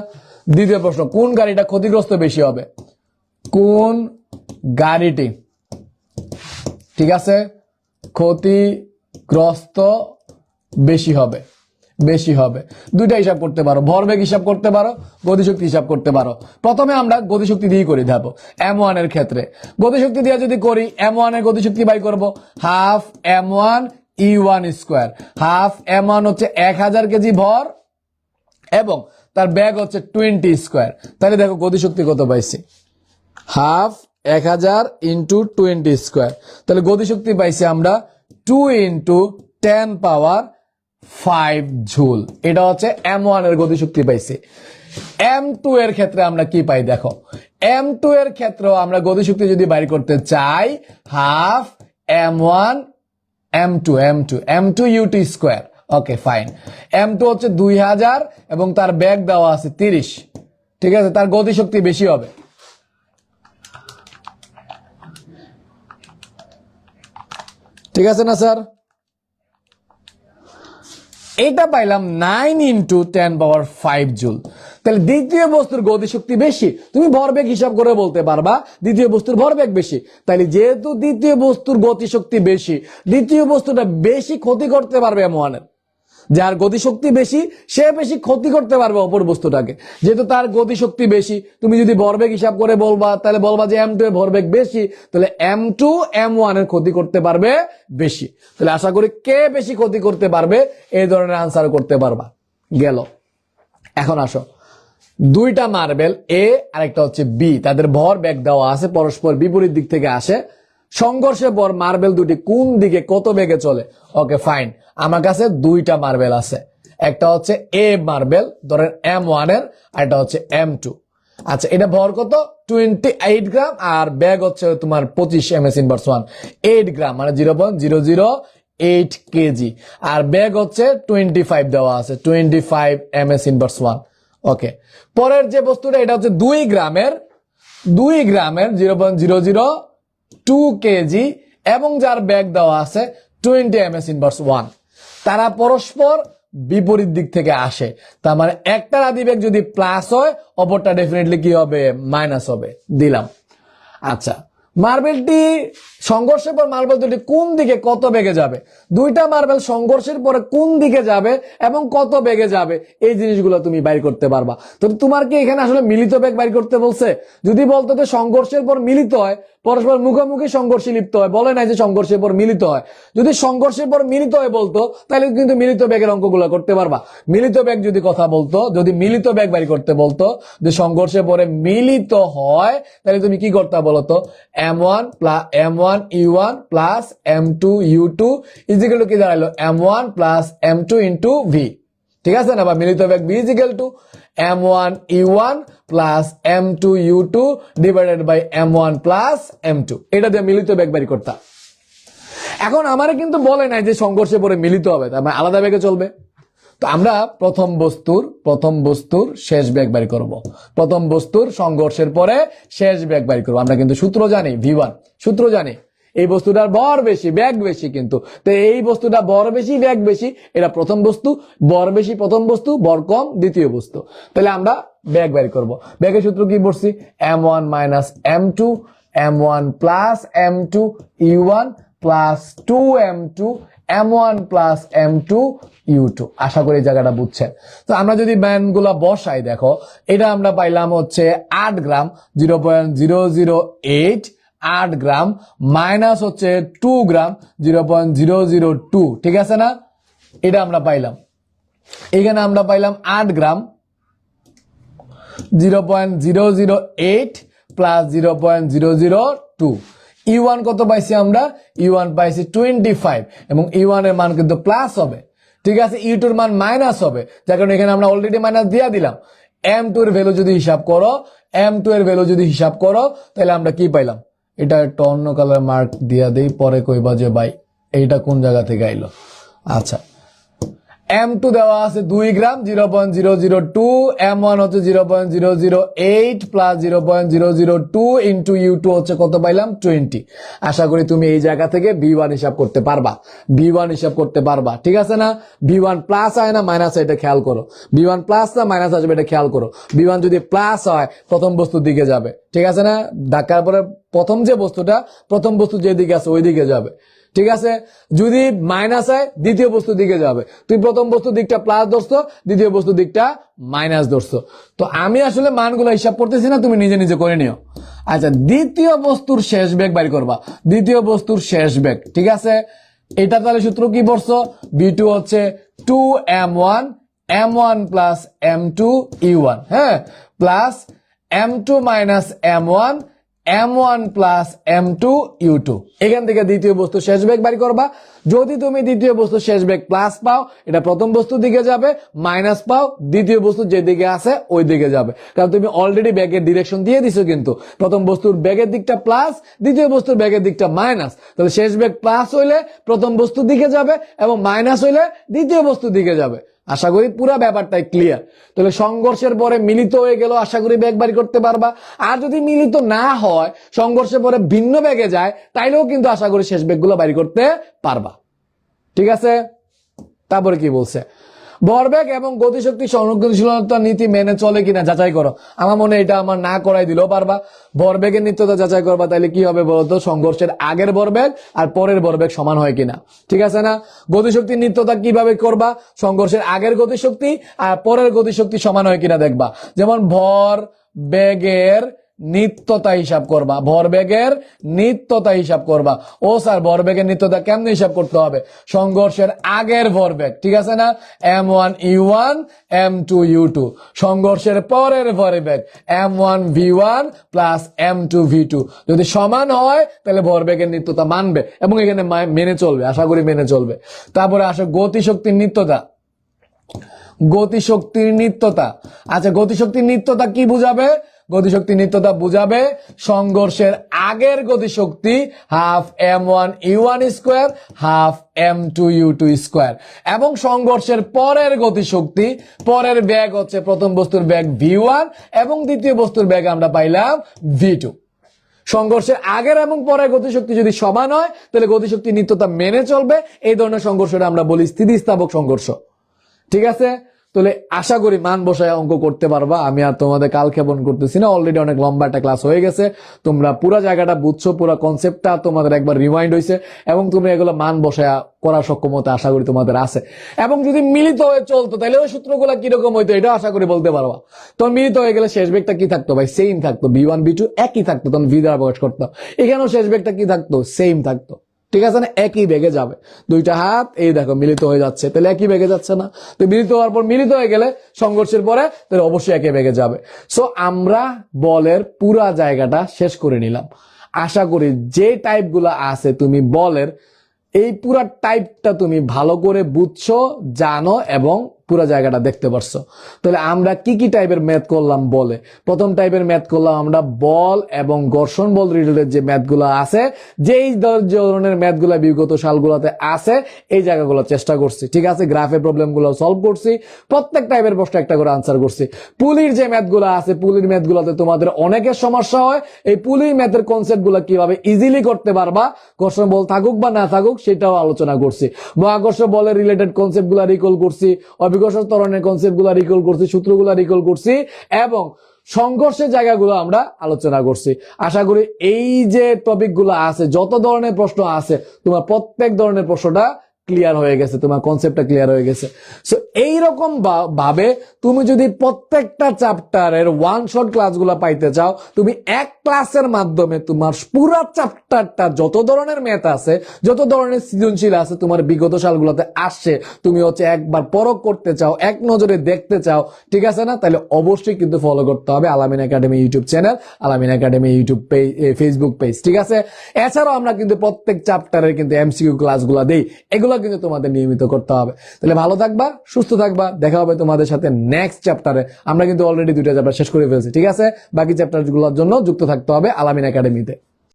A: দ্বিতীয় প্রশ্ন, কোন গাড়িটা ক্ষতিগ্রস্ত বেশি হবে, কোন গাড়িটি, ঠিক আছে, ক্ষতিগ্রস্ত বেশি হবে, দুইটা হিসাব করতে পারো, ভরবেগ হিসাব করতে পারো, গতিশক্তি হিসাব করতে পারো। প্রথমে আমরা গতিশক্তি দিয়ে করি, দেখো M1 এর ক্ষেত্রে গতিশক্তি দিয়ে যদি করি, M1 এর গতিশক্তি বাই করব half M1 E1 square. Half M1 হচ্ছে 1000 কেজি ভর এবং তার ব্যাগ হচ্ছে 20 স্কয়ার। তাহলে দেখো গতিশক্তি কত পাইছি, হাফ 1000 ইন্টু 20 স্কয়ার। তাহলে গতিশক্তি পাইছি আমরা 2 ইন্টু 10 পাওয়ার 5 জুল। এটা হচ্ছে M1 এর গতিশক্তি পাইছি। M2 এর ক্ষেত্রে আমরা কি পাই দেখো, M2 এর ক্ষেত্রে আমরা গতিশক্তি যদি বাইর করতে চাই, half M1 M2 UT square. Okay fine, M2 হচ্ছে 2000 এবং তার ব্যাগ দেওয়া আছে 30, ঠিক আছে, তার গতিশক্তি বেশি হবে। ঠিক আছে না স্যার? এটা পাইলাম 9 ইন্টু 10 পাওয়ার 5 জুল। তাহলে দ্বিতীয় বস্তুর গতিশক্তি বেশি, তুমি ভরবেগ হিসাব করে বলতে পারবা দ্বিতীয় বস্তুর ভরবেগ বেশি। তাহলে যেহেতু দ্বিতীয় বস্তুর গতিশক্তি বেশি, দ্বিতীয় বস্তুটা বেশি ক্ষতি করতে পারবে M1 এর। যার গতিশক্তি বেশি সে বেশি ক্ষতি করতে পারবে অপর বস্তুটাকে, যেহেতু তার গতিশক্তি বেশি। তুমি যদি ভরবেগ হিসাব করে বলবা, তাহলে বলবা যে M2 এর ভরবেগ বেশি, তাহলে M2 M1 এর ক্ষতি করতে পারবে বেশি। তাহলে আশা করি কে বেশি ক্ষতি করতে পারবে এই ধরনের আনসার করতে পারবা। গেল। এখন আসো, দুইটা মার্বেল A আর একটা হচ্ছে B, তাদের ভরবেগ দেওয়া আছে, পরস্পর বিপরীত দিক থেকে আসে। সংঘর্ষের পর মার্বেল দুটি কোন দিকে কত বেগে চলে। ওকে ফাইন, আমার কাছে দুইটা মার্বেল আছে, একটা হচ্ছে A মার্বেল ধরেন M1 এর, আর একটা হচ্ছে M2। আচ্ছা, এটা ভর কত 28 গ্রাম আর ব্যাগ হচ্ছে তোমার 25 ms/1, 8 গ্রাম মানে 0.008 কেজি, আর ব্যাগ হচ্ছে 25 দেওয়া আছে, 25 ms/1। ওকে, পরের যে বস্তুটা এটা হচ্ছে 2 গ্রামের 0.002 কেজি এবং যার ব্যাগ দেওয়া আছে 20 ms/1। তারা পরস্পর বিপরীত দিক থেকে আসে, তার মানে একটার আদিবেগ যদি প্লাস হয় অপরটা ডেফিনেটলি কি হবে, মাইনাস হবে। দিলাম। আচ্ছা, মার্বেলটি সংঘর্ষের পর মার্বেল দুটি কোন দিকে কত বেগে যাবে, দুইটা মার্বেল সংঘর্ষের পরে কোন দিকে যাবে এবং কত বেগে যাবে, এই জিনিসগুলো তুমি বাইর করতে পারবা। তো তোমার কি এখানে আসলে মিলিত বেগ বাইর করতে বলছে? যদি বলতো যে সংঘর্ষের পর মিলিত হয়, পরস্পর মুখোমুখি সংঘর্ষে লিপ্ত হয়, বলে নাই যে সংঘর্ষের পর মিলিত হয়। যদি সংঘর্ষের পর মিলিত হয় বলতো, তাহলে কিন্তু মিলিত বেগের অঙ্কগুলো করতে পারবা। মিলিত বেগ যদি কথা বলতো, যদি মিলিত বেগ বাইর করতে বলতো যে সংঘর্ষের পরে মিলিত হয়, তাহলে তুমি কি করতে বলতো, M1 U1 plus M2 U2 is equal two কি দাঁড়ালো, M1 plus M2 into V, ঠিক আছে না? বা মিলিত বেগ B equal to M1 U1 plus M2 U2 divided by M1 plus M2। এটা দিয়ে মিলিত বেগ বের করতাম। এখন আমারে কিন্তু বলে নাই যে সংঘর্ষে পরে মিলিত হবে, তার মানে আলাদা বেগে চলবে। তো আমরা প্রথম বস্তুর শেষ বেগ বের করব, প্রথম বস্তুর সংঘর্ষের পরে শেষ বেগ বের করব। আমরা কিন্তু সূত্র জানি, V1 সূত্র জানি, এই বস্তুটার ভর বেশি ব্যাগ বেশি, কিন্তু তো এই বস্তুটা ভর বেশি ব্যাগ বেশি, এটা প্রথম বস্তু, ভর বেশি প্রথম বস্তু, ভর কম দ্বিতীয় বস্তু। তাহলে আমরা ব্যাগ বের করব। ব্যাগের সূত্র কি পড়ছি, M1 minus M2, M1 plus M2 U1 plus 2M2 M1 plus M2 U2। আশা করি জায়গাটা বুঝছেন। তো আমরা যদি ম্যানগুলা বসাই, দেখো এটা আমরা পাইলাম হচ্ছে 8 গ্রাম 0.008, 8 গ্রাম মাইনাস হচ্ছে 2 গ্রাম 0.002, ঠিক আছে না? এটা আমরা পাইলাম। এখানে আমরা পাইলাম 8 গ্রাম 0.008 প্লাস 0.002। E1 কত পাইছি আমরা, E1 পাইছি 25 এবং E1 এর মান কিন্তু প্লাস হবে, ঠিক আছে, ইউ টুর মান মাইনাস হবে, যার কারণে এখানে আমরা অলরেডি মাইনাস দিয়ে দিলাম। M2 এর ভ্যালু যদি হিসাব করো, M2 এর ভ্যালু যদি হিসাব করো, তাহলে আমরা কি পাইলাম? এটা একটা অন্য কালার মার্ক দিয়া দেই, পরে কইবা যে ভাই এইটা কোন জায়গা থেকে আইলো। আচ্ছা, M2 দেওয়া আছে 2 গ্রাম 0.002, M1 হচ্ছে 0.008 প্লাস 0.002 ইন্টু U2 হচ্ছে কত পাইলাম? 20। আশা করি তুমি এই জায়গা থেকে V1 হিসাব করতে পারবা, V1 হিসাব করতে পারবা, ঠিক আছে না? V1 প্লাস হয় না মাইনাস হয়, এটা খেয়াল করো। V1 প্লাস না মাইনাস আসবে, এটা খেয়াল করো। V1 যদি প্লাস হয় প্রথম বস্তুর দিকে যাবে, ঠিক আছে না? ধাক্কার পরে প্রথম যে বস্তুটা, প্রথম বস্তু যেদিকে আছে ওই দিকে যাবে, ঠিক আছে? যদি মাইনাস হয় দ্বিতীয় বস্তুর দিকে যাবে। তুই প্রথম বস্তুর দিকটা প্লাস ধরছো, দ্বিতীয় বস্তুর দিকটা মাইনাস ধরছো। তো আমি আসলে মানগুলো হিসাব করতেছি না, তুমি নিজে নিজে করে নিও। আচ্ছা, দ্বিতীয় বস্তুর শেষ বেগ বাইর করবা, দ্বিতীয় বস্তুর শেষ বেগ, ঠিক আছে? এটা তাহলে সূত্র কি পড়ছো? V2 হচ্ছে 2M1 M1 plus M2 U1, হ্যাঁ, plus M2 minus M1 M1 plus M2 U2। এখান থেকে দ্বিতীয় বস্তু শেষ বেগ বাড়ি করবা। যদি তুমি দ্বিতীয় বস্তু শেষ বেগ প্লাস পাও, এটা প্রথম বস্তুর দিকে যাবে, মাইনাস পাও দ্বিতীয় বস্তু যেদিকে আছে ওই দিকে যাবে, কারণ তুমি অলরেডি ব্যাগের ডিরেকশন দিয়ে দিছো। কিন্তু প্রথম বস্তুর ব্যাগের দিকটা প্লাস, দ্বিতীয় বস্তুর ব্যাগের দিকটা মাইনাস, তাহলে শেষ বেগ প্লাস হইলে প্রথম বস্তুর দিকে যাবে এবং মাইনাস হইলে দ্বিতীয় বস্তুর দিকে যাবে। আশা করি পুরো ব্যাপারটাই ক্লিয়ার। তাহলে সংঘর্ষের পরে মিলিত হয়ে গেল, আশা করি ব্যাগ বাড়ি করতে পারবা। আর যদি মিলিত না হয়, সংঘর্ষের পরে ভিন্ন ব্যাগে যায়, তাইলেও কিন্তু আশা করি শেষ ব্যাগগুলো বাড়ি করতে পারবা, ঠিক আছে? তারপরে কি বলছে? ভরবেগ এবং গতিশক্তি সংরক্ষণশীলতার নীতি মেনে চলে কিনা যাচাই করো। আমার মনে এটা আমার না করাই দিলেও পারবা। ভরবেগের নিত্যতা যাচাই করবা, তাহলে কি হবে বলতো? সংঘর্ষের আগের ভরবেগ আর পরের ভরবেগ সমান হয় কিনা, ঠিক আছে না? গতিশক্তির নিত্যতা কিভাবে করবা? সংঘর্ষের আগের গতিশক্তি আর পরের গতিশক্তি সমান হয় কিনা দেখবা। যেমন ভর বেগের নিত্যতা হিসাব করবা, ভরবেগের নিত্যতা হিসাব করবা। ও স্যার, ভরবেগের নিত্যতা কেমনে হিসাব করতে হবে? সংঘর্ষের আগের ভরবেগ, ঠিক আছে না? M1 U1 M2 U2। সংঘর্ষের পরের ভরবেগ M1 V1 plus M2 V2। যদি সমান হয় তাহলে ভরবেগের নিত্যতা মানবে এবং এখানে মেনে চলবে, আশা করি মেনে চলবে। তারপরে আসে গতিশক্তির নিত্যতা। গতিশক্তির নিত্যতা, আচ্ছা, গতিশক্তির নিত্যতা কি বুঝাবে? গতিশক্তি নিত্যতা বুঝাবে সংঘর্ষের আগের গতিশক্তি half M1 U1 square half M2 U2 square, এবং সংঘর্ষের পরের গতিশক্তি, পরের বেগ হচ্ছে প্রথম বস্তুর বেগ V1 এবং দ্বিতীয় বস্তুর বেগ আমরা পাইলাম V2। সংঘর্ষের আগের এবং পরের গতিশক্তি যদি সমান হয় তাহলে গতিশক্তি নিত্যতা মেনে চলবে। এই ধরনের সংঘর্ষটা আমরা বলি স্থিতিস্থাপক সংঘর্ষ, ঠিক আছে? তাহলে আশা করি মান বসায় অঙ্ক করতে পারবা। আমি আর তোমাদের কাল ক্ষেপণ করতেছি না, অলরেডি অনেক লম্বা একটা ক্লাস হয়ে গেছে। তোমরা পুরো জায়গাটা বুঝছো, পুরো কনসেপ্টটা তোমাদের একবার রিমাইন্ড হয়েছে এবং তুমি এগুলো মান বসায় করার সক্ষমতা আশা করি তোমাদের আছে। এবং যদি মিলিত হয়ে চলতো তাহলে ওই সূত্রগুলো কিরকম হইতো এটা আশা করি বলতে পারবা। তখন মিলিত হয়ে গেলে শেষ বেগটা কি থাকতো ভাই? সেম থাকতো, V1 V2 একই থাকতো, তখন V দ্বারা প্রকাশ করতাম। এখানেও শেষ বেগটা কি থাকতো? সেম থাকতো, ঠিক আছে না? একই বেগে যাবে, দুইটা হাত এই দেখো মিলিত হয়ে যাচ্ছে, তাহলে একই বেগে যাচ্ছে না? তো মিলিত হওয়ার পর, মিলিত হয়ে গেলে সংঘর্ষের পরে তাহলে অবশ্যই একই বেগে যাবে। সো আমরা বলের পুরা জায়গাটা শেষ করে নিলাম। আশা করি যে টাইপগুলো আছে তুমি বলের এই পুরা টাইপটা তুমি ভালো করে বুঝছো, জানো এবং পুরো জায়গাটা দেখতে পারছো। তাহলে আমরা কি কি টাইপের ম্যাথ করলাম বলে? প্রথম টাইপের ম্যাথ করলাম আমরা বল এবং ঘর্ষণ বল রিলেটেড যে ম্যাথগুলো আছে, যেই ধরনের ম্যাথগুলো বিগত সালগুলোতে আছে এই জায়গাগুলো চেষ্টা করছি, ঠিক আছে? গ্রাফের প্রবলেমগুলো সলভ করছি, প্রত্যেক টাইপের প্রশ্ন একটা করে আনসার করছি। পুলির যে ম্যাথগুলো আছে, পুলির ম্যাথগুলোতে তোমাদের অনেকের সমস্যা হয়। এই পুলির ম্যাথের কনসেপ্টগুলো কিভাবে ইজিলি করতে পারবা, ঘর্ষণ বল থাকুক বা না থাকুক সেটাও আলোচনা করছি। মহাকর্ষ বলের রিলেটেড কনসেপ্টগুলো রিকল করছি, অভিকর্ষ ত্বরণের কনসেপ্টগুলো রিকল করছি, সূত্রগুলো রিকল করছি এবং সংঘর্ষের জায়গাগুলো আমরা আলোচনা করছি। আশা করি এই যে টপিকগুলো আছে, যত ধরনের প্রশ্ন আছে, তোমার প্রত্যেক ধরনের প্রশ্নটা ক্লিয়ার হয়ে গেছে, তোমার কনসেপ্টটা ক্লিয়ার হয়ে গেছে। সো এইরকম ভাবে তুমি যদি প্রত্যেকটা চ্যাপ্টারের ওয়ান শট ক্লাসগুলো পাইতে চাও, তুমি এক ক্লাসের মাধ্যমে তোমার পুরো চ্যাপ্টারটা যত ধরনের ম্যাথ আছে, যত ধরনের সৃজনশীল আছে তোমার বিগত সালগুলোতে আসছে, তুমি হচ্ছে একবার পরখ করতে চাও, এক নজরে দেখতে চাও, ঠিক আছে না? তাহলে অবশ্যই কিন্তু ফলো করতে হবে আলামিন একাডেমি ইউটিউব চ্যানেল, আলামিন academy YouTube page, Facebook page, ঠিক আছে? এছাড়াও আমরা কিন্তু প্রত্যেক চ্যাপ্টারের কিন্তু এমসিকিউ ক্লাসগুলো দেই। এগুলো কিন্তু তোমাদের নিয়মিত করতে হবে। তাহলে ভালো থাকবা, সুস্থ থাকবা, দেখা হবে তোমাদের সাথে নেক্সট চ্যাপ্টারে। আমরা কিন্তু অলরেডি 2টা চ্যাপ্টার শেষ করে ফেলছি, ঠিক আছে? বাকি চ্যাপ্টার গুলোর জন্য যুক্ত থাকতে হবে আলামিন একাডেমিতে।